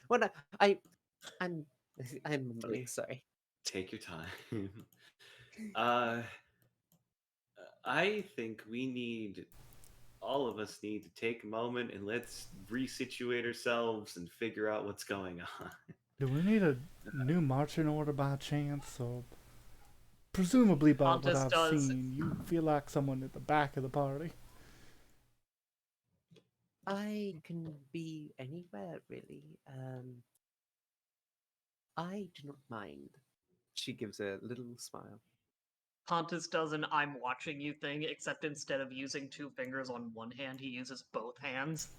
Well, no, I'm mumbling. Sorry. Take your time. I think we need all of us need to take a moment and let's resituate ourselves and figure out what's going on. Do we need a new marching order by chance? Or presumably by what Pontus I've does. seen, you feel like someone at the back of the party. I can be anywhere, really. I do not mind. She gives a little smile. Pontus does an I'm watching you thing, except instead of using 2 fingers on one hand, he uses both hands.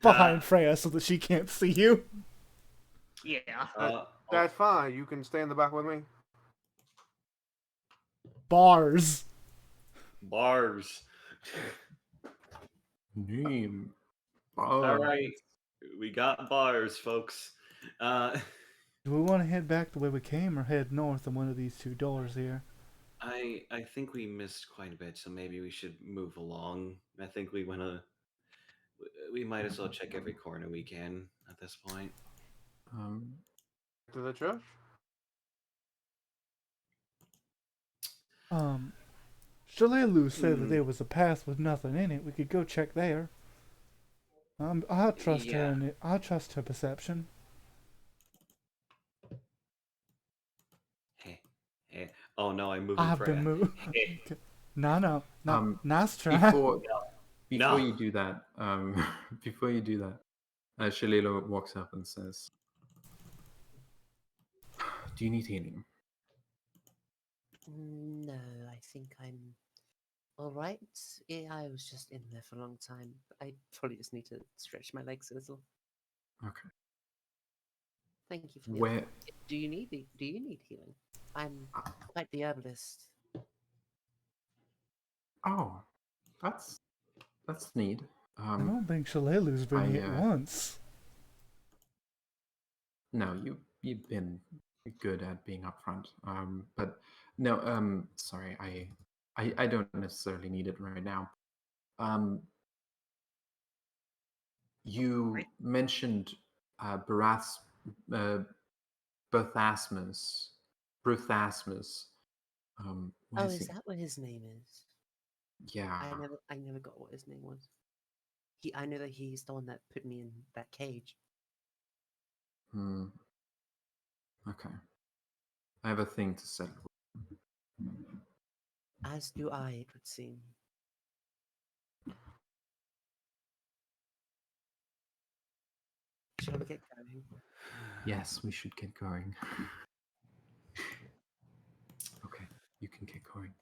Behind Freya so that she can't see you. Yeah. That's fine. You can stay in the back with me. Bars. Bars. Name. All right, we got bars, folks. Do we want to head back the way we came or head north in one of these 2 doors here? I think we missed quite a bit, so maybe we should move along. I think we might as well check every corner we can at this point. To the church? Shalelu said that there was a path with nothing in it. We could go check there. I trust her in it. I trust her perception. Hey. Oh no, I moved. I've been moved. No. Nice try. Before No. you do that, Shalila walks up and says, "Do you need healing?" No, I think I'm all right. Yeah, I was just in there for a long time. I probably just need to stretch my legs a little. Okay. Thank you for the Where? offer. Do you need healing? I'm quite the herbalist. Oh, that's neat. I don't think Shalelu's been hit once. No, you've been good at being upfront. But no, sorry, I don't necessarily need it right now. You mentioned Barath's Berthasmus. Oh, is that what his name is? Yeah. I never got what his name was. I know that he's the one that put me in that cage. Okay. I have a thing to settle. As do I, it would seem. Shall we get going? Yes, we should get going. Okay, you can get going.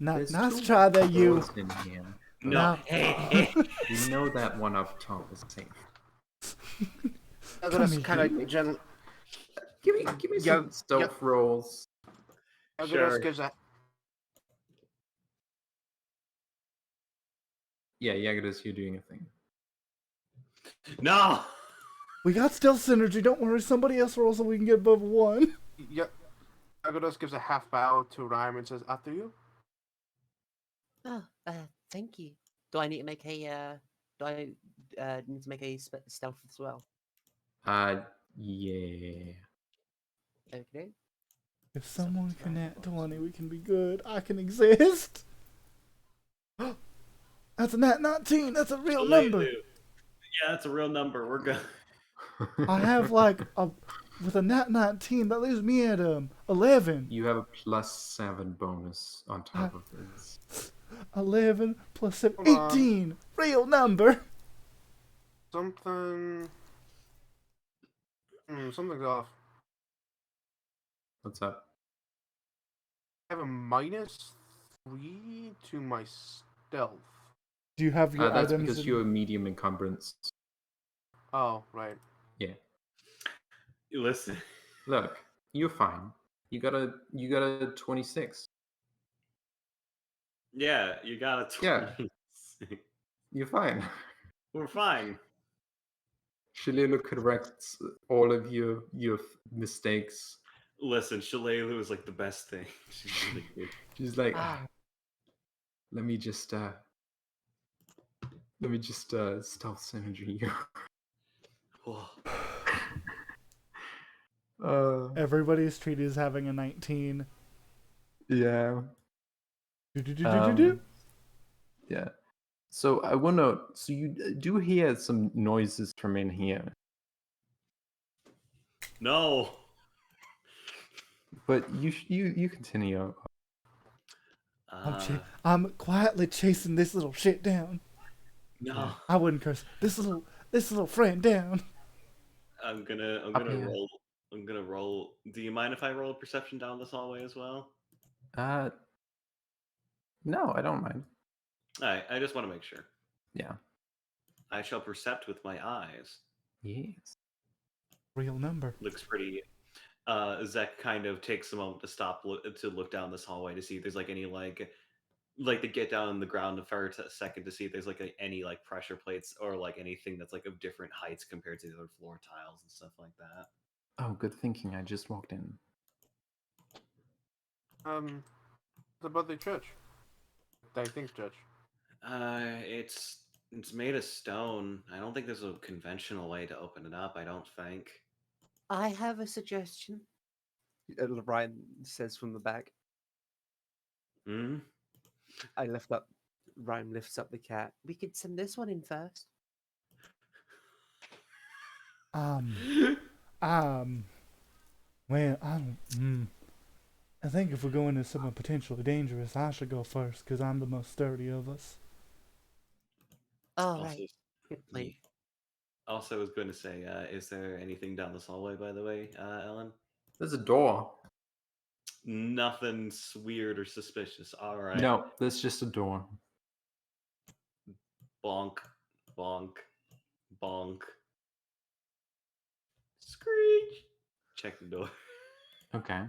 Nice try there, you. In here, No. we know that one up top is safe. I'm gonna kind of gently. Give me some stealth rolls. Sure. Gives a... Yeah, Yagadus, you're doing a thing. No. We got stealth synergy. Don't worry. Somebody else rolls so we can get above 1. Yep. Agodos gives a half bow to Rhyme and says, "After you." Oh, thank you. Do I need to make a? Do I need to make a stealth as well? Yeah. Okay. If someone can nat 20, we can be good. I can exist. That's a nat 19. That's a real number. Yeah, that's a real number. We're good. I have with a nat 19, that leaves me at 11. You have a +7 bonus on top of this. 11 plus 7, 18. Real number. Something's off. What's up? I have a -3 to my stealth. Do you have your that's items? because you're a medium encumbrance. Oh, right. Yeah. Listen. Look, you're fine. You got a 26. Yeah, you got a 26. Yeah. You're fine. We're fine. Shalelu corrects all of your mistakes. Listen, Shalelu is like the best thing. She's really good. She's like, let me just stealth synergy you. Everybody's treated as having a 19. Yeah. Yeah. So I want to. So you do hear some noises from in here, No. but you continue. I'm quietly chasing this little shit down. No. I wouldn't curse this little friend down. I'm gonna here. roll. I'm gonna roll. Do you mind if I roll a perception down this hallway as well? No, I don't mind. All right. I just want to make sure. Yeah. I shall percept with my eyes. Yes. Real number. Looks pretty. Zek kind of takes a moment to stop to look down this hallway to see if there's like any like to get down on the ground for a second to see if there's like any like pressure plates or like anything that's like of different heights compared to the other floor tiles and stuff like that. Oh, good thinking. I just walked in. What about the church? I think church. It's made of stone. I don't think there's a conventional way to open it up. I don't think. I have a suggestion. Ryan says from the back. Hmm. Ryan lifts up the cat. We could send this one in first. Well, I think if we're going to somewhere potentially dangerous, I should go first because I'm the most sturdy of us. All Also, right. Good point. yeah. Also, I was going to say, is there anything down this hallway, by the way, Ellen? There's a door. Nothing weird or suspicious. All right. No, there's just a door. Bonk, bonk, bonk. Screech. Check the door. Okay.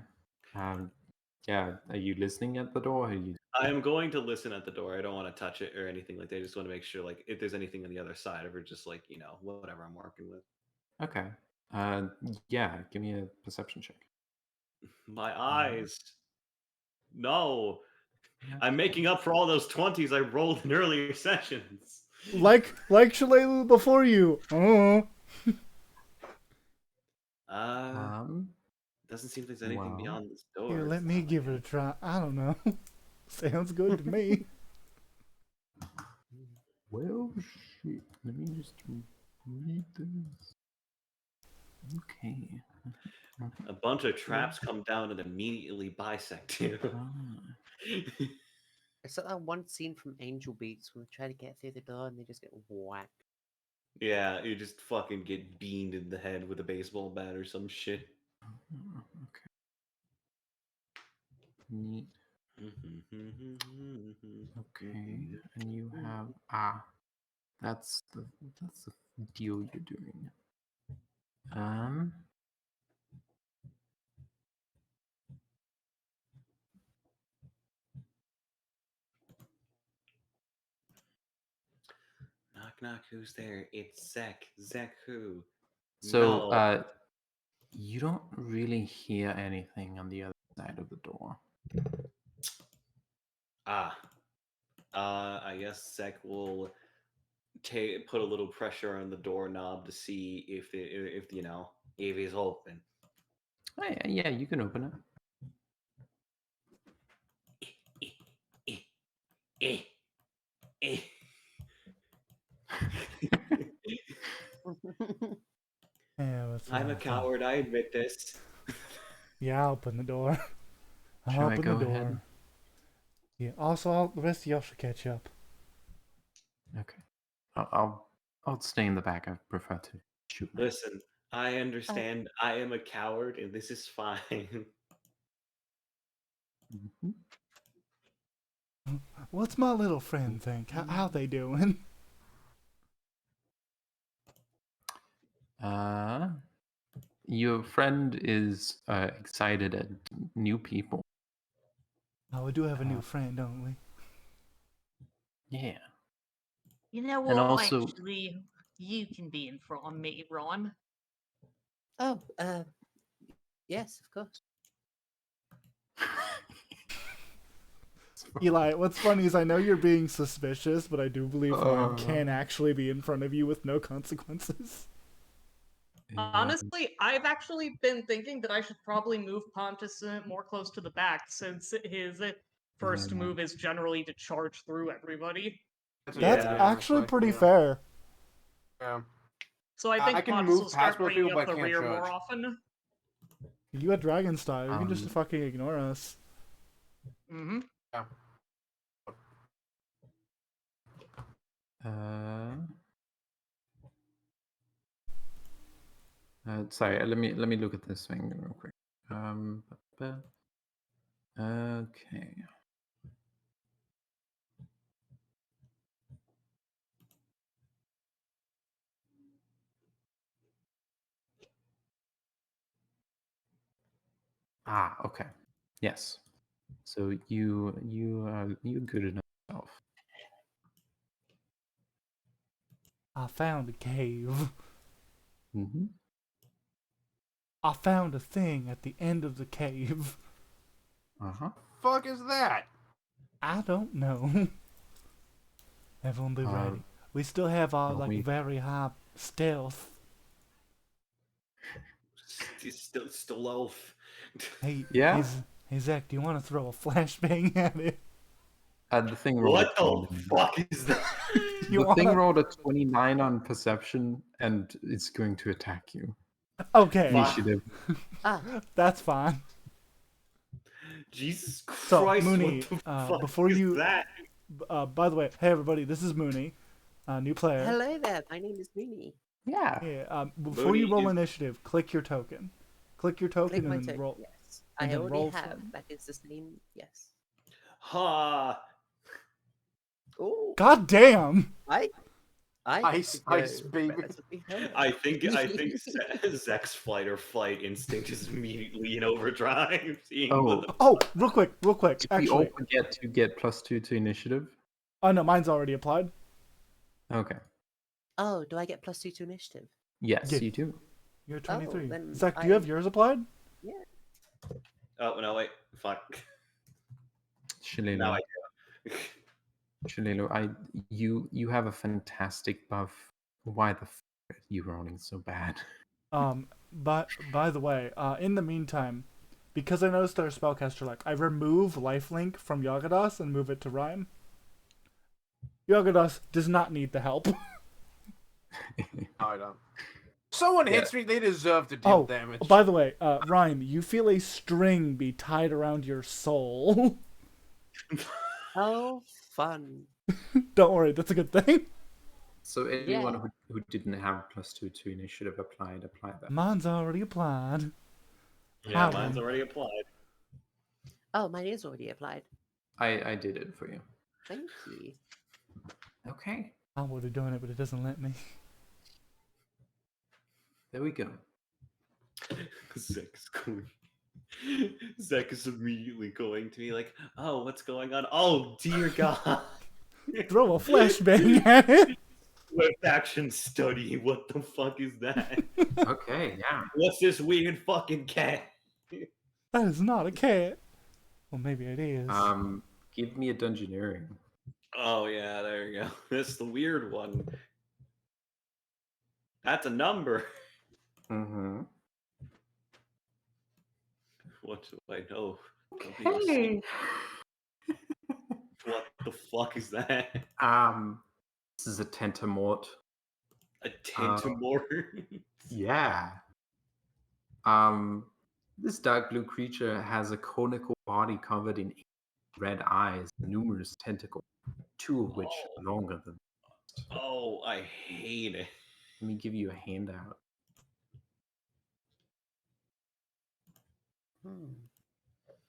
Yeah. Are you listening at the door? Are you... I am going to listen at the door. I don't want to touch it or anything like that. I just want to make sure, like, if there's anything on the other side of it, just like whatever I'm working with. Okay. Yeah. Give me a perception check. My eyes. No. Yeah. I'm making up for all those 20s I rolled in earlier sessions. Like Shalelu before you. Doesn't seem there's anything well, beyond this door. Here, let me give it a try. I don't know. Sounds good to me. Well, shit. Let me just read this. Okay. A bunch of traps come down and immediately bisect you. It's like that one scene from Angel Beats when they try to get through the door and they just get whacked. Yeah, you just fucking get beamed in the head with a baseball bat or some shit. Okay. Neat. Okay, and you have that's the deal you're doing. Knock knock, who's there? It's Zek. Zek who? So No. you don't really hear anything on the other side of the door. I guess Zek will put a little pressure on the doorknob to see if it's open. Oh, yeah, you can open it. Yeah, I'm a coward, I admit this. Yeah, I'll open the door. Should I go ahead? Yeah. Also, the rest of y'all should catch up. Okay. I'll stay in the back. I prefer to shoot. Listen, I understand. I am a coward, and this is fine. Mm-hmm. What's my little friend think? How they doing? Your friend is excited at new people. Oh, we do have a new friend, don't we? Yeah. You know what? And also, Actually, you can be in front of me, Ron. Oh, yes, of course. Eli, what's funny is I know you're being suspicious, but I do believe Ron can actually be in front of you with no consequences. Honestly, I've actually been thinking that I should probably move Pontus more close to the back, since his first move is generally to charge through everybody. That's, a That's good idea, actually honestly, pretty yeah. fair. Yeah. So I think I can Pontus move will start past more bringing people, up but I the can't rear more judge. often. You got dragon style. You can just Um, fucking ignore us. Mm-hmm. Yeah. Sorry, let me look at this thing real quick. Okay. Ah, okay. Yes. So you're good enough. I found a cave. Mm-hmm. I found a thing at the end of the cave. Uh-huh. Fuck is that? I don't know. Everyone be ready. We still have our roll like me. very high stealth. Still elf. Hey, Yeah? hey Zach, do you want to throw a flashbang at it? The thing rolled What a the 29. fuck is that? You The thing wanna- rolled a 29 on perception, and it's going to attack you. Okay, Initiative. that's fine. Jesus So Christ! Mooney, what the fuck before is you, that? by the way, hey everybody, this is Mooney, new player. Hello there, my name is Mooney. Yeah. Yeah. Before you Mooney roll is- initiative, click your token. Click your token Click my and then token. roll. Yes, and I then already roll have. some. That is the same. Yes. Ha! Oh, God damn! I Ice, get to ice, go baby. relatively high. I think Zek's flight or flight instinct is immediately in overdrive. Seeing Oh. the Oh, real quick. Did we all Actually, forget to get +2 to initiative? oh no, mine's already applied. Okay. Oh, do I get +2 to initiative? Yes, Yeah. you do. You're 23. then Zach, do you have yours applied? Yeah. Oh no! Wait, fuck. Shalelu. Now I do. Shalelu, you have a fantastic buff. Why the f are you rolling so bad? By the way, in the meantime, because I noticed our spellcaster, like, I remove lifelink from Yagadas and move it to Rhyme. Yagadas does not need the help. No, I don't. Someone Yeah. hits me, they deserve to deal Oh, damage. by the way, Rhyme, you feel a string be tied around your soul. Oh, fun. Don't worry, that's a good thing. So anyone who didn't have +2 to initiative apply that. Mine's already applied. Yeah, How mine's then? already applied. Oh, mine is already applied. I did it for you. Thank you. Okay. I would have done it, but it doesn't let me. There we go. Zek's going. Zek is immediately going to be like, "Oh, what's going on? Oh, dear God!" Throw a flashbang at it. Swift action study. What the fuck is that? Okay, yeah. What's this weird fucking cat? That is not a cat. Well, maybe it is. Give me a dungeoneering. Oh yeah, there you go. That's the weird one. That's a number. Mm-hmm. What do I know? Hey. What the fuck is that? This is a tentamort. A tentamort? Yeah. This dark blue creature has a conical body covered in red eyes, and numerous tentacles, 2 of which are longer than. Oh, I hate it. Let me give you a handout.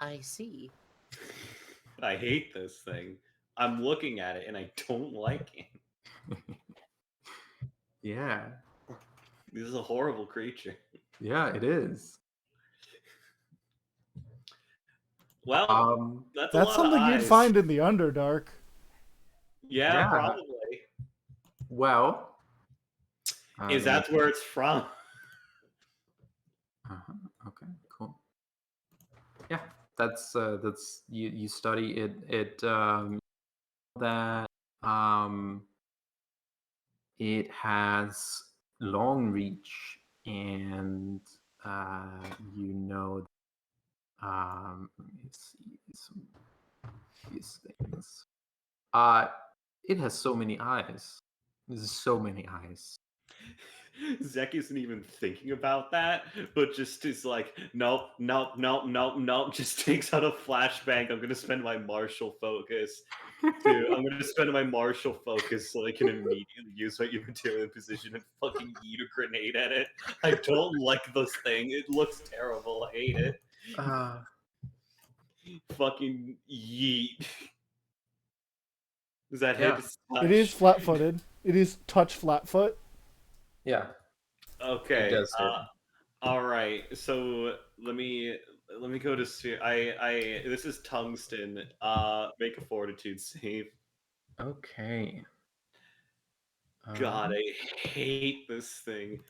I see. I hate this thing. I'm looking at it and I don't like it. Yeah. This is a horrible creature. Yeah, it is. Well, that's a That's lot something of you'd eyes. find in the Underdark. Yeah, Yeah. probably. Well. Is that where it's from? Okay, cool. Yeah, that's you study it. That it has long reach, and let me see some of these things. It has so many eyes. There's so many eyes. Zek isn't even thinking about that, but just is like, nope, nope, nope, nope, nope. Just takes out a flashbang. I'm gonna spend my martial focus. I'm gonna spend my martial focus so I can immediately use my utility position and fucking eat a grenade at it. I don't like this thing. It looks terrible. I hate it. Fucking yeet. Does that Yeah. hit? It is flat-footed. It is touch flat-foot. Yeah. Okay. It does hit. All right. So let me go to sphere. This is tungsten. Make a fortitude save. Okay. God, I hate this thing.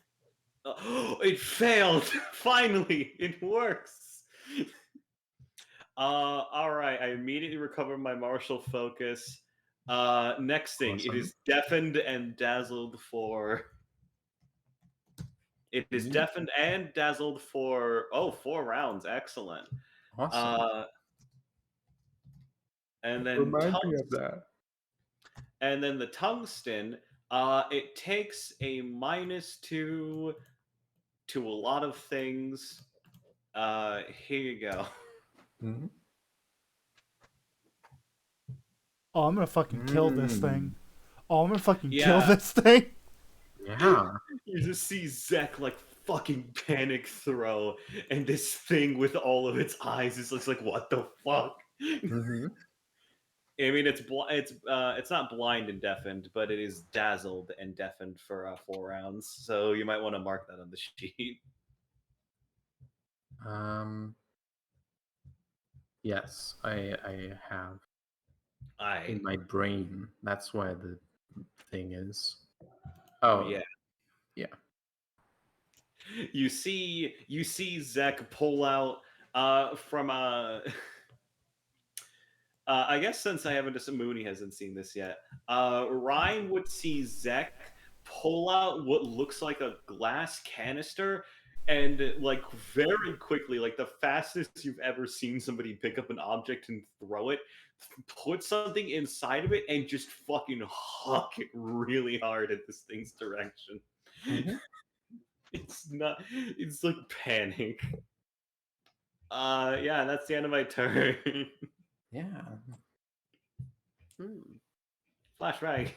Oh, it failed. Finally, it works. All right. I immediately recover my martial focus. Next thing, it Awesome. is deafened and dazzled for. It is Neat. deafened and dazzled for 4 rounds. Excellent. Awesome. And then Remind me of that. And then the tungsten, it takes a -2 to a lot of things. Here you go. Mhm. Oh, I'm gonna fucking kill this thing. Oh, I'm gonna fucking kill Yeah. this thing. Yeah. You just see Zek like fucking panic throw, and this thing with all of its eyes is just like, what the fuck? Mhm. I mean, it's not blind and deafened, but it is dazzled and deafened for 4 rounds. So you might want to mark that on the sheet. Yes, I have in I my brain. That's where the thing is. oh yeah. Yeah. You see Zek pull out from I guess since I haven't Mooney hasn't seen this yet, Ryan would see Zek pull out what looks like a glass canister and like very quickly, like the fastest you've ever seen somebody pick up an object and throw it, put something inside of it and just fucking huck it really hard at this thing's direction. Mhm. It's like panic. Yeah, that's the end of my turn. Yeah. Flashbang.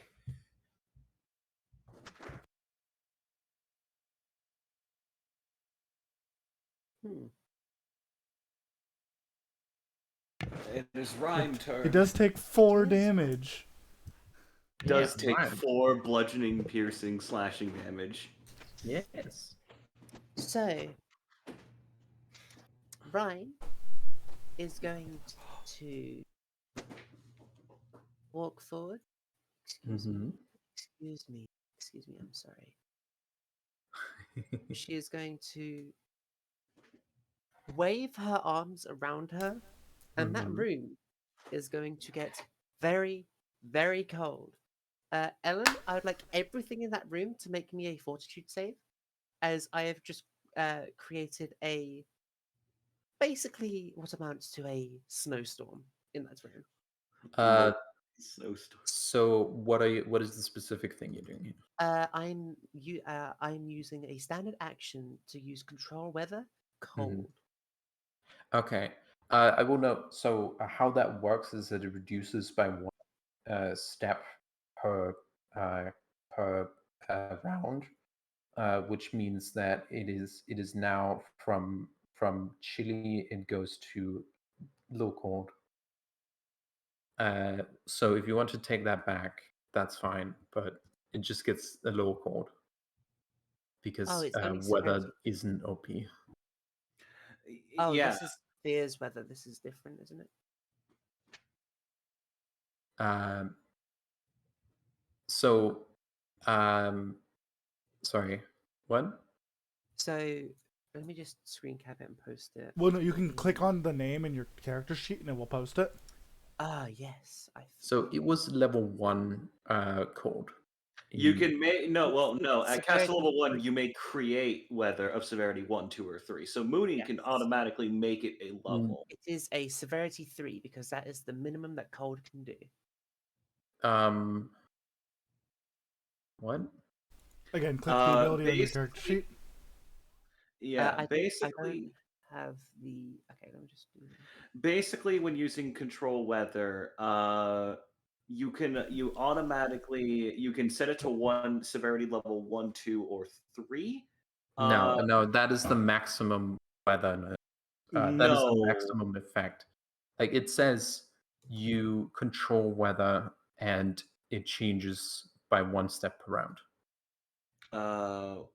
It is Rhyme turn. It does take 4 damage. Does Yeah, take Rhyme. 4 bludgeoning, piercing, slashing damage. Yes. So, Ryan is going to walk forward. Excuse me. Excuse me. I'm sorry. She is going to wave her arms around her, and that room is going to get very, very cold. Ellen, I would like everything in that room to make me a fortitude save, as I have just created a basically what amounts to a snowstorm in that room. Snowstorm. So what is the specific thing you're doing here? I'm using a standard action to use control weather cold. Okay. I will note. So how that works is that it reduces by 1 step per round, which means that it is now from chilly it goes to low cold. So if you want to take that back, that's fine, but it just gets a low cold because it's only weather severity. isn't OP. Oh, Yeah. this is fears weather. This is different, isn't it? So, sorry, what? So let me just screen cap it and post it. Well, no, you can click on the name in your character sheet and it will post it. Ah, yes. So it was level 1 cold. You can make no. At Severity castle level 1, 3. you may create weather of severity 1, 2, or 3. So Mooney can Yes. automatically make it a level. It is a severity 3 because that is the minimum that cold can do. What? Again, click the ability on your character basically, sheet. yeah, I don't basically, have the. Okay, let me just do. basically, when using control weather, you can you can set it to one severity level 1, 2, or 3. No, that is the maximum weather. That is the No. maximum effect. Like it says, you control weather and it changes by 1 step per round.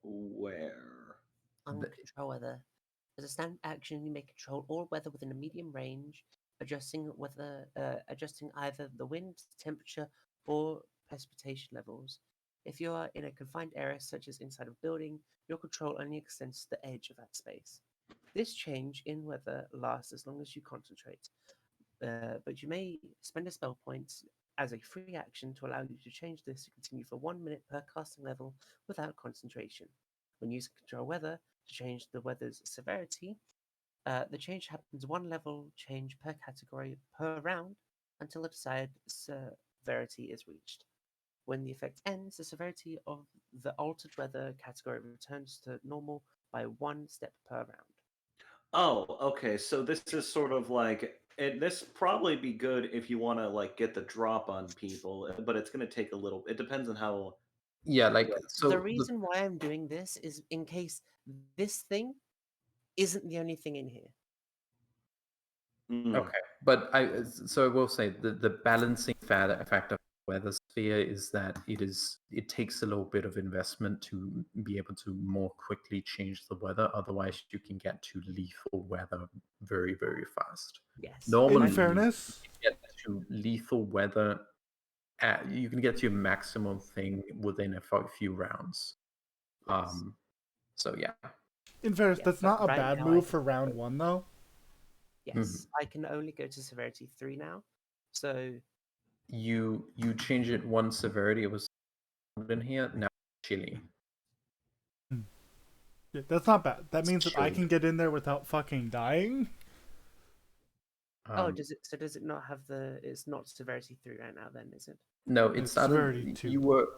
Where? Control weather. As a standard action, you may control all weather within a medium range, adjusting either the wind, temperature, or precipitation levels. If you are in a confined area, such as inside a building, your control only extends to the edge of that space. This change in weather lasts as long as you concentrate, but you may spend a spell point as a free action to allow you to change this to continue for 1 minute per casting level without concentration. When using control weather to change the weather's severity, the change happens 1 level change per category per round until the desired severity is reached. When the effect ends, the severity of the altered weather category returns to normal by 1 step per round. Oh, okay. So this is sort of like this probably be good if you want to like get the drop on people, but it's going to take a little. It depends on how. Yeah, like so. The reason why I'm doing this is in case this thing isn't the only thing in here. Okay, but I will say the balancing factor of weather sphere is that it takes a little bit of investment to be able to more quickly change the weather. Otherwise, you can get to lethal weather very very fast. Yes. Normally, In fairness, you can get to lethal weather. You can get to your maximum thing within a few rounds. Yes. So yeah. in fairness, Yeah, that's but not a right bad now move for round 1, though. Yes, I can only go to severity 3 now. So You change it 1 severity. It was in here now. Chilly. Yeah, that's not bad. That It's means that I chilled. can get in there without fucking dying. does it not have the? It's not severity 3 right now. Then is it? No, It's it's severity 2. You were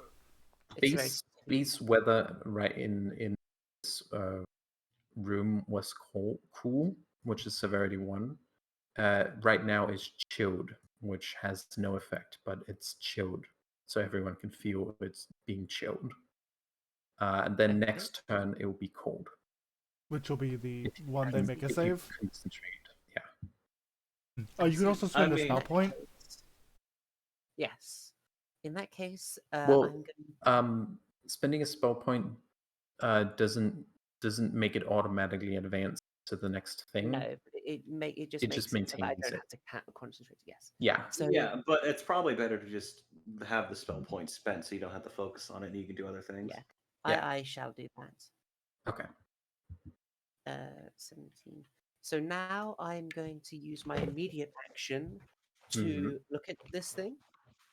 It's severity base weather right in this room was cool, which is severity 1. Right now is chilled, which has no effect, but it's chilled, so everyone can feel it's being chilled. And then next turn it will be cold. Which will be the If you one they make a if you save. concentrate, yeah. Oh, you can also spend a mean- spell point. Yes. In that case, Well, I'm going. Spending a spell point doesn't make it automatically advance to the next thing. No, it just It makes just it so that I maintains don't it. have to concentrate. Yes. Yeah. So Yeah, but it's probably better to just have the spell point spent so you don't have to focus on it and you can do other things. yeah, Yeah. I shall do that. Okay. 17. So now I'm going to use my immediate action to look at this thing.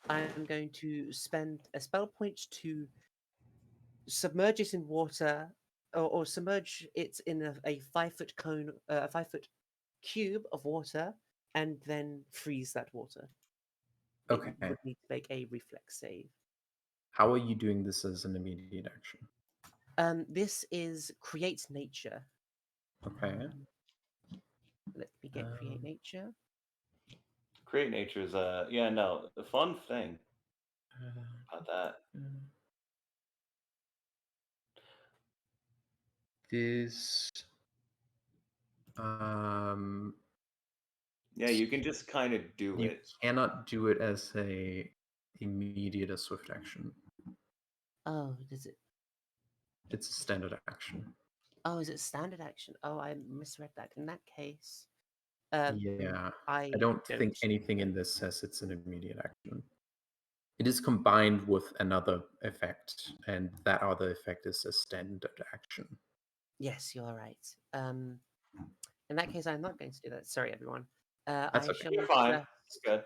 I'm going to spend a spell point to submerge it in water, or submerge it in a 5-foot cone, a 5-foot cube of water, and then freeze that water. Okay. It would need to make a reflex save. How are you doing this as an immediate action? This is create nature. Okay. Let me get create nature. Create nature is a fun thing about that. This Yeah, you can just kind of do you it. cannot do it as a immediate or swift action. Oh, does it? It's a standard action. Oh, is it standard action? Oh, I misread that. In that case, Yeah. I don't think anything in this says it's an immediate action. It is combined with another effect, and that other effect is a standard action. Yes, you're right. In that case, I'm not going to do that. Sorry, everyone. That's okay. You're fine. It's good.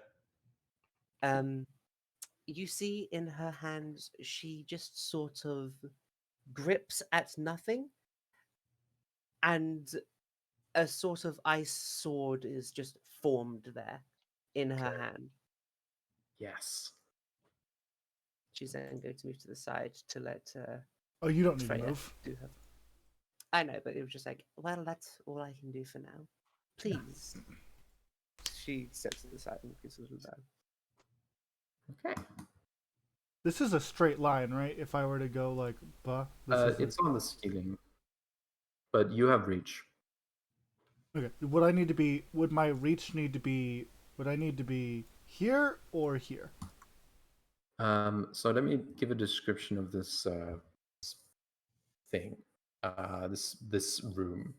You see in her hands, she just sort of grips at nothing, and a sort of ice sword is just formed there in her hand. Yes. She's then going to move to the side to let Oh, you don't need Freya to move. do her. I know, but it was just like, well, that's all I can do for now. Please. She steps to the side and kisses her down. Okay. This is a straight line, right? If I were to go like, this is It's on the ceiling, but you have reach. okay. Would I need to be? Would my reach need to be? Would I need to be here or here? So let me give a description of this thing. This room.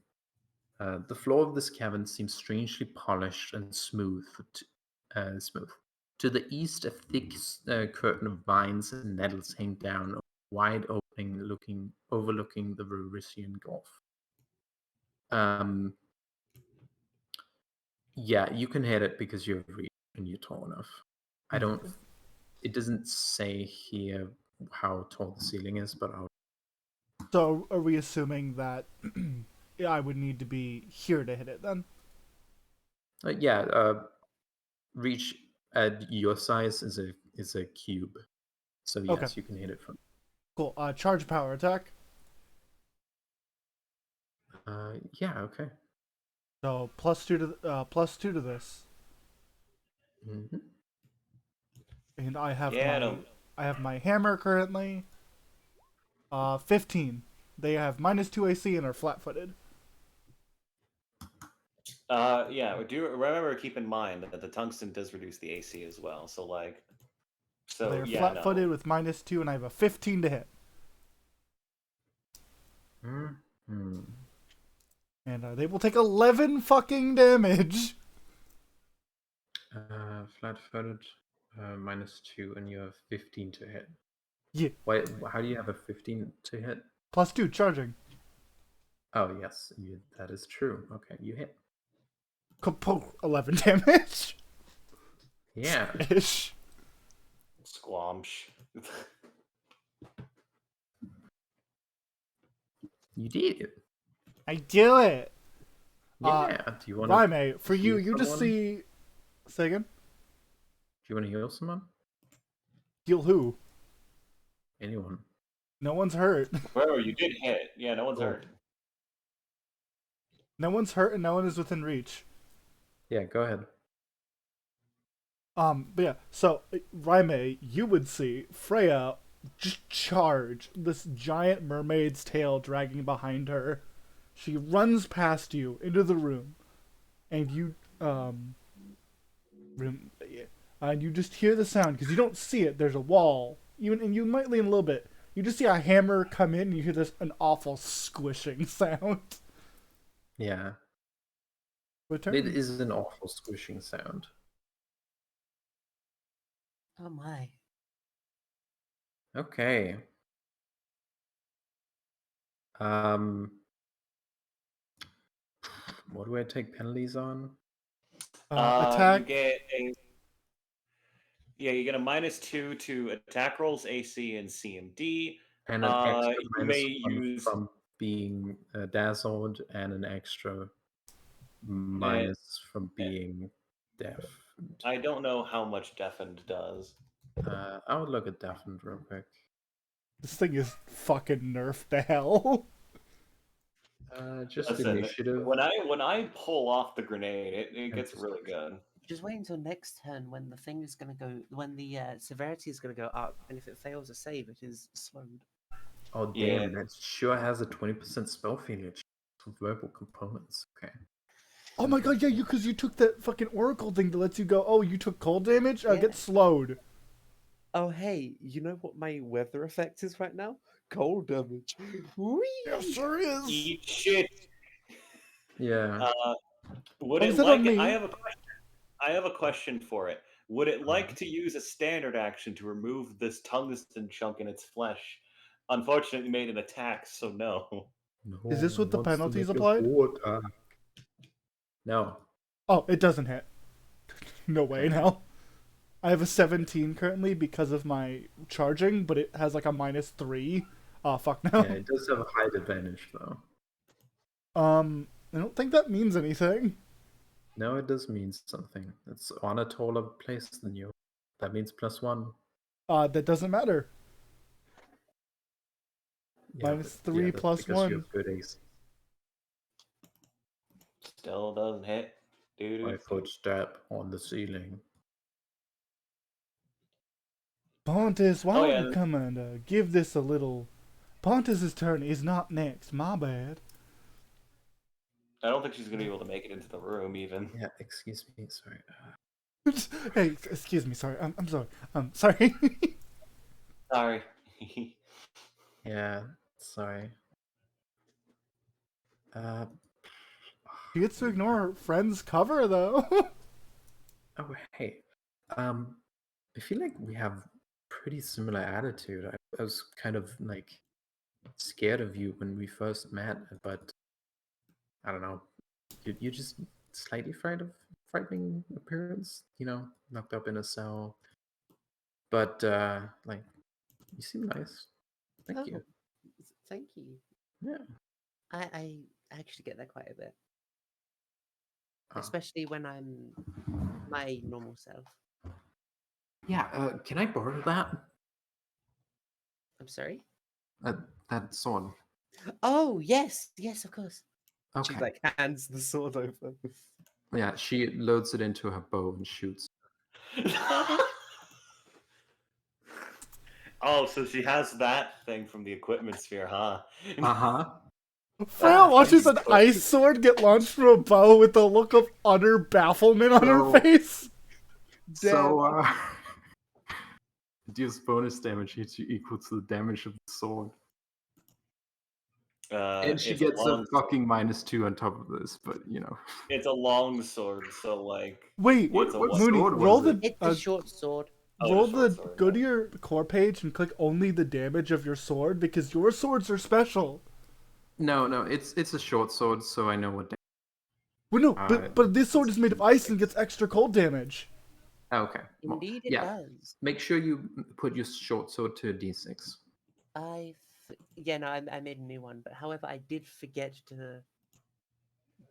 The floor of this cavern seems strangely polished and smooth. Smooth. To the east, a thick curtain of vines and nettles hang down, a wide opening overlooking the Varisian Gulf. Yeah, you can hit it because you have reach and you're tall enough. I don't. It doesn't say here how tall the ceiling is, but I'll. So are we assuming that I would need to be here to hit it then? Reach at your size is a cube, so yes, Okay. you can hit it from. Cool. Charge power attack. Yeah, okay. So +2 to this, Mm-hmm. and I have Yeah, I have my hammer currently. 15. They have -2 AC and are flat-footed. Yeah. Do remember keep in mind that the tungsten does reduce the AC as well. So like, They are yeah, flat-footed no. with -2, and I have a 15 to hit. Mm-hmm. And they will take 11 fucking damage. Flat-footed, -2, and you have 15 to hit. Yeah. Wait, how do you have a 15 to hit? +2 charging. Oh yes, that is true. Okay, you hit. Kapow! 11 damage. Yeah. Ish. Squamsh. You did. I do it. Yeah. Do you want Raime, for you, heal you just someone? see. Say again. Do you want to heal someone? Heal who? Anyone? No one's hurt. Whoa, you did hit. Yeah, no one's Cool. hurt. No one's hurt, and no one is within reach. Yeah, go ahead. But yeah, so Raime, you would see Freya just charge this giant mermaid's tail dragging behind her. She runs past you into the room, and you and you just hear the sound because you don't see it. There's a wall, and you might lean a little bit. You just see a hammer come in, and you hear an awful squishing sound. Yeah. Return. It is an awful squishing sound. Oh my. Okay. What do I take penalties on? Attack. You get a -2 to attack rolls, AC, and CMD. And an extra You may -1 use from being dazzled, and an extra minus from being deaf. I don't know how much deafened does. I would look at deafened real quick. This thing is fucking nerfed to hell. Just Listen, initiative. when I pull off the grenade, it gets really good. Just wait until next turn when the thing is going to go, when the severity is going to go up, and if it fails a save, it is slowed. Oh damn, that sure has a 20% spell failure chance for verbal components. Okay. Oh my god, yeah, because you took that fucking oracle thing that lets you go, oh, you took cold damage? Get slowed. Oh, hey, you know what my weather effect is right now? Cold damage. Whee! Yeah, sure is. Eat shit. Yeah. Would Oh, it is that like? on me? I have a question for it. Would it like to use a standard action to remove this tungsten chunk in its flesh? Unfortunately, made an attack, so no. No Is this with the one wants to penalties make a applied? full attack. No. Oh, it doesn't hit. No way Okay. now. I have a 17 currently because of my charging, but it has like a -3. Oh, fuck no. Yeah, it does have a height advantage though. I don't think that means anything. No, it does mean something. It's on a taller place than you. That means +1. That doesn't matter. Yeah, -3 that's plus because you 1. have good ace. Still doesn't hit. Dude. 5-foot step on the ceiling. Pontus, why Oh, don't yeah. you come and give this a little... Pontus's turn is not next, my bad. I don't think she's gonna be able to make it into the room even. Yeah, excuse me, sorry. Hey, excuse me, sorry. I'm sorry. Sorry. Sorry. Yeah, sorry. She gets to ignore her friend's cover, though. Oh, hey. I feel like we have pretty similar attitude. I was kind of like scared of you when we first met, but I don't know. You're just slightly frightening appearance, locked up in a cell. But like, you seem nice. Thank you. Thank you. Yeah. I actually get that quite a bit, Oh. especially when I'm my normal self. Yeah, can I borrow that? I'm sorry. That sword. Oh yes, of course. Okay. She like hands the sword over. Yeah, she loads it into her bow and shoots. Oh, so she has that thing from the equipment sphere, huh? Uh-huh. Freya watches an cool. ice sword get launched from a bow with a look of utter bafflement on her So- face. So, deals bonus damage hits you equal to the damage of the sword. And she It's a gets a long fucking -2 on top of this, but It's a long sword, so like. Wait, What it's a Mooney, sword roll was the it? It's a short sword. Oh, roll it's a short the sword, go yeah. to your core page and click only the damage of your sword because your swords are special. No, it's a short sword, so I know what. Well, no, but this sword is made of ice and gets extra cold damage. Okay. Well, Indeed, it yeah. does. Make sure you put your short sword to a d6. I made a new one, but however, I did forget to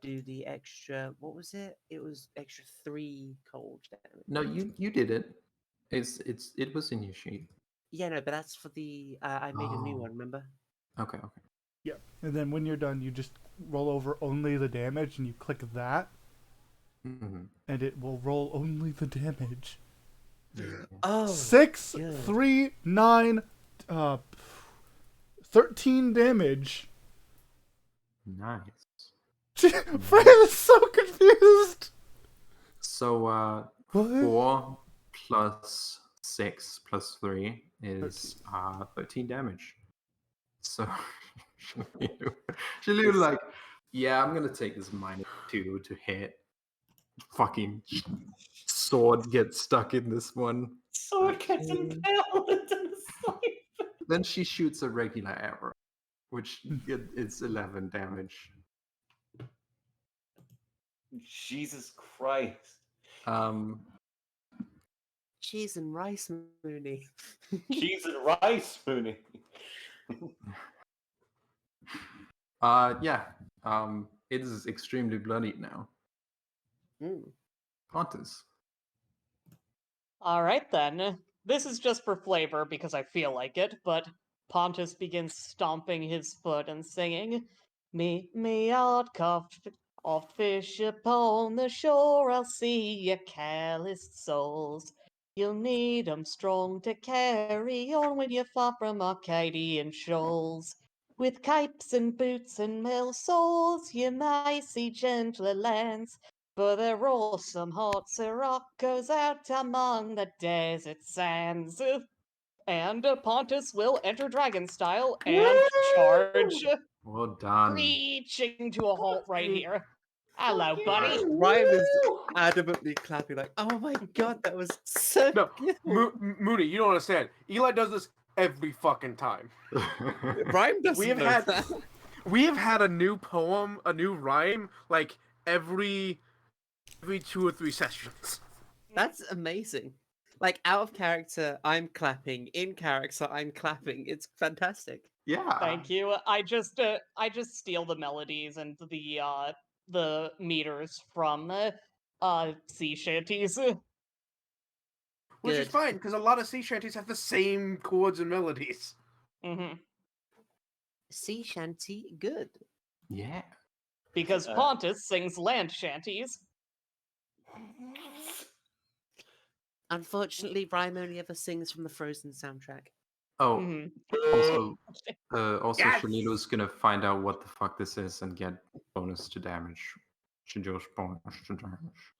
do the extra. What was it? It was extra 3 cold damage. No, you did it. It was in your sheet. Yeah, no, but that's for the. I made a new Oh. one. Remember? Okay. Yeah, and then when you're done, you just roll over only the damage and you click that, Mm-hmm. and it will roll only the damage. Yeah. Oh, 6, good. 3, 9, 13 damage. Nice. Freya's so confused. So What? 4 plus 6 plus 3 is 13 damage. So she was like, yeah, I'm gonna take this -2 to hit. Fucking sword gets stuck in this one. Sword gets impaled into the sleeve. Then she shoots a regular arrow, which it's 11 damage. Jesus Christ. Cheese and rice, Mooney. Cheese and rice, Mooney. Yeah. It is extremely bloody now. Mm. Pontus. All right then. This is just for flavor because I feel like it, but Pontus begins stomping his foot and singing, Meet me out, oft fish upon the shore, I'll see your calloused souls. You'll need 'em strong to carry on when you're far from Arcadian shoals. With capes and boots and mail soles, you may see gentler lands, but there are some hot siroccos out among the desert sands. And Pontus will enter dragon style and charge, Well done. screeching to a halt right here. Hello, buddy. Ryan is adamantly clapping, like, "Oh my god, that was so No, good." Mooney, you don't understand. Eli does this every fucking time. Ryan doesn't We have know had that. we have had a new poem, a new rhyme, like every 2 or 3 sessions. That's amazing. Like out of character, I'm clapping. In character, I'm clapping. It's fantastic. Yeah. Thank you. I just steal the melodies and the meters from sea shanties. Which is Good. fine, because a lot of sea shanties have the same chords and melodies. Hmm. Sea shanty, good. Yeah. Because Pontus sings land shanties. Unfortunately, Rhyme only ever sings from the Frozen soundtrack. Oh, Mhm. also, Yes! Shanilo's gonna find out what the fuck this is and get bonus to damage. She just bonus to damage.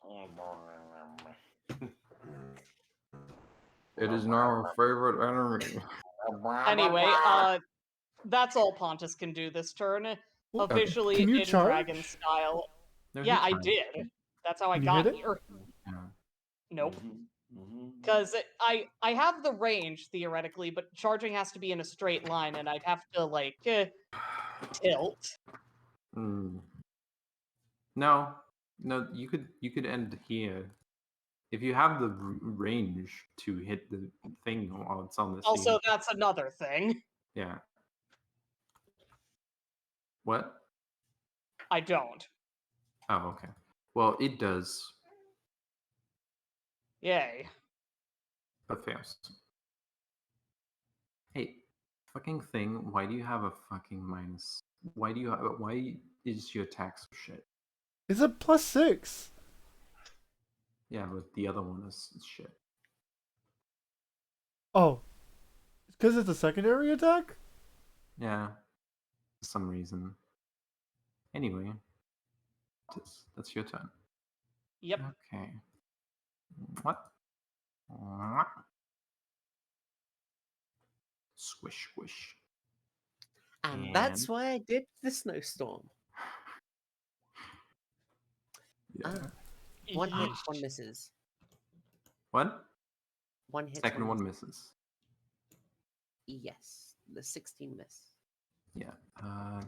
It is now our favorite enemy. Anyway, that's all Pontus can do this turn. Officially Can you in dragon charge? style. No, Yeah, he I can't. did. That's how I Can you got hit it? here. Yeah. Nope. Mm-hmm. Because I have the range theoretically, but charging has to be in a straight line, and I'd have to like tilt. Mm. No, you could end here. If you have the range to hit the thing while it's on the Also, scene. that's another thing. Yeah. What? I don't. Oh, okay. Well, it does, Yay. but fails. Hey, fucking thing. Why do you have a fucking minus? Why is your attack so shit? It's a +6. Yeah, but the other one is shit. Oh, because it's a secondary attack? Yeah, for some reason. Anyway, that's your turn. Yep. Okay. What? Squish, squish. And that's why I did the snowstorm. Yeah. One hit, Yeesh. one misses. What? One hit, Second one misses. misses. Yes, the 16 miss. Yeah.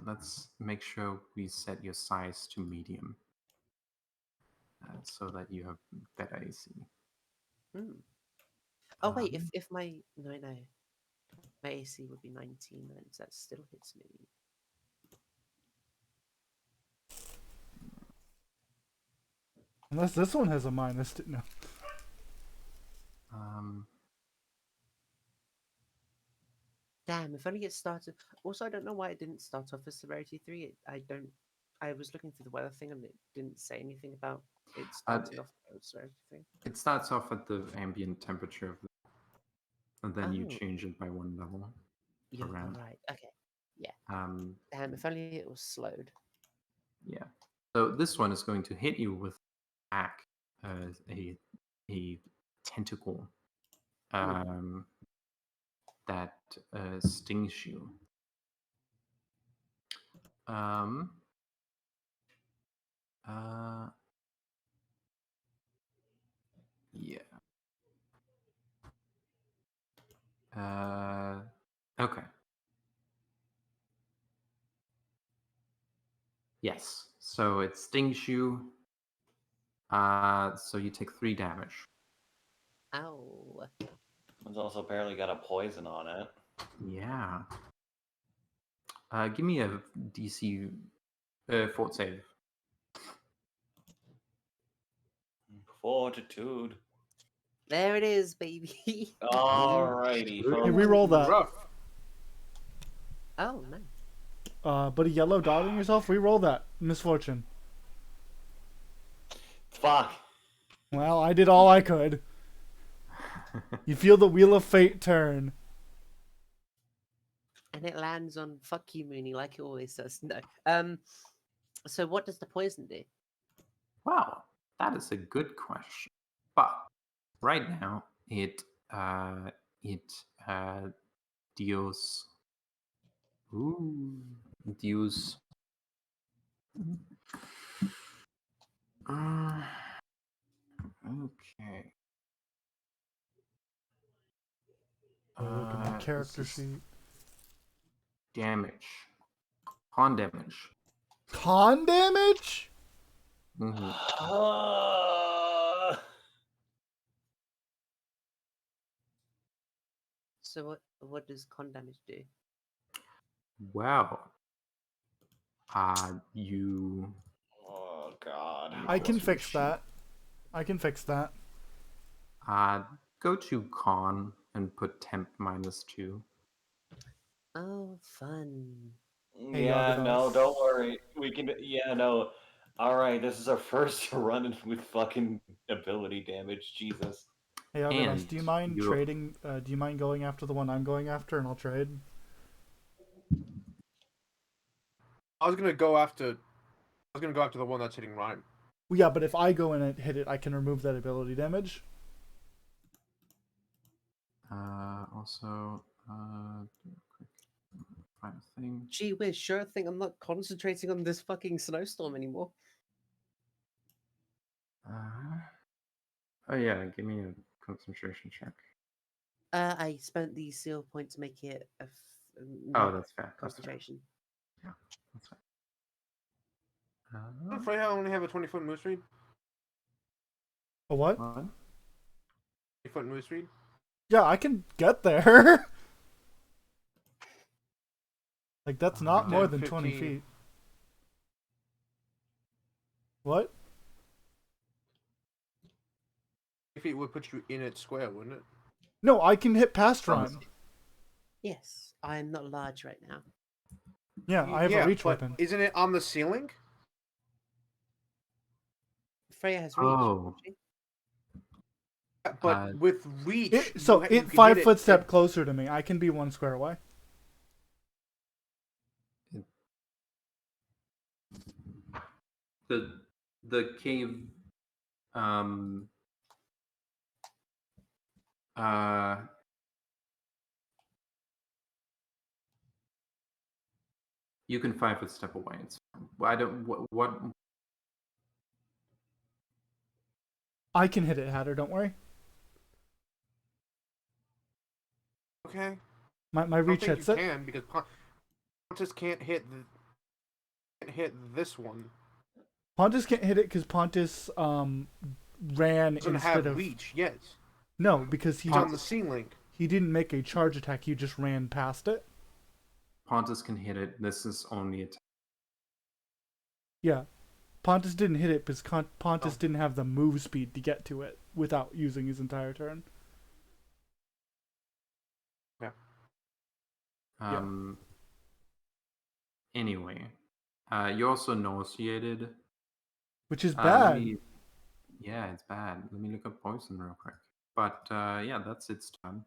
Let's make sure we set your size to medium, so that you have better AC. Hmm. Oh wait, Um, if my no, my AC would be 19, then that still hits me. Unless this one has a minus. No. Damn, if only it started. Also, I don't know why it didn't start off as severity 3. I don't. I was looking through the weather thing and it didn't say anything about it starting off as severity 3. It starts off at the ambient temperature of the, and then you Oh. change it by 1 level. You're Around. right. Okay. Yeah. Um, Damn, if only it was slowed. yeah. So this one is going to hit you with back a tentacle that stings you. Yeah. Okay. Yes. So it stings you. So you take 3 damage. Ow. It's also apparently got a poison on it. Yeah. Give me a DC fort save. Fortitude. There it is, baby. Alrighty, Hey, folks. reroll that. Rough. Oh, nice. But a yellow dot on yourself, reroll that. Misfortune. Fuck. Well, I did all I could. You feel the wheel of fate turn. And it lands on fuck you, Mooney, like it always does. No. So what does the poison do? Wow, that is a good question. But right now, it deals. Ooh, deals. Okay. Open my character this is sheet. damage. Con damage. Con damage? Mhm. So what does con damage do? Wow. You. Oh god. I can fix that. I can fix that. Go to con and put temp -2. Oh, fun. Hey, Yeah, Yagados. no, don't worry. We can. Yeah, no. All right, this is our first run with fucking ability damage. Jesus. Hey, Yagados, And do you mind you- trading? Do you mind going after the one I'm going after, and I'll trade? I was gonna go after the one that's hitting Ryan. Well, yeah, but if I go in and hit it, I can remove that ability damage. Also, quick find a thing. Gee whiz, sure thing I'm not concentrating on this fucking snowstorm anymore. Oh yeah, give me a concentration check. I spent the seal point to make it a Oh, not that's fair. That's fair. concentration. Yeah, that's fair. Doesn't Freya only have a 20-foot move speed? A what? 20-foot move speed? Yeah, I can get there. Like, that's not more than 20 15. feet. What? 20 feet would put you in its square, wouldn't it? No, I can hit past Promise. Ryan. Yes, I am not large right now. Yeah, I have a reach but weapon. isn't it on the ceiling? Freya has reach. Oh, But with reach, So you it can 5 hit foot it. step closer to me. I can be 1 square away. the cave. Uh, you can 5 foot step away. It's fine. I don't. What? I can hit it, Hatter. Don't worry. Okay. My I don't reach think hits you it. can because Pontus can't hit this one. Pontus can't hit it because Pontus ran Doesn't instead have of reach. Yes. no, because He's on the ceiling. he didn't make a charge attack. He just ran past it. Pontus can hit it. This is only a. Yeah, Pontus didn't hit it because Pontus Oh. didn't have the move speed to get to it without using his entire turn. Anyway, you're also nauseated. Which is Let bad. yeah, it's bad. Let me look up poison real quick. But yeah, that's its turn.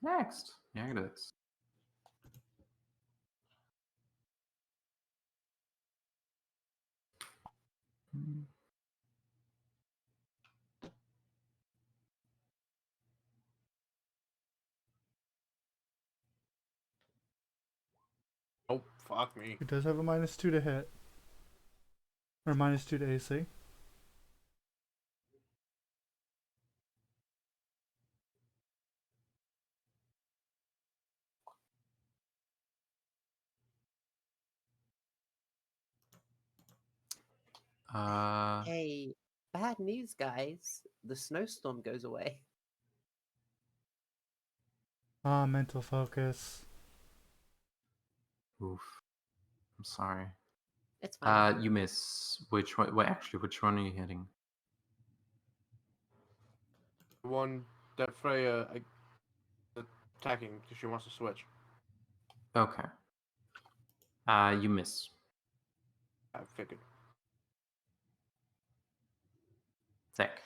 Next, yeah, it is. Oh, fuck me. It does have a -2 to hit. Or -2 to AC. Hey, bad news, guys. The snowstorm goes away. Mental focus. Oof. I'm sorry. It's fine. You miss. Which one? Well, actually, which one are you hitting? The one that Freya attacking because she wants to switch. Okay. You miss. I figured. Zach.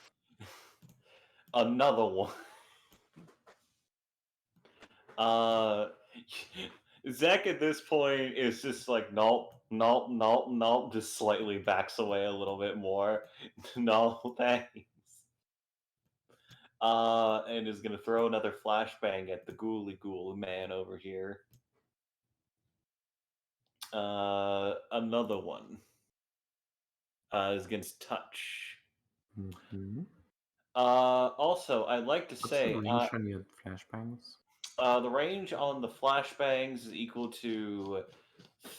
Another one. Zach at this point is just like nope, nope, nope, nope, just slightly backs away a little bit more. No, thanks. And is gonna throw another flashbang at the ghouly ghoul man over here. Another one. Is against touch. Mm-hmm. Also, I'd like to What's say the range on your flashbangs? the range on the flashbangs is equal to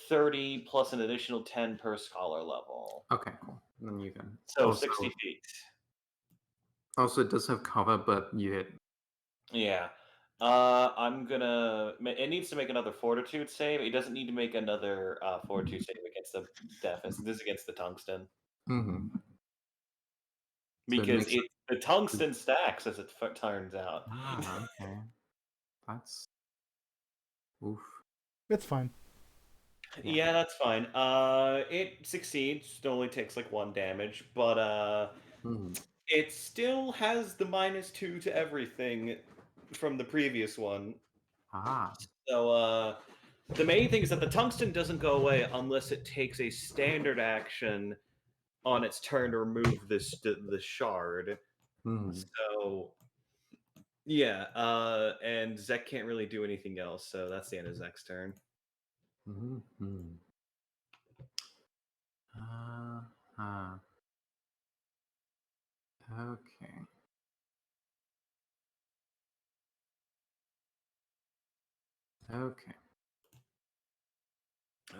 30 plus an additional 10 per scholar level. Okay, cool. Then you can. So also, 60 feet. Also, it does have cover, but you hit. Yeah. I'm gonna. It needs to make another fortitude save. It doesn't need to make another fortitude save against the deafness. This is against the tungsten. Mm-hmm. So it because makes the tungsten stacks, as it turns out. okay. That's oof. It's fine. Yeah, that's fine. It succeeds. It only takes like 1 damage, but Hmm. it still has the -2 to everything from the previous one. Ah. So the main thing is that the tungsten doesn't go away unless it takes a standard action on its turn to remove the shard. Hmm. So yeah, and Zek can't really do anything else, so that's the end of Zek's turn. Hmm. Okay. Okay.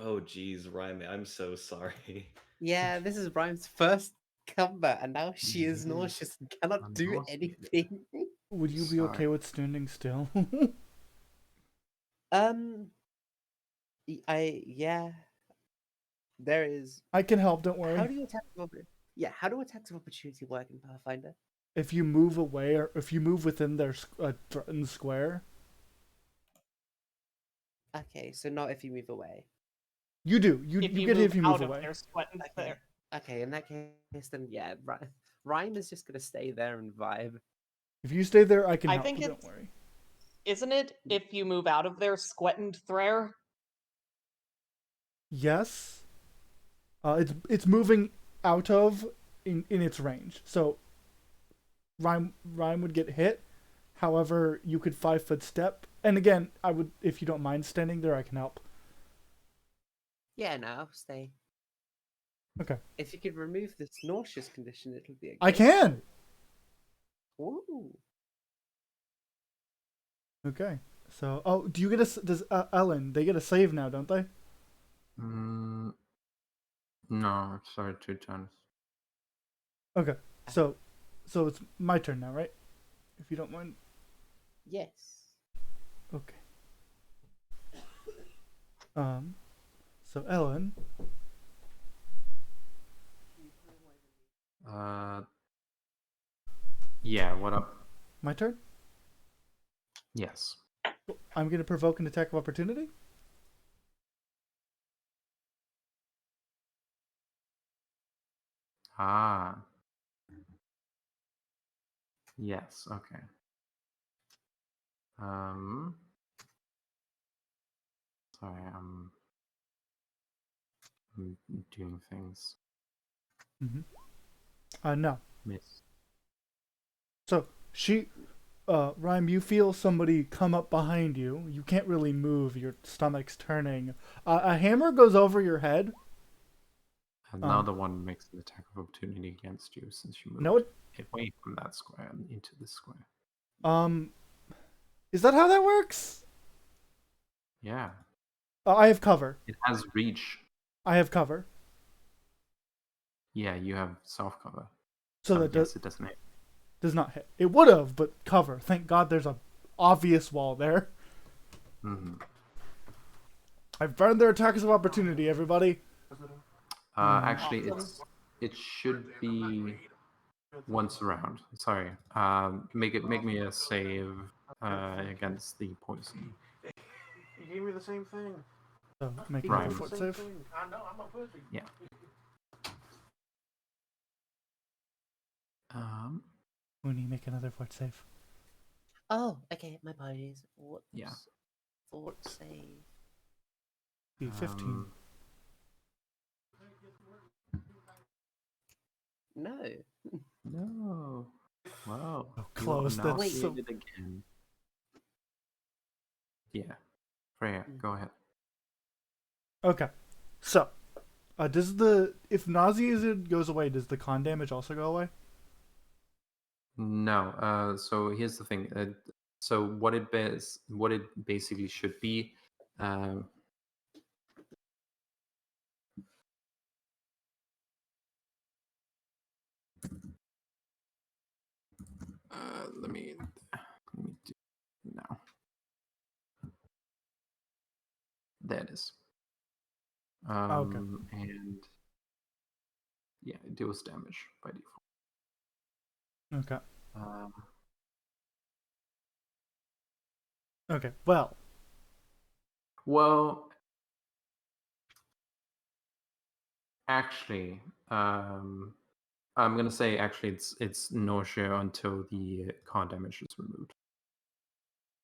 Oh geez, Ryan, I'm so sorry. Yeah, this is Rhyme's first combat, and now she is nauseous and cannot I'm do nauseous. anything. Would you be Sorry. okay with standing still? um, yeah. There is. I can help, don't How worry. do you attack of Yeah, how do attacks of opportunity work in Pathfinder? If you move away or if you move within their threatened square, Okay, so not if you move away. you do. You If you get hit move if you move out of away. their sweat and Okay. there. Okay, in that case, then yeah, Rhyme is just gonna stay there and vibe. If you stay there, I can I help. think Don't it's worry. isn't it if you move out of their squat and threer? Yes. It's moving out of in its range. So Rhyme would get hit. However, you could 5 foot step. And again, I would if you don't mind standing there, I can help. Yeah, no, I'll stay. Okay. If you could remove this nauseous condition, it'll be a I great can. Ooh. Okay. So, oh, do you get a does Ellen? They get a save now, don't they? Mm, no, sorry, 2 turns. Okay. So it's my turn now, right? If you don't mind. Yes. Okay. So Ellen, Yeah, what up? my turn. Yes. I'm gonna provoke an attack of opportunity. Ah. Yes, okay. Sorry, I'm doing things. No. Miss. So Rhyme, you feel somebody come up behind you. You can't really move. Your stomach's turning. A hammer goes over your head. Another one makes an attack of opportunity against you since you moved No, away from that square and into this square. is that how that works? Yeah. I have cover. It has reach. I have cover. Yeah, you have self cover. So that yes, it doesn't hit. does not hit. It would have, but cover. Thank God there's a obvious wall there. Mm-hmm. I've burned their attacks of opportunity, everybody. Actually, it should be once around. Sorry. Make me a save against the poison. You gave me the same thing. So make Right. another fort save. I know, I'm a pussy. Yeah. Mooney, make another fort save. Oh, okay, my apologies. What's Yeah. Fort save? Be 15. No. No. Wow. Oh, close. You are now That's so... saved again. Yeah. Freya, go ahead. Okay. So, if nausea goes away, does the con damage also go away? No. So here's the thing. So what it basically should be. Let me do it now. There it is. Okay. And yeah, it deals damage by default. Okay. Um, Okay. Well. well, actually, I'm gonna say actually it's nausea until the con damage is removed.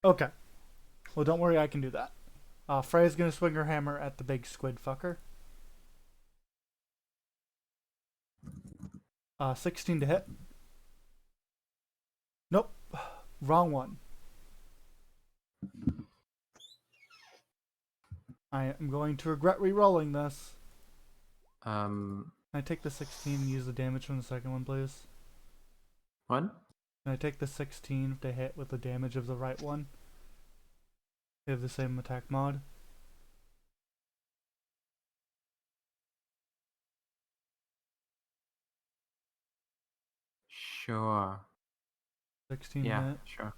Okay. Well, don't worry. I can do that. Freya's gonna swing her hammer at the big squid fucker. 16 to hit. Nope. Wrong one. I am going to regret re-rolling this. Um, Can I take the 16 and use the damage from the second one, please? what? Can I take the 16 to hit with the damage of the right one? They have the same attack mod. Sure. 16 Yeah, hit. sure.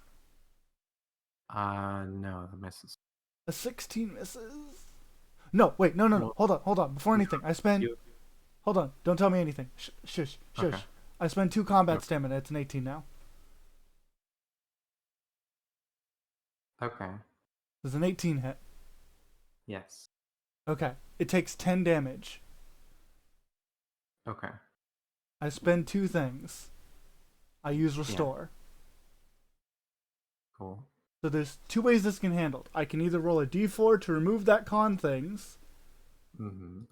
No, that misses. A 16 misses. No, wait, no. No. Hold on. Before anything, I spend. You- Hold on, don't tell me anything. Shush. Okay. I spend 2 combat Okay. stamina. It's an 18 now. Okay. There's an 18 hit. Yes. Okay, it takes 10 damage. Okay. I spend 2 things. I use restore. Cool. So there's 2 ways this can handle. I can either roll a d4 to remove that con things, Mm-hmm.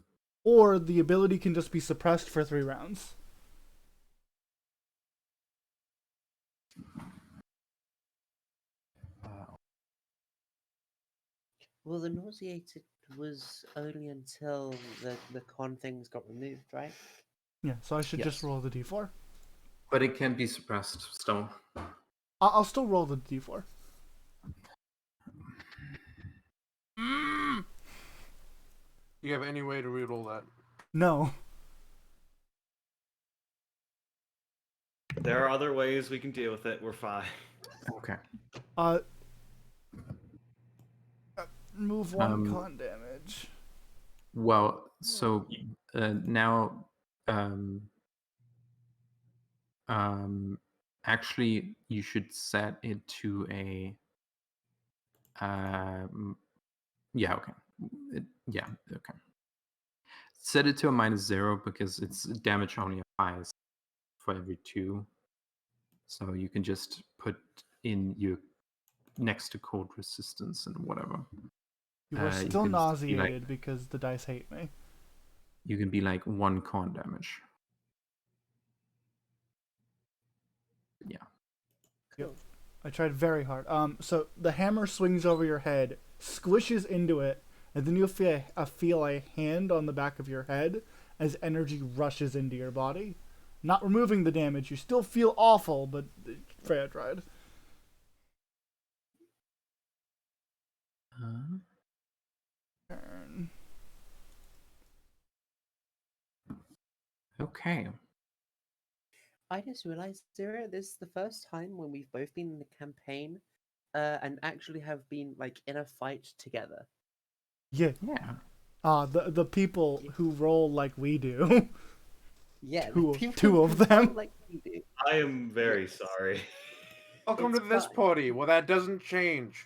or the ability can just be suppressed for 3 rounds. Well, the nauseated was only until the con things got removed, right? Yeah, so I should just Yes. roll the d4. But it can be suppressed still. I'll still roll the d4. You have any way to reroll that? No. There are other ways we can deal with it. We're fine. Okay. Uh, Move 1 Um, con damage. Well, so now, actually, you should set it to a. Yeah. Okay. Yeah. Okay. Set it to a -0 because it's damage only applies for every 2. So you can just put in your next to cold resistance and whatever. You are you still can just be nauseated like, because the dice hate me. you can be like 1 con damage. Yeah. Yep. I tried very hard. So the hammer swings over your head, squishes into it, and then you'll feel a hand on the back of your head as energy rushes into your body. Not removing the damage, you still feel awful, but Freya tried. Turn. Okay. I just realized, Zero, this is the first time when we've both been in the campaign and actually have been like in a fight together. Yeah. Yeah. The people who roll like we do. Yeah, Two the of- people two of who them. roll like we do. I am very Yes. sorry. Welcome It's to this fine. party. Well, that doesn't change.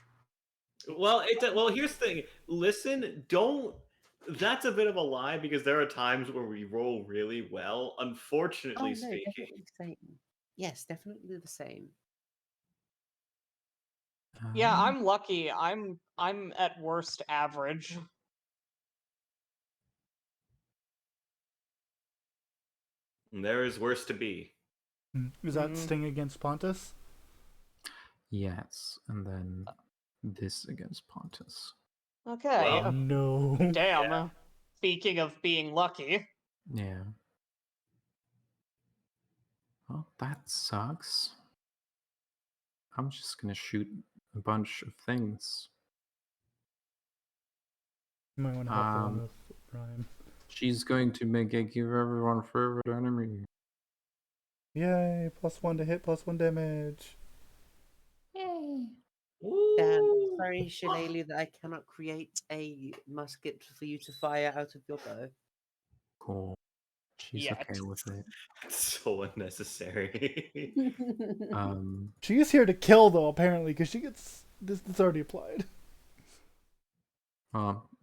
Well, here's the thing. Listen, don't. That's a bit of a lie because there are times where we roll really well. Oh Unfortunately no, speaking, definitely the same. Yes, definitely the same. Yeah, I'm lucky. I'm at worst average. there is worse to be. Is that Sting against Pontus? Yes, and then this against Pontus. Okay. Well, No. Damn. Speaking of being lucky. Yeah. Well, that sucks. I'm just gonna shoot a bunch of things. You might want to help the one with Ryan. She's going to make a give everyone a favorite enemy. Yay! +1 to hit, +1 damage. Yay. Ooh. Dan, sorry, Shillelagh, that I cannot create a musket for you to fire out of your bow. Cool. She's yet. okay with it. So unnecessary. She is here to kill, though, apparently, because she gets this. It's already applied.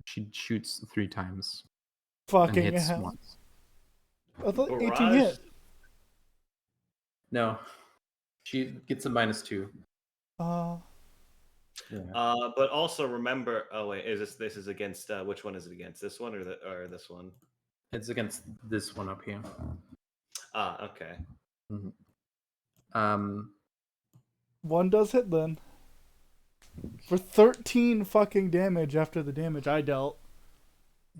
She shoots 3 times and Fucking hits hell! once. I thought 18 Barrage. hit. No, she gets a -2. Yeah. But also remember. Oh wait, this is against which one is it against? This one or this one? It's against this one up here. Okay. One does hit then. For 13 fucking damage after the damage I dealt.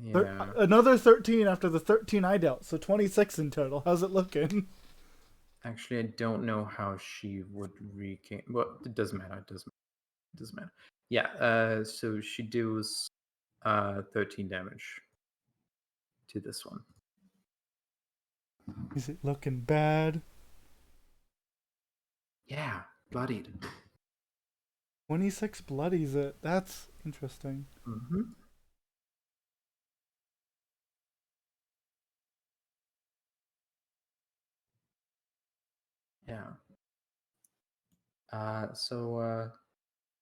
Yeah. Another 13 after the 13 I dealt, so 26 in total. How's it looking? Actually, I don't know how she would regain. Well, it doesn't matter. It doesn't matter. Yeah. So she deals 13 damage to this one. Is it looking bad? Yeah, bloodied. 26 bloodies it. That's interesting. Mm-hmm. Yeah. So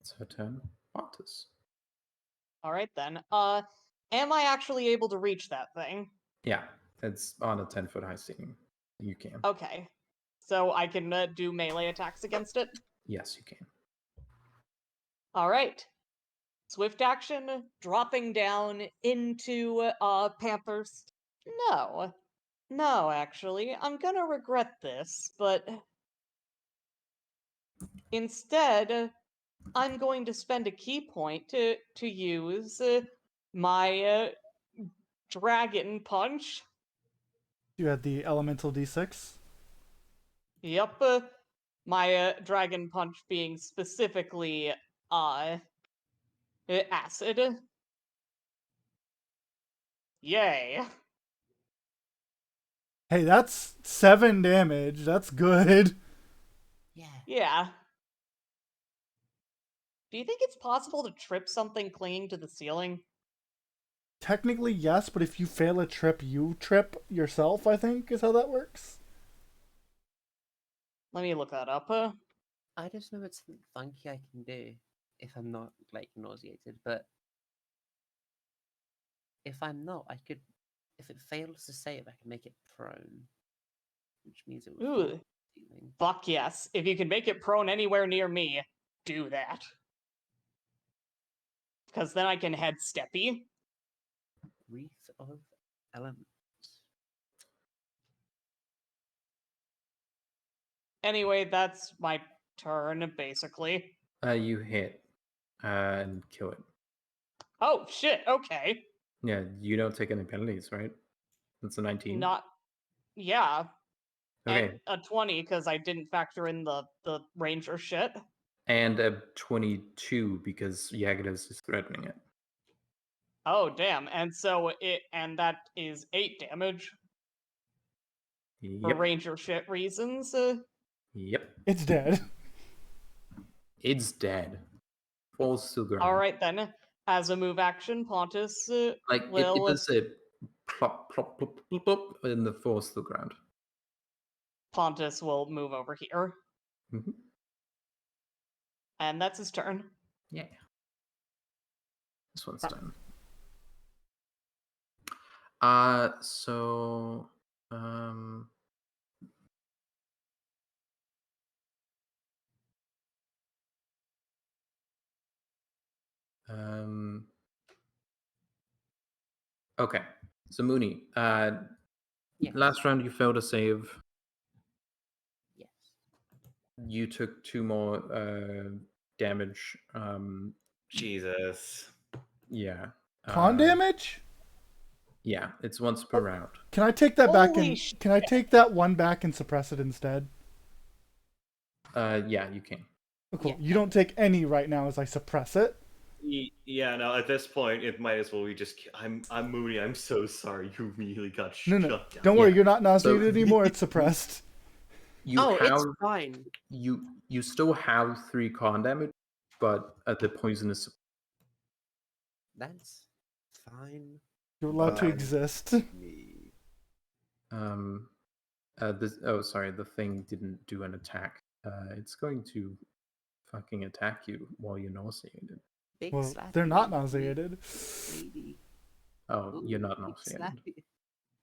it's her turn. Pontus. All right then. Am I actually able to reach that thing? Yeah, it's on a 10-foot high ceiling. You can. Okay. So I can do melee attacks against it? Yes, you can. All right. Swift action, dropping down into Panther's. No. No, actually. I'm gonna regret this, but instead, I'm going to spend a key point to use my dragon punch. You had the elemental d6. Yep, my dragon punch being specifically acid. Yay. Hey, that's 7 damage. That's good. Yeah. Do you think it's possible to trip something clinging to the ceiling? Technically, yes, but if you fail a trip, you trip yourself, I think, is how that works. Let me look that up. I just know it's something funky I can do if I'm not like nauseated, but if I'm not, I could. If it fails to save, I can make it prone, which means it would fall Ooh. off the ceiling. Fuck yes. If you can make it prone anywhere near me, do that. Because then I can head steppy. Wreath of Elements. Anyway, that's my turn, basically. You hit and kill it. Oh, shit, okay. Yeah, you don't take any penalties, right? That's a 19. Not. Yeah. Okay. And a 20, because I didn't factor in the ranger shit. And a 22 because Yagadas is threatening it. Oh, damn. And so and that is 8 damage. For Yep. ranger shit reasons. Yep. It's dead. It's dead. Falls to the ground. Alright then. As a move action, Pontus Like will... it does a plop, plop, plop, plop, plop, and the falls to the ground. Pontus will move over here. Mm-hmm. And that's his turn. Yeah. This one's done. So okay. So Mooney, Yes. last round you failed a save. Yes. You took 2 more damage. Jesus. Yeah. Con damage? Yeah, it's once per round. Can I take that back Holy and shit. can I take that one back and suppress it instead? Yeah, you can. Oh, cool. Yeah. You don't take any right now as I suppress it. Yeah, no. At this point, it might as well we just. I'm Moody. I'm so sorry. You really got No, shut no. down. Don't worry, Yeah. you're not nauseated So- anymore. It's suppressed. You Oh, have it's fine. you still have 3 con damage, but the poison is That's fine. You're allowed to Fine. exist. Me. The thing didn't do an attack. It's going to fucking attack you while you're nauseated. Big Well, slappy they're not lady, nauseated. lady. Oh, you're not Big nauseated. slappy.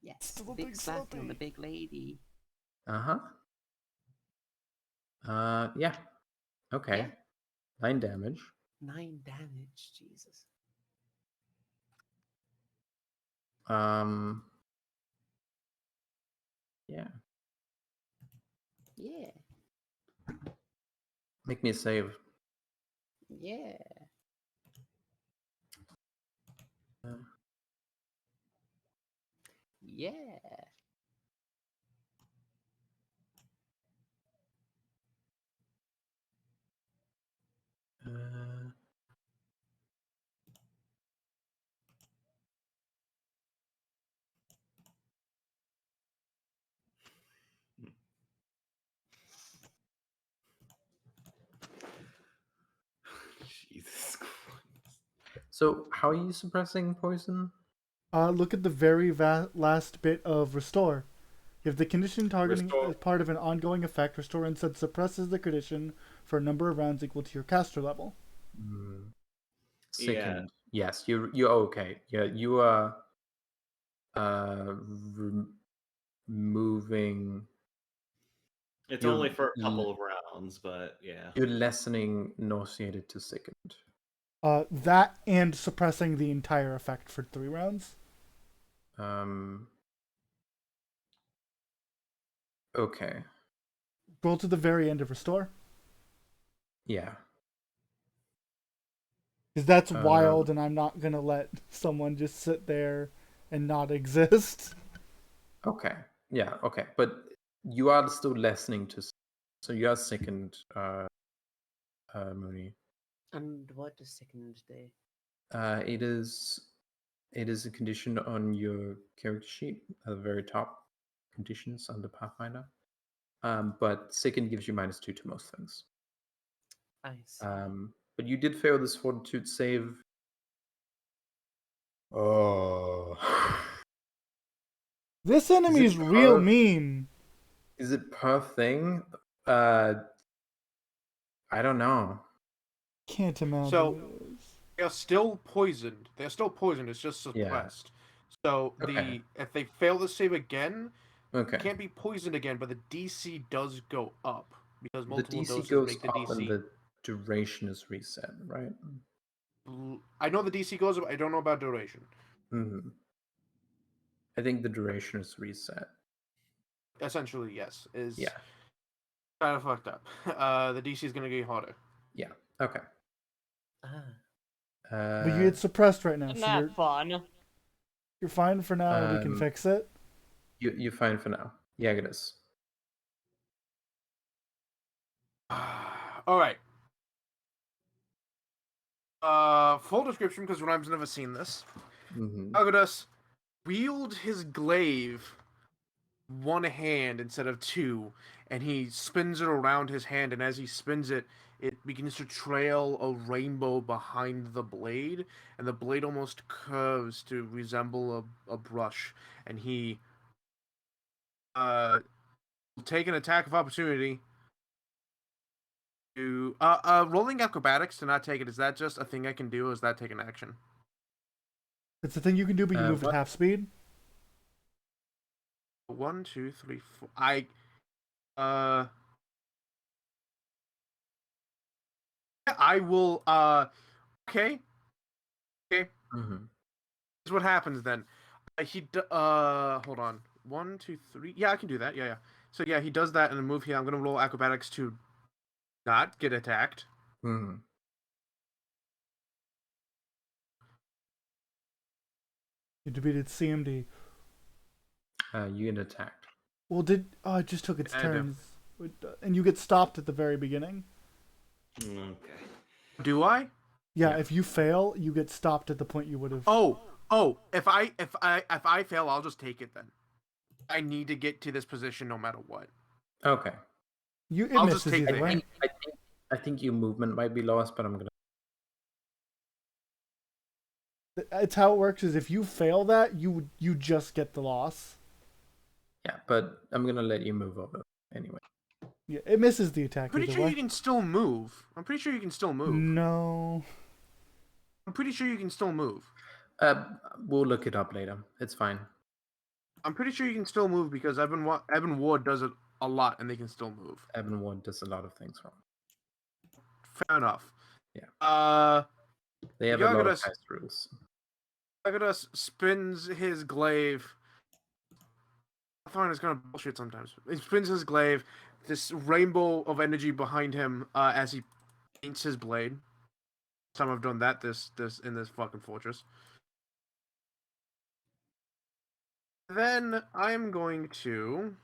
Yes, Still a big big slappy on the slappy. big lady. Uh-huh. Yeah. Okay. Yeah. 9 damage. 9 damage, Jesus. Yeah. Yeah, Make me a save. yeah. Yeah. Uh, Jesus Christ. so, how are you suppressing poison? Look at the very last bit of restore. If the condition targeting Restore. is part of an ongoing effect, restore instead suppresses the condition for a number of rounds equal to your caster level. Second. Yes, you're okay. Yeah, you are removing. It's You're only for a couple of rounds, but yeah. You're lessening nauseated to sickened. That and suppressing the entire effect for 3 rounds. Okay. Roll to the very end of restore. Yeah. Because that's wild, and I'm not gonna let someone just sit there and not exist. Okay. Yeah. Okay. But you are still lessening to, so you are sickened, Mooney. And what does second do? It is a condition on your character sheet at the very top. Conditions under Pathfinder. But sickened gives you -2 to most things. I see. But you did fail this fortitude save. Oh. This enemy is real mean. Is it per thing? I don't know. Can't imagine. So they're still poisoned. They're still poisoned. It's just suppressed. So Okay. if they fail the save again, Okay. they can't be poisoned again. But the DC does go up because The multiple DC doses goes make the up and DC. the duration is reset, right? I know the DC goes up. I don't know about duration. Mm-hmm. I think the duration is reset. Essentially, yes. Is Yeah. kind of fucked up. The DC is gonna get harder. Yeah. Okay. But you get suppressed right now, Isn't so that fun? you're fine for now. We can fix it. You're fine for now. Yeah, it is. All right. Full description because Rhyme's never seen this. Agadas wield his glaive one hand instead of 2, and he spins it around his hand, and as he spins it, it begins to trail a rainbow behind the blade, and the blade almost curves to resemble a brush, and he will take an attack of opportunity to rolling acrobatics to not take it. Is that just a thing I can do, or is that take an action? It's a thing you can do, but you move at half speed. 1, 2, 3, 4. I will. Okay. Okay. Here's what happens then. Hold on. 1, 2, 3. Yeah, I can do that. Yeah. So yeah, he does that in a move here. I'm gonna roll acrobatics to not get attacked. Mm-hmm. You defeated CMD. You get attacked. Well, it just took its turns, and you get stopped at the very beginning. Okay. Do I? Yeah, if you fail, you get stopped at the point you would have. Oh. If I fail, I'll just take it then. I need to get to this position no matter what. Okay. I'll just take either way. I think your movement might be lost, but I'm gonna. It's how it works. Is if you fail that, you just get the loss. Yeah, but I'm gonna let you move over anyway. Yeah, it misses the attack Pretty either sure way. you can still move. I'm pretty sure you can still move. No. I'm pretty sure you can still move. We'll look it up later. It's fine. I'm pretty sure you can still move because Evan Ward does it a lot, and they can still move. Evan Ward does a lot of things wrong. Fair enough. Yeah. They have a lot of Yargadas past rules. spins his glaive. I find it's kind of bullshit sometimes. He spins his glaive, this rainbow of energy behind him as he paints his blade. Time I've done that this in this fucking fortress. Then I'm going to.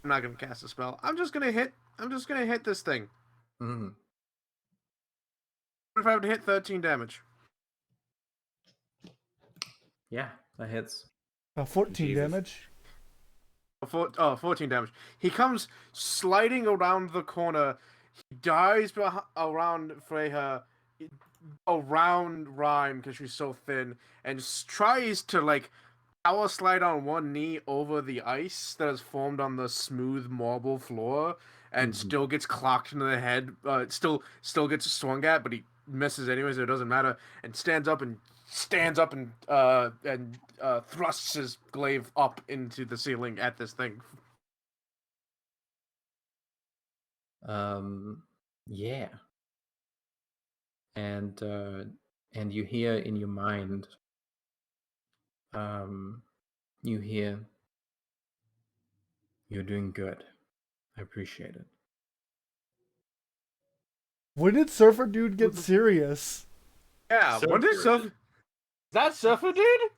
I'm not gonna cast a spell. I'm just gonna hit this thing. Mm-hmm. What if I have to hit 13 damage? Yeah, that hits. 14 Jesus. damage. 14 damage. He comes sliding around the corner. He dives around Freya, around Rhyme because she's so thin, and tries to like power slide on one knee over the ice that has formed on the smooth marble floor, and still gets clocked in the head. Still gets swung at, but he misses anyway, so it doesn't matter. And stands up and thrusts his glaive up into the ceiling at this thing. Yeah. And you hear in your mind, you hear, "You're doing good. I appreciate it." When did Surfer Dude get serious? Yeah, when did Surfer- Is that Surfer Dude?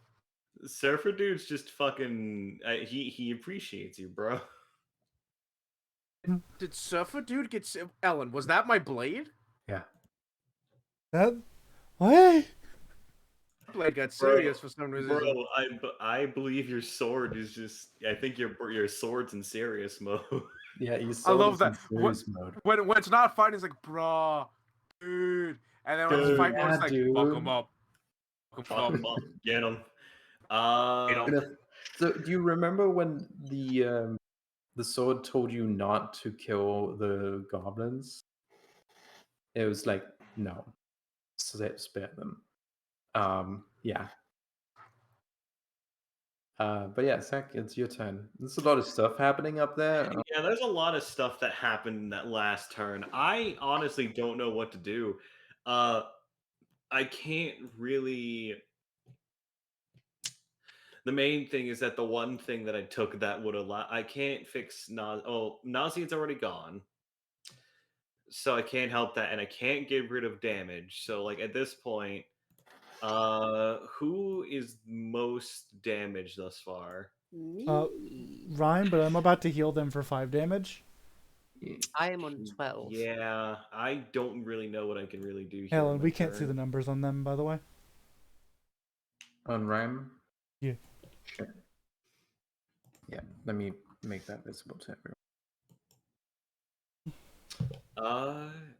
Surfer Dude's just fucking. He appreciates you, bro. Did Surfer Dude get Ellen? Was that my blade? Yeah. That what? Blade got serious for some reason. Bro, I believe your sword is just. I think your sword's in serious mode. Yeah, you I love that. serious mode. When it's not fighting, it's like, bruh, dude. And then when it's Dude, fighting, it's like, fuck dude. him up. Fuck him up, get him. So, do you remember when the sword told you not to kill the goblins? It was like, no, spare them. Yeah. But yeah, Zach, it's your turn. There's a lot of stuff happening up there. Yeah, there's a lot of stuff that happened in that last turn. I honestly don't know what to do. I can't really. The main thing is that the one thing that I took that would allow. I can't fix nausea's already gone. So I can't help that, and I can't get rid of damage. So like at this point, who is most damaged thus far? Ryan, but I'm about to heal them for 5 damage. I am on 12. Yeah, I don't really know what I can really do here. Helen, on my we can't see turn. the numbers on them, by the way. On Rhyme? Yeah. Sure. Yeah, let me make that visible to everyone.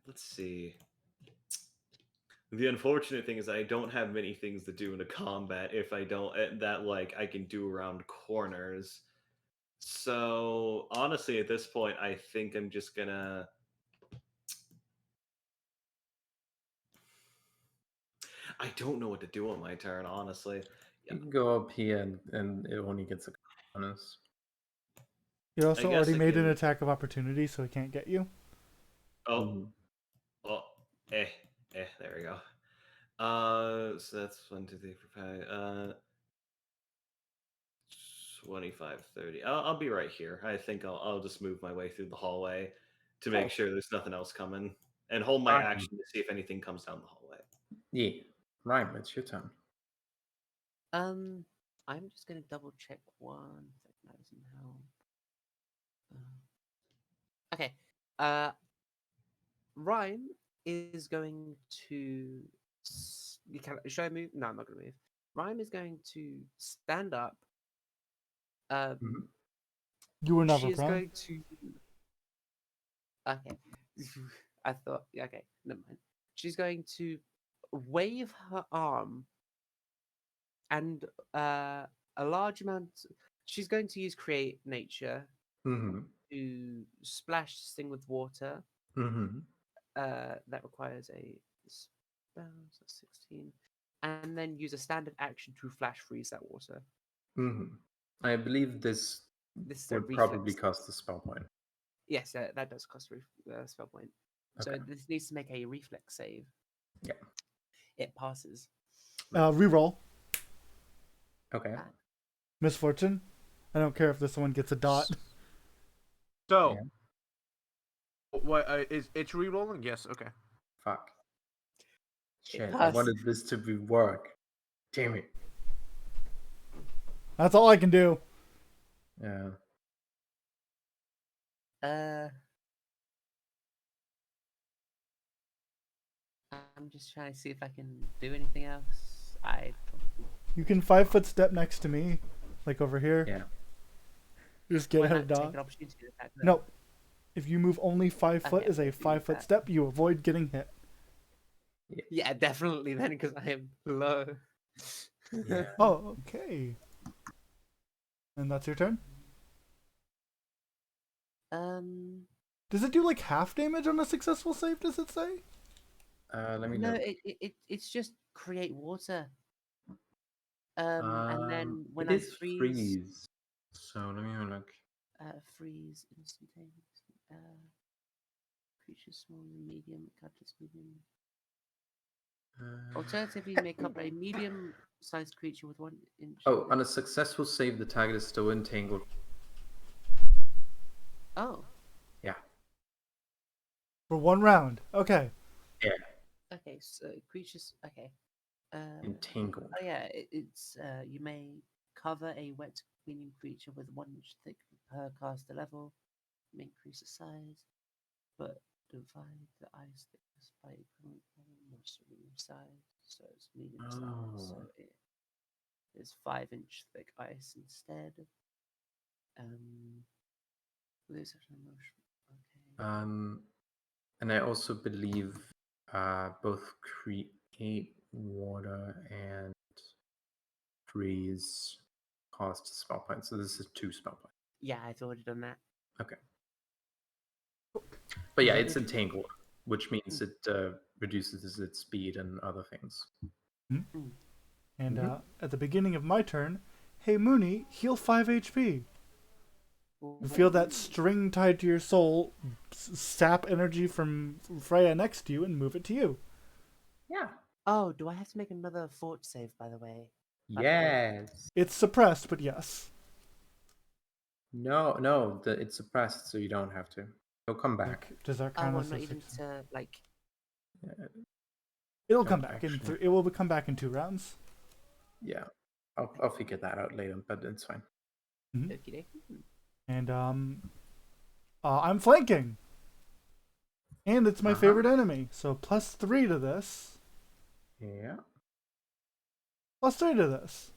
Let's see. The unfortunate thing is I don't have many things to do in a combat if I don't that like I can do around corners. So honestly, at this point, I think I'm just gonna. I don't know what to do on my turn, honestly. You can go up here and it only gets a bonus. You also guess already I made an can- attack of opportunity, so it can't get you. Oh, there we go. So that's 1, 2, 3, 4, 5. 25, 30. I'll be right here. I think I'll just move my way through the hallway to make sure there's nothing else coming, and hold my Alright. action to see if anything comes down the hallway. Yeah. Rhyme, it's your turn. I'm just gonna double check one second. That doesn't help. Okay. Ryan is going to. Should I move? No, I'm not gonna move. Ryan is going to stand up. You were never She is prone. going to. Okay. I thought. Okay, never mind. She's going to wave her arm and a large amount. She's going to use create nature Mm-hmm. to splash this thing with water. Mm-hmm. That requires a spell, so 16, and then use a standard action to flash freeze that water. Mm-hmm. I believe this This is a would reflex. probably cost a spell point. Yes, that does cost a spell point. So Okay. this needs to make a reflex save. Yeah. It passes. Reroll. Okay. Misfortune. I don't care if this one gets a dot. So, Yeah. what is it's re-rolling? Yes. Okay. Fuck. Shit, I passes. wanted this to be work. Damn it. That's all I can do. Yeah. I'm just trying to see if I can do anything else. I don't. You can 5-foot step next to me, like over here. Yeah. Just get Why a not take dot. an opportunity to attack them? No. If you move only 5 foot Okay, as a I can do 5-foot that. step, you avoid getting hit. Yeah, definitely then, because I am low. Yeah. Oh, okay. And that's your turn? Does it do like half damage on a successful save, does it say? Let me No, know. it's just create water. And then when it I is freeze. So let me have a look. freeze instantaneous. Creature small and medium, catches medium. Alternatively, make up a medium-sized creature with 1 inch. Oh, on a successful save, the target is still entangled. Oh, Yeah. For 1 round. Okay. Yeah. okay. So creatures. Okay. Entangled. Oh yeah, it's you may cover a wet medium creature with 1 inch thick per caster level. May increase the size, but divide the ice thickness by equivalent medium size. So it's medium size. So Oh. it is 5 inch thick ice instead. Lose an emotion. Okay. And I also believe both create water and freeze cost a spell point. So this is 2 spell points. Yeah, I've already done that. Okay. But yeah, it's entangled, which means it reduces its speed and other things. And at the beginning of my turn, hey Mooney, heal 5 HP. You feel that string tied to your soul sap energy from Freya next to you and move it to you. Yeah. Oh, do I have to make another fort save, by the way? Yes. It's suppressed, but yes. No, it's suppressed, so you don't have to. It'll come back. Does that Oh, count I'm as not a even 16? to like. It'll don't come back in actually. it will come back in 2 rounds. Yeah. I'll figure that out later, but it's fine. Okey-dokey. And I'm flanking. And it's my favorite enemy. So +3 to this. Yeah. +3 to this.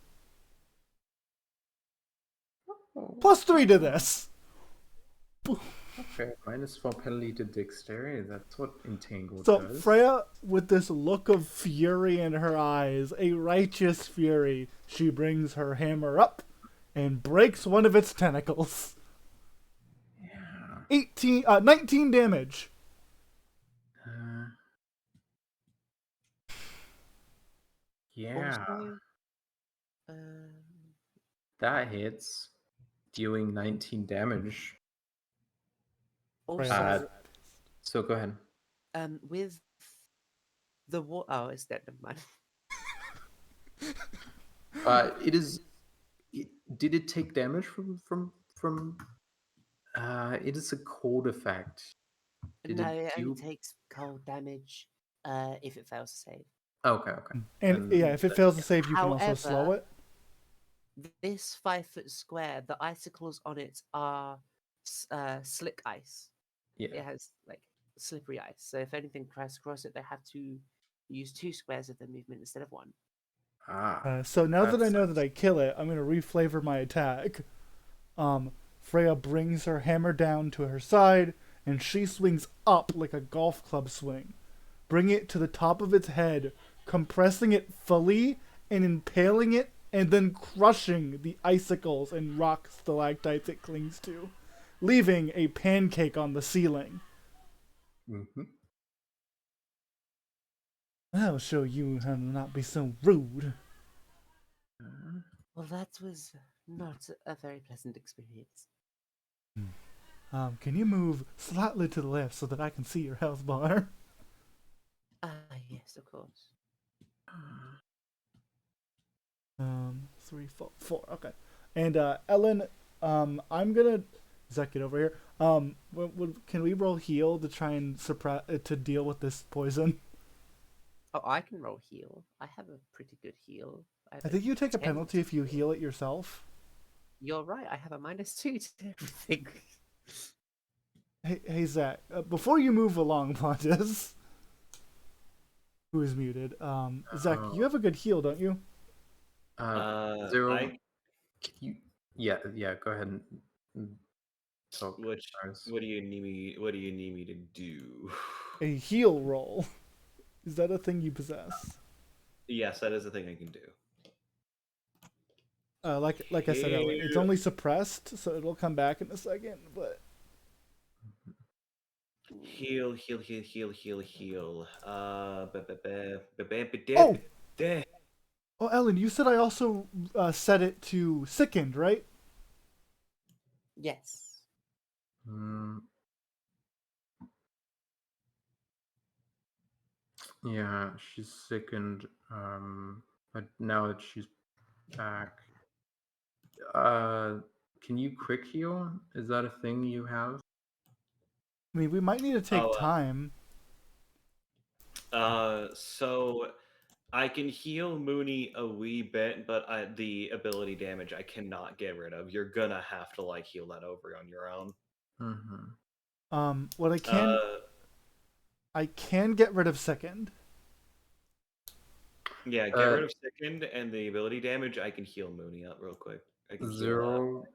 Oh. +3 to this. Okay, -4 penalty to dexterity. That's what entangled So does. Freya, with this look of fury in her eyes, a righteous fury, she brings her hammer up and breaks one of its tentacles. Yeah. 19 damage. Yeah. Also, That hits, dealing 19 damage. also, So go ahead. with the war. Oh, it's dead. Never mind. It is. Did it take damage from? It is a cold effect. Did No, it it only do? takes cold damage if it fails to save. Okay. And Then yeah, if it fails to save, you can also slow However, it. This 5 foot square, the icicles on it are slick ice. Yeah. It has like slippery ice. So if anything crashes across it, they have to use 2 squares of their movement instead of 1. So now that I know sucks. that I kill it, I'm going to reflavor my attack. Freya brings her hammer down to her side, and she swings up like a golf club swing. Bring it to the top of its head, compressing it fully and impaling it and then crushing the icicles and rock stalactites it clings to, leaving a pancake on the ceiling. Mm-hmm. I'll show you how to not be so rude. Well, that was not a very pleasant experience. Can you move slightly to the left so that I can see your health bar? Ah, yes, of course. 3, 4, 4. Okay. And Ellen, I'm gonna Zach, get over here. Can we roll heal to try and suppress to deal with this poison? Oh, I can roll heal. I have a pretty good heal. I think you take a 10 penalty if you heal it yourself. You're right. I have a -2 to everything. Hey Zach, before you move along, Pontus, who is muted. Zach, you have a good heal, don't you? 0. Can you? Yeah. Go ahead and talk. What do you need me? What do you need me to do? A heal roll. Is that a thing you possess? Yes, that is a thing I can do. Like I said, Ellen, it's only suppressed, so it'll come back in a second. But Heal. Oh, Ellen, you said I also set it to sickened, right? Yes. Yeah, she's sickened. But now that she's back, can you quick heal? Is that a thing you have? I mean, we might need to take time. So I can heal Mooney a wee bit, but the ability damage I cannot get rid of. You're gonna have to like heal that over on your own. Mm-hmm. What I can get rid of sickened. Yeah, get rid of sickened and the ability damage. I can heal Mooney up real quick. I can 0.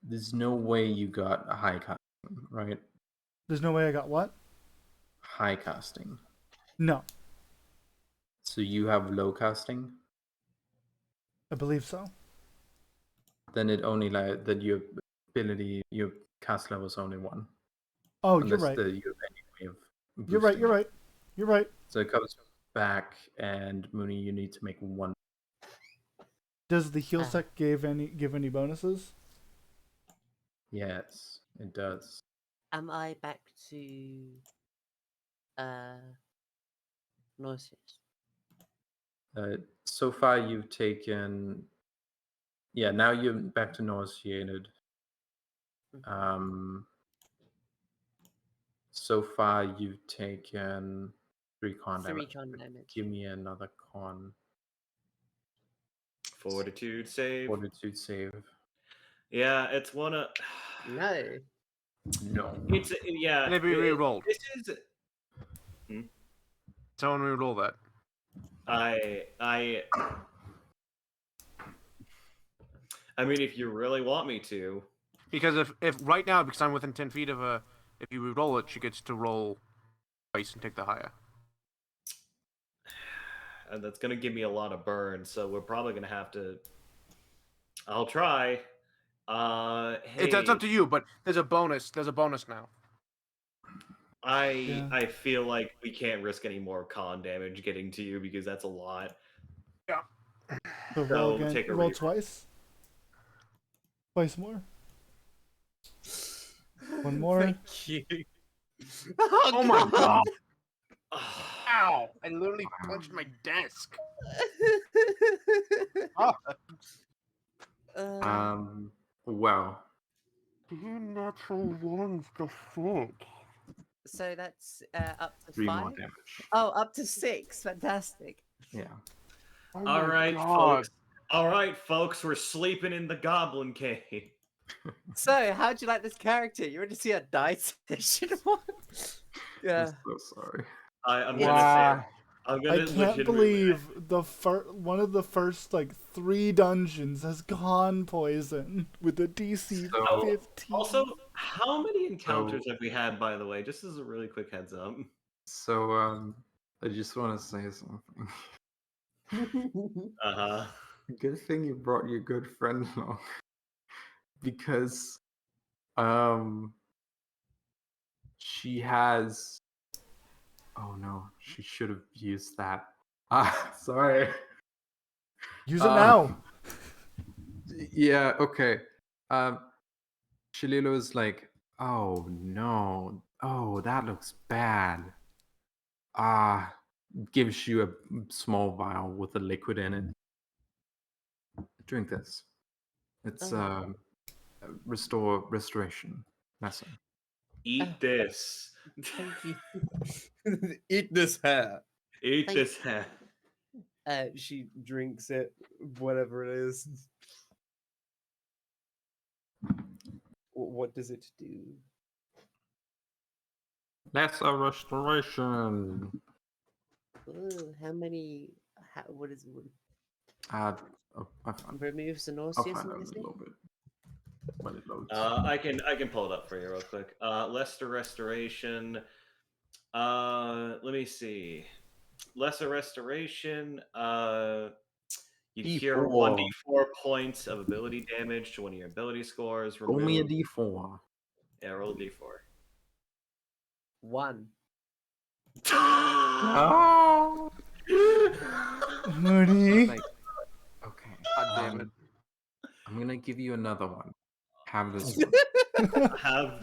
There's no way you got a high casting, right? There's no way I got what? High casting. No. So you have low casting? I believe so. Then it only that your cast level is only 1. Oh, Unless you're right. You have any way of You're right. boosting You're right. So it comes back, and Mooney, you need to make 1. Does the heal sec give any bonuses? Yes, it does. Am I back to nauseous? So far you've taken. Yeah, now you're back to nauseated. So far you've taken 3 con damage. 3 con damage. Give me another con. Fortitude save. Fortitude save. Yeah, it's one of. No. It's yeah. Maybe re-rolled. This is. Someone re-roll that. I mean, if you really want me to. Because if right now, because I'm within 10 feet of a, if you re-roll it, she gets to roll twice and take the higher. And that's gonna give me a lot of burn, so we're probably gonna have to. I'll try. Hey, That's up to you, but there's a bonus. There's a bonus now. I feel like we can't risk any more con damage getting to you because that's a lot. Yeah. So roll again. Take a roll re-roll. twice. Twice more. One more. Thank you. Oh my god! Ow! I literally punched my desk. Wow. You natural ones to think. So that's up to 3 5. more damage. Oh, up to 6. Fantastic. Yeah. Oh All my right, God. folks. All right, folks. We're sleeping in the Goblin Cave. So, how'd you like this character? You ready to see a die session? Yeah. I'm so sorry. I'm Wow. gonna say. I'm gonna. I can't legitimately- believe one of the first 3 dungeons has gone poison with a DC So- 15. Also, how many encounters have we had, by the way? Just as a really quick heads up. So I just want to say something. Uh-huh. Good thing you brought your good friend along. Because she has oh no, she should have used that. Sorry. Use it now. Yeah, okay. Shalilo is like, oh no, oh that looks bad. Gives you a small vial with a liquid in it. Drink this. It's restoration medicine. Eat this. Thank you. Eat this hair. Eat Thank- this hair. She drinks it, whatever it is. What does it do? Lesser restoration. Ooh, how many? What is it? I find, Removes the I'll nausea, find out something in like a that? little bit when it loads. I can pull it up for you real quick. Lesser restoration. Let me see. Lesser restoration. You cure D4. 1d4 points of ability damage to one of your ability scores. Roll me a Remove. D4. Yeah, roll a d4. 1. Oh! Moody. Like, okay. God damn it. I'm gonna give you another one. Have this one.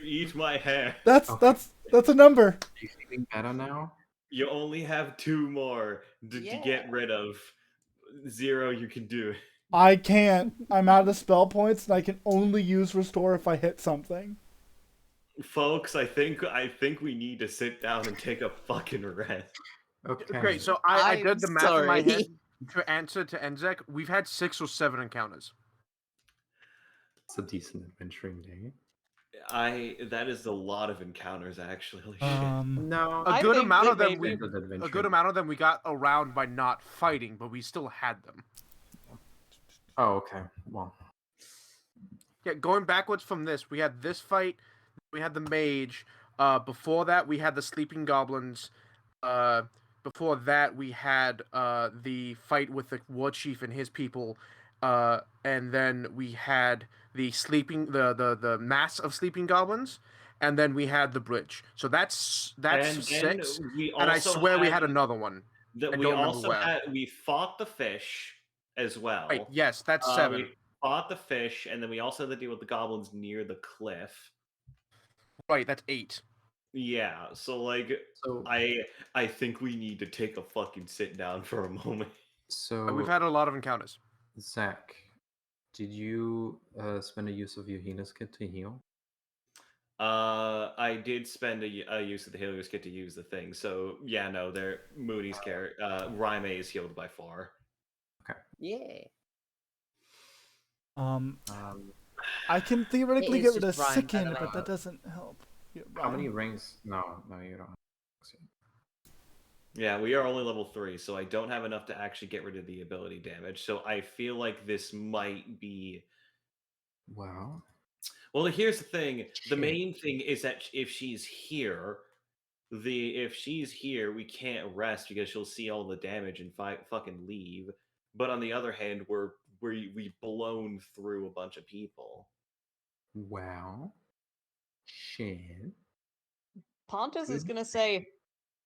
Eat my hair. That's Okay. that's a number. Are you feeling better now? You only have 2 more to get rid of. 0 you can do. I can't. I'm out of spell points, and I can only use restore if I hit something. Folks, I think we need to sit down and take a fucking rest. Okay. Okay, so I did the math in my sorry. head to answer to Enzek. We've had 6 or 7 encounters. It's a decent adventuring day. That is a lot of encounters actually. Holy No, A I good think amount that of them maybe- a good amount of them we got around by not fighting, but we still had them. Oh, okay. Well, Yeah, going backwards from this, we had this fight, we had the mage. Before that, we had the sleeping goblins. Before that, we had the fight with the war chief and his people. And then we had the mass of sleeping goblins, and then we had the bridge. So that's And 6. then we And I also swear we had another one. that I we don't remember also where. had we fought the fish as well. Right, yes, that's 7. We fought the fish, and then we also had to deal with the goblins near the cliff. Right, that's 8. Yeah, so like so I think we need to take a fucking sit down for a moment. so We've had a lot of encounters. Zach, did you spend a use of your healer's kit to heal? I did spend a use of the healer's kit to use the thing. So yeah, no, Moody's character. Rhyme is healed by 4. Yeah. I can theoretically It get is rid of just rhyme, by the sicken, way. but that doesn't help. Yeah, How many rhyme. rings? No, you don't. Yeah, we are only level 3, so I don't have enough to actually get rid of the ability damage. So I feel like this might be. Well, Here's the thing. The Shit. main thing is that if she's here, we can't rest because she'll see all the damage and fucking leave. But on the other hand, we've blown through a bunch of people. well, shit. Pontus is gonna say,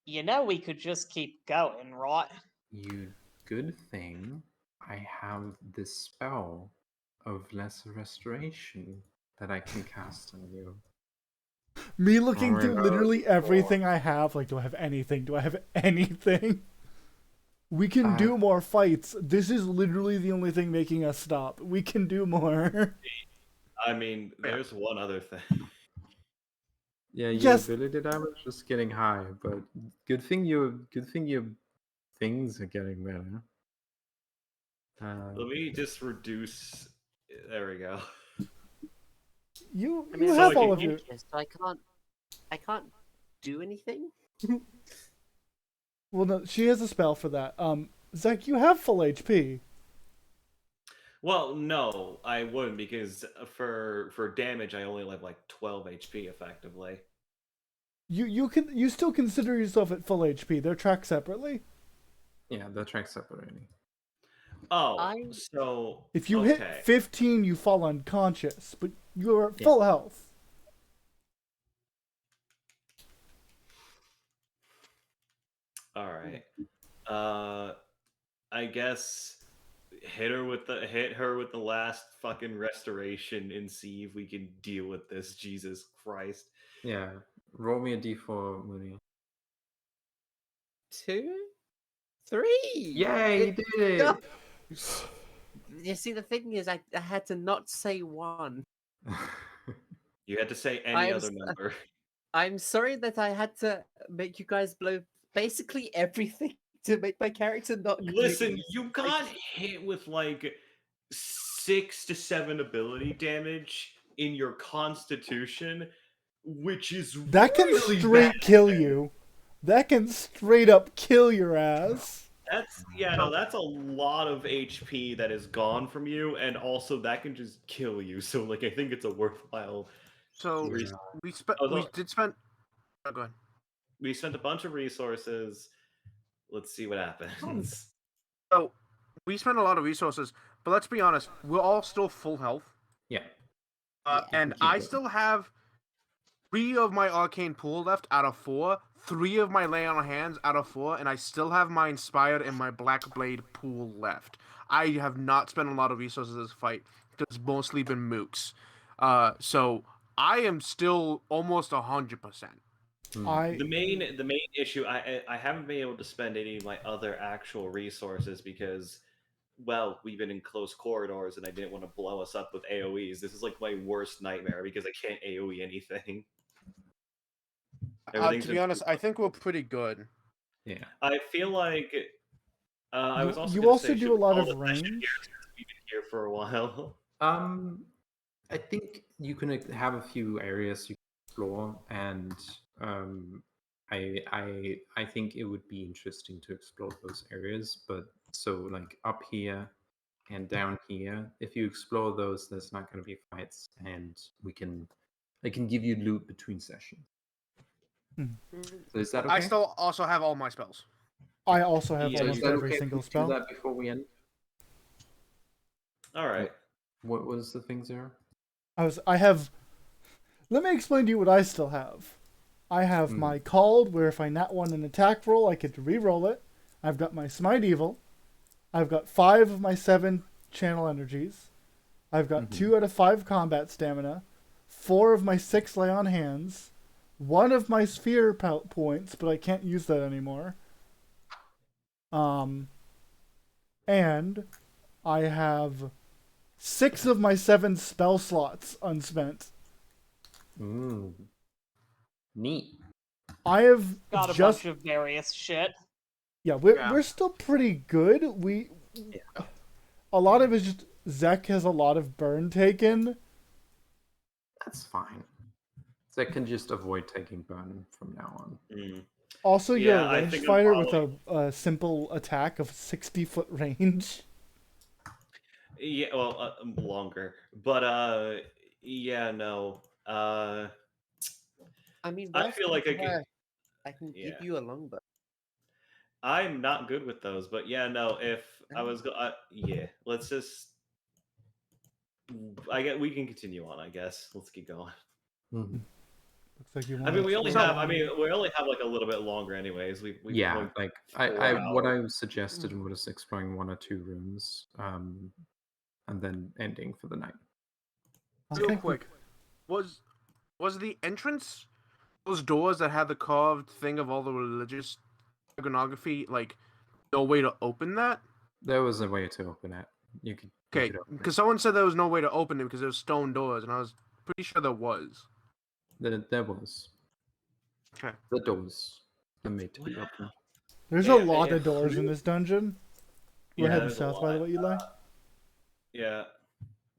we could just keep going, right? You good thing I have this spell of lesser restoration that I can cast on you. Me looking Oh, through no. literally everything I have, like, do I have anything? Do I have anything? We can do more fights. This is literally the only thing making us stop. We can do more. I mean, there's one other thing. Yeah, your Yes. ability damage is getting high, but good thing your things are getting better. Let me just reduce. There we go. You I mean, you so have I all can of your. So I can't do anything. Well, no, she has a spell for that. Zach, you have full HP. Well, no, I wouldn't because for damage I only have like 12 HP effectively. You still consider yourself at full HP. They're tracked separately. Yeah, the track's up already. Oh, so If you okay. hit 15, you fall unconscious, but you're at Yeah. full health. All right. I guess hit her with the last fucking restoration and see if we can deal with this. Jesus Christ. Yeah, roll me a d4, Mooney. 2, 3. Yay, you did it! You see, the thing is, I had to not say 1. You had to say any I'm other s- number. I'm sorry that I had to make you guys blow basically everything to make my character not. Listen, completely you got hit with like 6 to 7 ability damage in your constitution, which is That can really straight bad. kill you. That can straight up kill your ass. That's a lot of HP that is gone from you, and also that can just kill you. So like, I think it's a worthwhile. So res- we did spend. Oh, go ahead. We spent a bunch of resources. Let's see what happens. So we spent a lot of resources, but let's be honest, we're all still full health. Yeah. And keep I going. still have 3 of my arcane pool left out of 4, 3 of my lay on hands out of 4, and I still have my inspired and my black blade pool left. I have not spent a lot of resources this fight. It's mostly been mooks. So I am still almost 100%. The main issue, I haven't been able to spend any of my other actual resources because, well, we've been in close corridors and I didn't want to blow us up with AoEs. This is like my worst nightmare because I can't AoE anything. To be honest, I think we're pretty good. Yeah. I feel like I was also You gonna also say, do should a we lot call of it a session range. here since we've been here for a while? I think you can have a few areas you can explore, and I think it would be interesting to explore those areas. But so like up here and down here, if you explore those, there's not going to be fights, and I can give you loot between sessions. So is that okay? I still also have all my spells. I also have Yeah, So almost is that every okay if single we do spell. that before we end? All right. What was the thing, Zara? Let me explain to you what I still have. I have my Called, where if I nat one an attack roll, I get to re-roll it. I've got my Smite Evil. I've got 5 of my 7 channel energies. I've got 2 out of 5 combat stamina. 4 of my 6 lay on hands. 1 of my sphere points, but I can't use that anymore. And I have 6 of my 7 spell slots unspent. Neat. I have Got a just bunch of various shit. we're still pretty good. A lot of it is just Zek has a lot of burn taken. That's fine. Zek can just avoid taking burn from now on. Also, you're Yeah, a I range think I'm fighter with a simple attack of 60-foot range. Yeah, well, longer, but yeah, no. I mean, I feel like I can yeah. give you a longbow. I'm not good with those, but yeah, no. If I was, yeah, let's just. We can continue on. I guess let's keep going. Looks like you want. I mean, we only explore have. I more. mean, we only have like a little bit longer, anyways. We've been Yeah, going like for what hours. I suggested was exploring 1 or 2 rooms, and then ending for the night. Real quick, was the entrance those doors that had the carved thing of all the religious iconography, like no way to open that? There was a way to open it. You could Okay, open it. because someone said there was no way to open it because there was stone doors, and I was pretty sure there was. There was. Okay. The doors are made to be opened. There's a lot of doors in this dungeon. We're heading there's a south, by the lot. way, Eli. Yeah,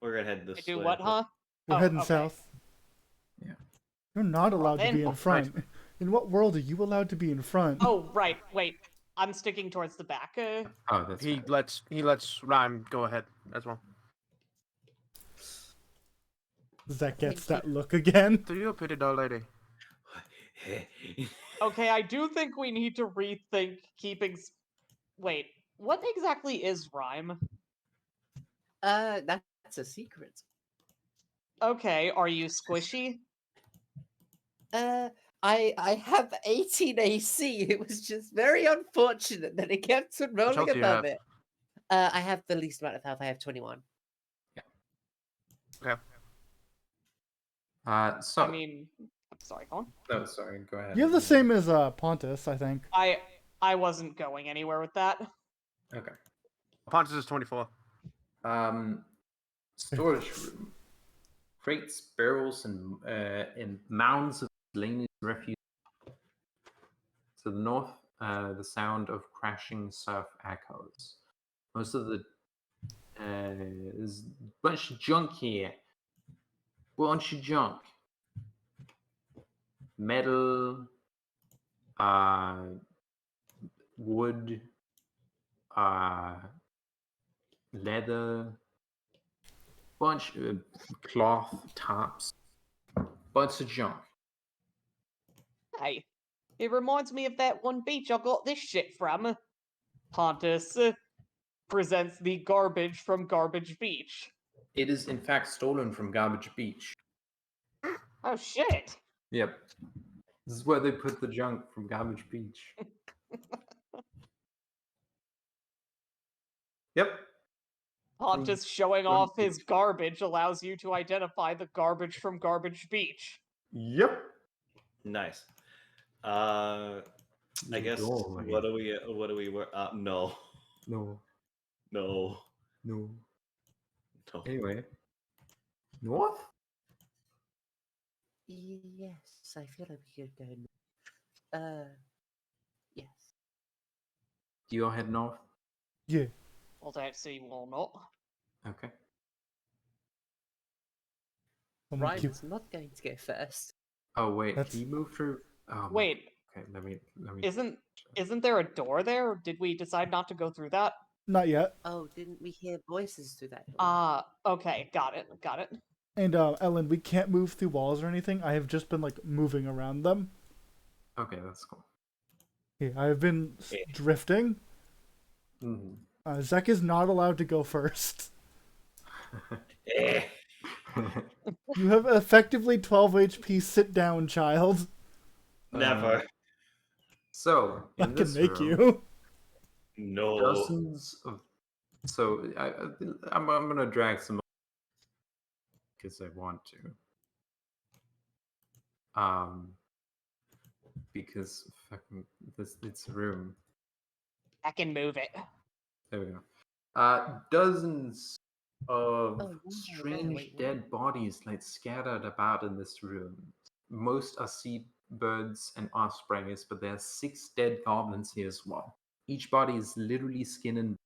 we're gonna head this I do way. what, huh? We're heading okay. south. Yeah. You're not allowed to then. be in front. In what world are you allowed to be in front? Oh, right. Wait. I'm sticking towards the back. Oh, that's He fine. lets Rhyme go ahead as well. Zek gets that look again. Do you a pretty doll lady? Okay, I do think we need to rethink keeping Wait, what exactly is rhyme? That's a secret. Okay, are you squishy? I have 18 AC. It was just very unfortunate that it kept on rolling health do you above have? it. I have the least amount of health. I have 21. Okay. So I mean, I'm sorry, go on. No, sorry. Go ahead. You have the same as Pontus, I think. I wasn't going anywhere with that. Okay. Pontus is 24. Storage room. Crates, barrels, and mounds of miscellaneous refuse. To the north, the sound of crashing surf echoes. Most of the there's a bunch of junk here. Bunch of junk. Metal, wood, leather, bunch of cloth, tops, bunch of junk. Hey, it reminds me of that one beach I got this shit from. Pontus presents the garbage from Garbage Beach. It is in fact stolen from Garbage Beach. Oh shit! yep, this is where they put the junk from Garbage Beach. Yep. Pontus showing from off his beach. garbage allows you to identify the garbage from Garbage Beach. Yep. Nice. I guess Doorway. what do we no. No. No. No. No. Anyway. North? Yes, I feel like we could go. Yes. Do you all head north? Yeah. Well, don't see why not. Okay. I'm like, Ryan's not going to go first. Oh wait, That's- can you move through? Oh, my- Wait, Okay, let me. isn't there a door there? Did we decide not to go through that? Not yet. Oh, didn't we hear voices through that door? Okay, got it. And Ellen, we can't move through walls or anything. I have just been like moving around them. Okay, that's cool. Yeah, I have been drifting. Mm-hmm. Zek is not allowed to go first. Eh. You have effectively 12 HP. Sit down, child. Never. So I in can this make room, you. No. dozens of. So I'm gonna drag some because I want to. Because fucking this room. I can move it. There we go. Dozens of Oh, wow, strange wait, what? dead bodies like scattered about in this room. Most are seabirds and ospreys, but there are 6 dead goblins here as well. Each body is literally skin and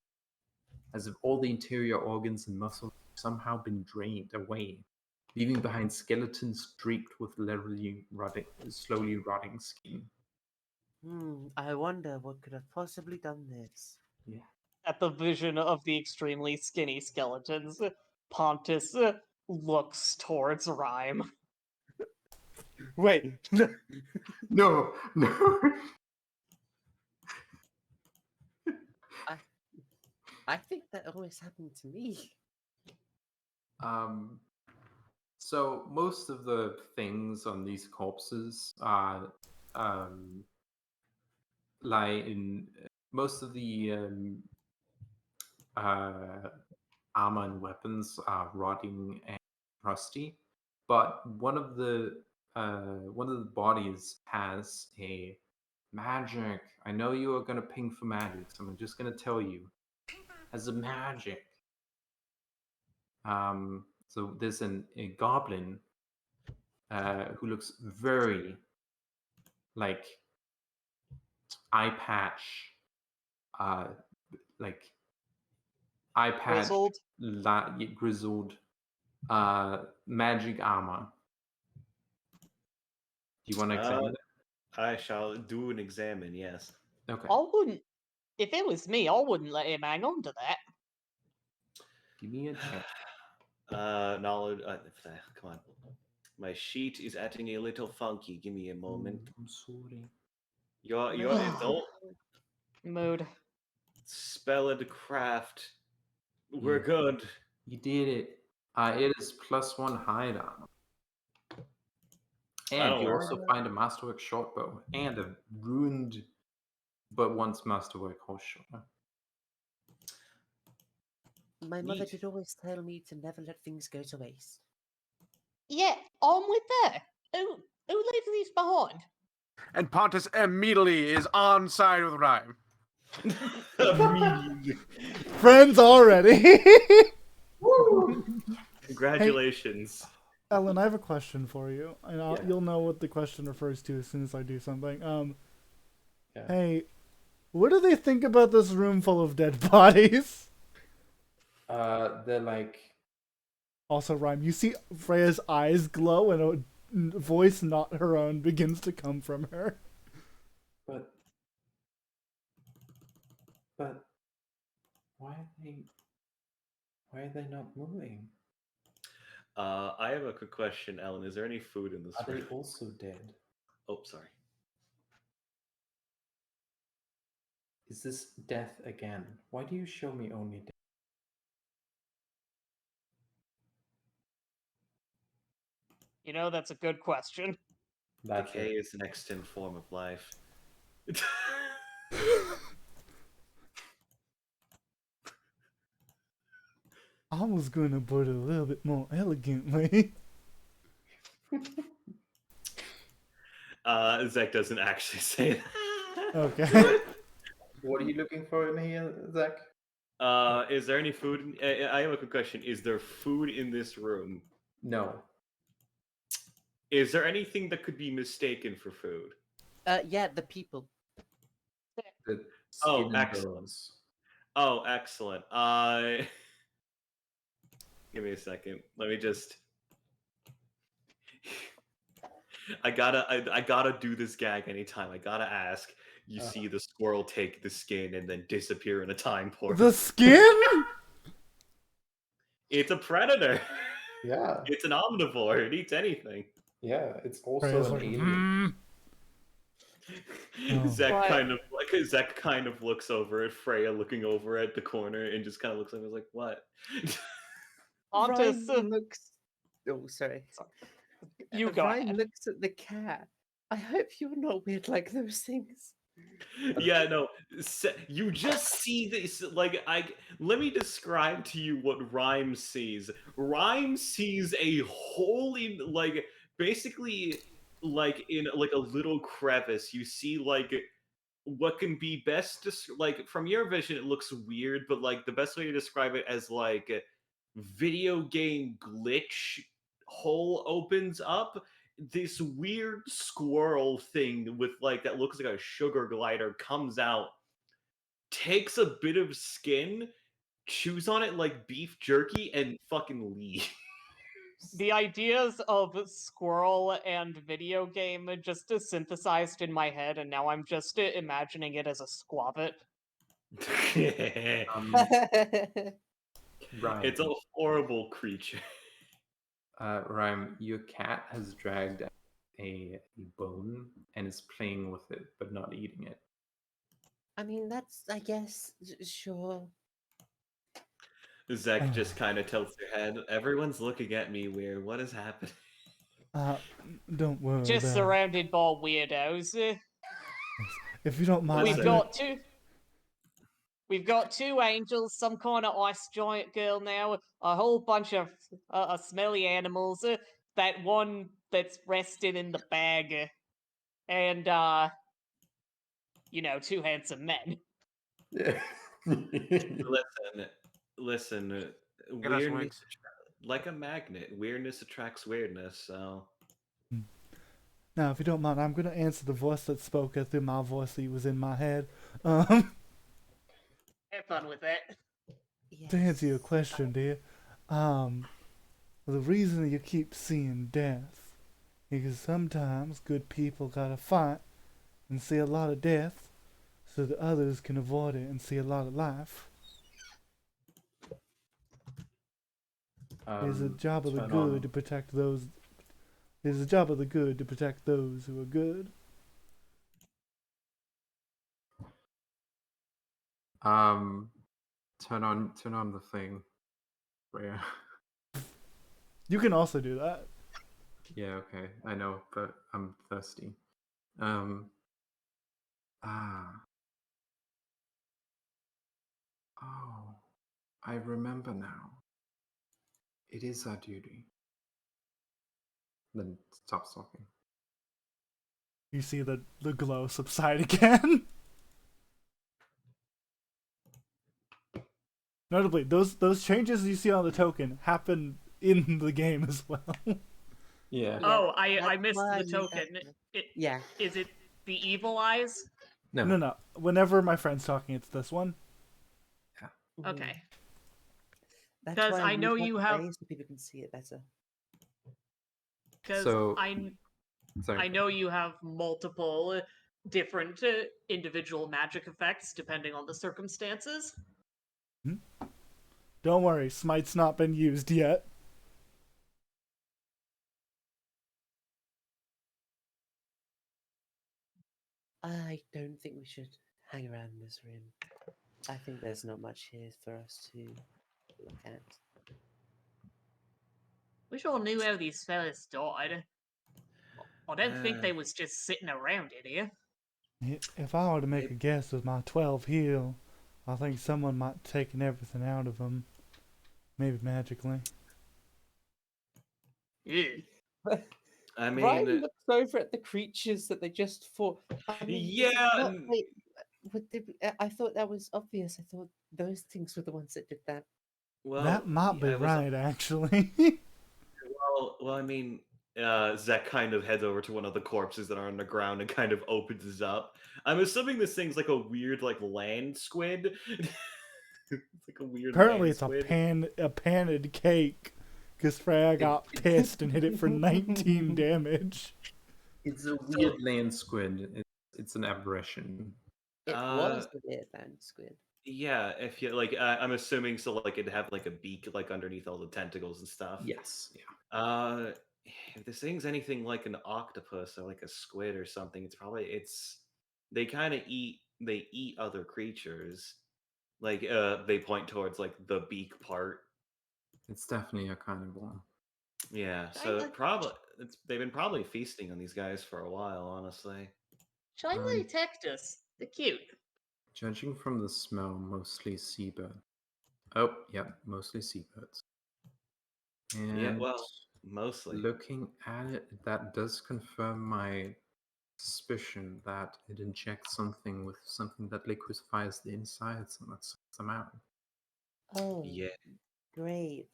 as if all the interior organs and muscles have somehow been drained away, leaving behind skeletons streaked with slowly rotting skin. I wonder what could have possibly done this. Yeah. At the vision of the extremely skinny skeletons, Pontus looks towards Rhyme. Wait. No, no. I think that always happened to me. So most of the things on these corpses are lie in most of the armor and weapons are rotting and rusty, but one of the bodies has a magic. I know you are gonna ping for magic, so I'm just gonna tell you, has a magic. So there's a goblin who looks very like eye patch, like eye patch, Grizzled? grizzled, magic armor. Do you want to examine it? I shall do an examine, yes. Okay. I wouldn't. If it was me, I wouldn't let him hang on to that. Give me a check. Knowledge. Come on. My sheet is acting a little funky. Give me a moment. I'm sorry. You're don't Mood. Spell and craft. We're Yeah. good. You did it. It is +1 hide armor. And don't you worry. also find a masterwork shortbow and a ruined but once masterwork horse shoulder. My mother Neat. did always tell me to never let things go to waste. Yeah, on with that. Who leaves these behind? And Pontus immediately is on side with Rhyme. Immediately. Friends already. Congratulations. Ellen, I have a question for you, and Yeah. you'll know what the question refers to as soon as I do something. Yeah. Hey, what do they think about this room full of dead bodies? They're like, Also, Rhyme, you see Freya's eyes glow, and a voice not her own begins to come from her. but why are they not moving? I have a quick question, Ellen. Is there any food in this Are they room? also dead? Oh, sorry. Is this death again? Why do you show me only death? You know, that's a good question. That's Decay it. is an extant form of life. I was gonna put it a little bit more elegantly. Zach doesn't actually say that. Okay. What are you looking for in here, Zach? Is there any food? I have a quick question. Is there food in this room? No. Is there anything that could be mistaken for food? Yeah, the people. The Oh, skin and excellent. bones. Oh, excellent. Give me a second. Let me just. I gotta do this gag anytime. I gotta ask. You see the squirrel take the skin and then disappear in a time portal. The skin? It's a predator. Yeah. It's an omnivore. It eats anything. Yeah, it's also Freya's an like, alien. Oh. Zach But- kind of looks over at Freya, looking over at the corner, and just kind of looks like, I was like, what? Pontus, Ryan looks. Oh, sorry. you go Ryan ahead. looks at the cat. I hope you're not weird like those things. Yeah, no. You just see this. Like, let me describe to you what Rhyme sees. Rhyme sees a hole in, like, basically, like in like a little crevice. You see like what can be best like from your vision. It looks weird, but like the best way to describe it as like video game glitch hole opens up, this weird squirrel thing with like that looks like a sugar glider comes out, takes a bit of skin, chews on it like beef jerky, and fucking leaves. The ideas of squirrel and video game just synthesized in my head, and now I'm just imagining it as a squabbit. Rhyme. It's a horrible creature. Rhyme, your cat has dragged out a bone and is playing with it, but not eating it. I mean, that's, I guess, sure. Zach just kind of tilts her head. Everyone's looking at me weird. What is happening? Don't worry Just about it. surrounded by weirdos. If you don't mind, We've I'm We've got two angels, some kind of ice giant girl now, a whole bunch of smelly animals, that one that's resting in the bag, and two handsome men. Yeah. Listen. Get us Weirdness, wings. like a magnet. Weirdness attracts weirdness. So. Now, if you don't mind, I'm gonna answer the voice that spoke through my voice that was in my head. Have fun with that. To answer your question, dear, the reason you keep seeing death is because sometimes good people gotta fight and see a lot of death so that others can avoid it and see a lot of life. It's a job of the turn good on- to protect those. It's a job of the good to protect those who are good. Turn on the thing. Rhea. You can also do that. Yeah, okay, I know, but I'm thirsty. Ah. Oh, I remember now. It is our duty. Then stop talking. You see the glow subside again. Notably, those changes you see on the token happen in the game as well. Yeah. Oh, I that's missed why I the made that token. comment. It, Yeah. is it the evil eyes? No. No. Whenever my friend's talking, it's this one. Mhm. Okay. That's 'Cause why I know moved out you the have- way so people can see it better. Because So- I Sorry. know you have multiple different individual magic effects depending on the circumstances. Don't worry, Smite's not been used yet. I don't think we should hang around in this room. I think there's not much here for us to look at. Wish I knew how these fellas died. I don't think they was just sitting around in here. If I were to make a guess with my 12 heal, I think someone might have taken everything out of them. Maybe magically. Ew. I Ryan mean, looks over at the creatures that they just fought. I mean, this is yeah, not n- like- I thought that was obvious. I thought those things were the ones that did that. well, That might be I was- right, actually. Well, I mean, Zek kind of heads over to one of the corpses that are on the ground and kind of opens it up. I'm assuming this thing's like a weird, like land squid. It's like a weird. Apparently, land it's squid. a paned cake. Because Freya got pissed and hit it for 19 damage. It's a weird land squid. It's an aberration. It Uh, was the weird land squid. Yeah, if you like, I'm assuming so. Like, it'd have like a beak, like underneath all the tentacles and stuff. Yes. Yeah. If this thing's anything like an octopus or like a squid or something, it's. They kind of eat other creatures. Like, they point towards like the beak part. It's definitely a carnivore. Yeah, I so like- they've been probably feasting on these guys for a while, honestly. Shine the detectors. They're cute. Judging from the smell, mostly seabird. Oh, yeah, mostly seabirds. And Yeah, well, mostly. looking at it, that does confirm my suspicion that it injects something with something that liquefies the insides and that sucks them out. Oh, Yeah. great.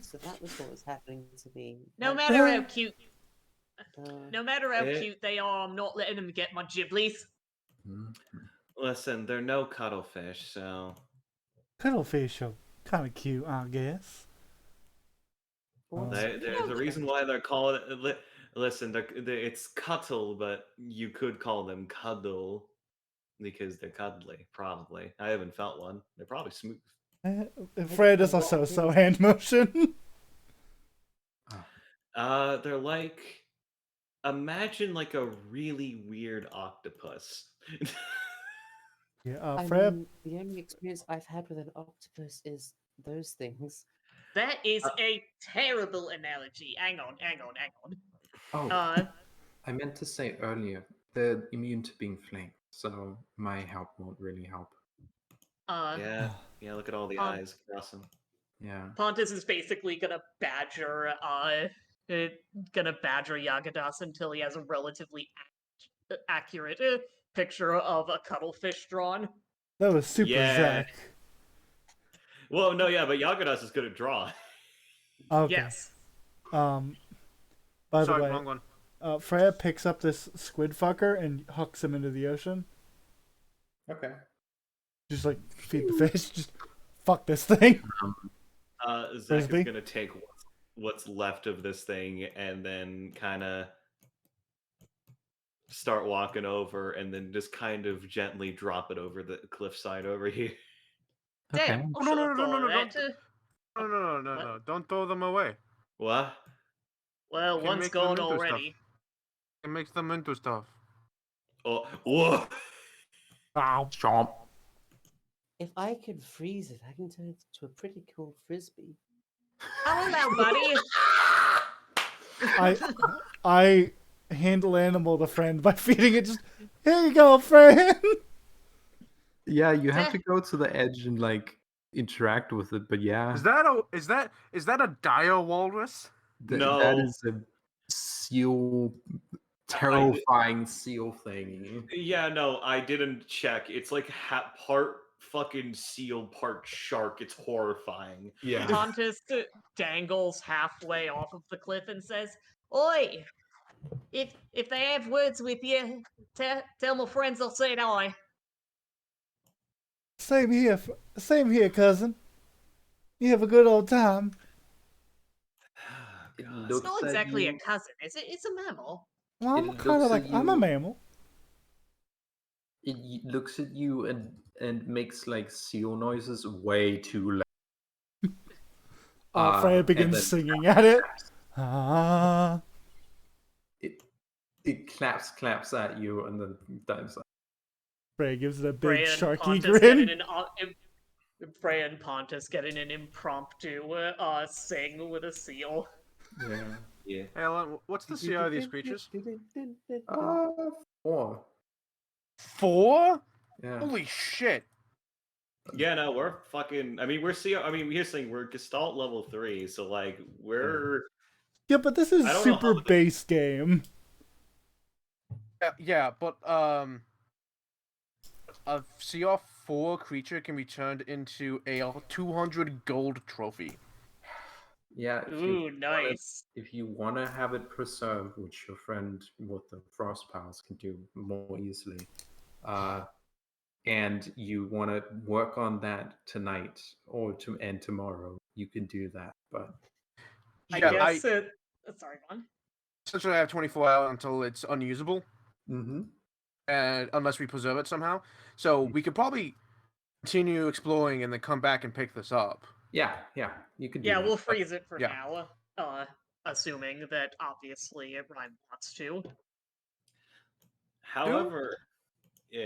So that was what was happening to me. No That- matter how cute, uh, no matter how Eh. cute they are, I'm not letting them get my giblies. Mhm. Listen, they're no cuttlefish, so Cuttlefish are kind of cute, I guess. what's there's a reason why they're calling it. Listen, it's cuttle, but you could call them cuddle because they're cuddly. Probably. I haven't felt one. They're probably smooth. Freya does a so hand motion. They're like, imagine like a really weird octopus. Yeah, I Freya. mean, the only experience I've had with an octopus is those things. That is a terrible analogy. Hang on. Oh, I meant to say earlier, they're immune to being flanked, so my help won't really help. Yeah, look at all the eyes across them. Yeah. Pontus is basically gonna badger Yagadas until he has a relatively accurate picture of a cuttlefish drawn. That was super Yeah. Zach. Well, no, yeah, but Yagadas is good at draw. Okay. Yes. By Sorry, the way, wrong one. Freya picks up this squid fucker and hucks him into the ocean. Okay. Just like feed the fish. Just fuck this thing. Zach Frisbee? is gonna take what's left of this thing and then kind of start walking over and then just kind of gently drop it over the cliffside over here. Damn. Oh, no, no, should've no, no, thought no, of that, No. Don't throw them away. What? Well, Can one's make them gone into already. Stuff. It makes them into stuff. Oh, whoa! Ow. Chomp. If I could freeze it, I can turn it into a pretty cool frisbee. Oh, hello, buddy. I handle animal to friend by feeding it. Just here you go, friend. Yeah, you have to go to the edge and like interact with it. But yeah, Is that a dire walrus? that No. is a seal, terrifying seal thing. Yeah, no, I didn't check. It's like part fucking seal, part shark. It's horrifying. Yeah. Pontus dangles halfway off of the cliff and says, Oi! If they have words with you, tell my friends I'll say hi. Same here, cousin. You have a good old time. It It's looks not at exactly you. a cousin, is it? It's a mammal. Well, It I'm kind of looks like at I'm a you. mammal. It looks at you and makes like seal noises way too loud. Freya And begins then singing at it. Ah. it claps at you and then dives. Freya gives it a big Freya and sharky Pontus getting grin. Freya and Pontus getting an impromptu sing with a seal. Yeah. Yeah. Hey, Alan, what's the CI of these creatures? 4. 4? Yeah. Holy shit! Yeah, no, we're fucking. I mean, we're saying we're Gestalt level 3, so like we're. Yeah, but this is I don't know super how base game. Yeah, but a CR4 creature can be turned into a 200 gold trophy. Yeah. Ooh, nice. If you want to have it preserved, which your friend with the frost powers can do more easily, and you want to work on that tonight or tomorrow, you can do that. But I Yeah, guess sorry, go on. essentially I have 24 hours until it's unusable, mm-hmm. and unless we preserve it somehow. So we could probably continue exploring and then come back and pick this up. yeah, you could do Yeah, that. we'll freeze it for yeah. now. Assuming that obviously Rhyme wants to. However, yeah.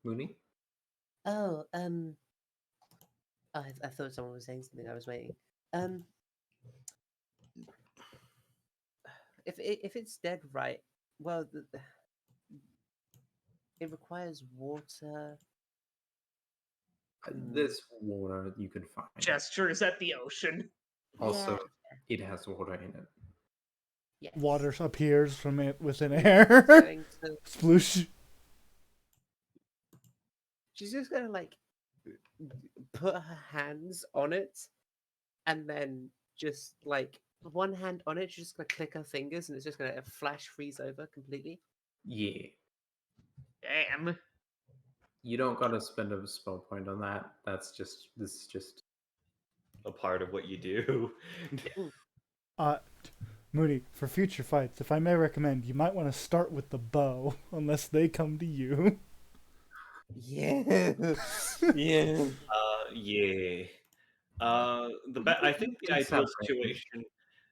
Mooney? Oh, I thought someone was saying something. I was waiting. If it's dead, right? Well, it requires water. There's water you can find. Gestures at the ocean. Also, it has water in it. Yes. Water appears from it within air. Going to- Sploosh. She's just gonna like put her hands on it, and then just like one hand on it, she's just gonna click her fingers, and it's just gonna flash freeze over completely. Yeah. Damn. You don't gotta spend a spell point on that. This is just A part of what you do. Mooney, for future fights, if I may recommend, you might want to start with the bow, unless they come to you. Yeah. Yeah. Yeah. I think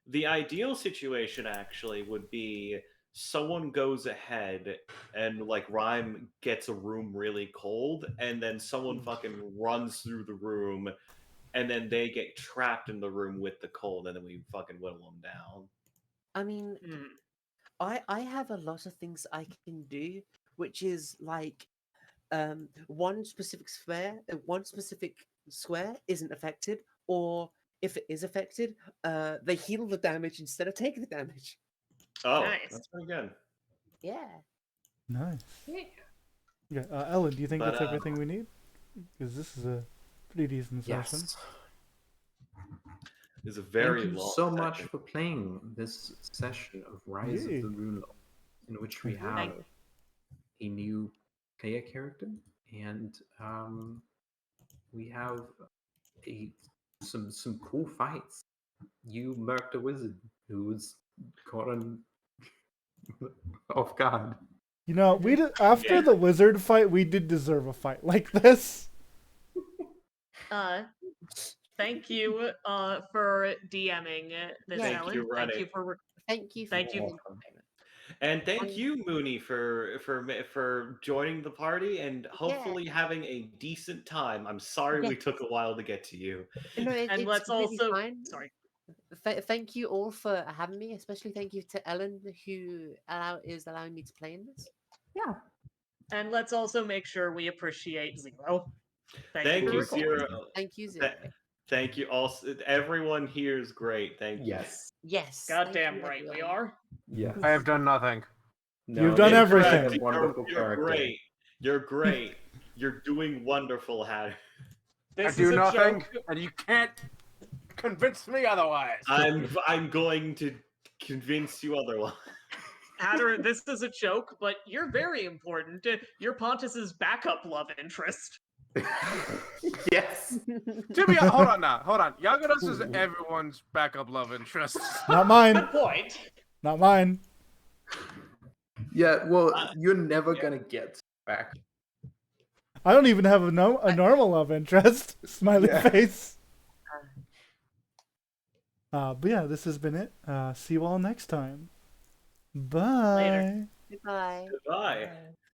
the ideal situation actually would be someone goes ahead and like Rhyme gets a room really cold, and then someone fucking runs through the room, and then they get trapped in the room with the cold, and then we fucking whittle them down. I mean, I have a lot of things I can do, which is like one specific square isn't affected, or if it is affected, they heal the damage instead of taking the damage. Oh, Nice. that's pretty good. Yeah. Nice. Yeah. Yeah, Ellen, do you think But, that's everything we need? Because this is a pretty decent session. yes. It's a very Thank you long so much session. for playing this session of Rise Yay. of the Runelords, in which we have Thank- a new player character, and we have some cool fights. You murked a wizard who was caught on off guard. You know, we did, after the wizard fight, we did deserve a fight like this. Thank you for DMing this, Yeah. Ellen. you, Thank Ronnie. you for Thank you. Thank you. And thank you, Mooney, for joining the party and hopefully having a decent time. I'm sorry we took a while to get to you. No, And it's let's completely also fine. sorry. Thank you all for having me. Especially thank you to Ellen, who is allowing me to play in this. Yeah. And let's also make sure we appreciate Zero. Thank for you, recording. Zero. Thank you, Zero. Thank you. Also, everyone here is great. Thank you. Yes. Yes. Goddamn right we are. Yes. I have done nothing. No, You've done you're everything. a wonderful You're character. great. You're great. You're doing wonderful, Hatter. This I do is a nothing, joke. and you can't convince me otherwise. I'm going to convince you otherwise. Hatter, this is a joke, but you're very important. You're Pontus's backup love interest. Yes. Hold on now. Hold on. Yagados is everyone's backup love interest. Not mine. Good point. Not mine. Yeah, well, you're never gonna get back. I don't even have a normal love interest. Smiley face. But yeah, this has been it. See you all next time. Bye. Later. Goodbye. Goodbye.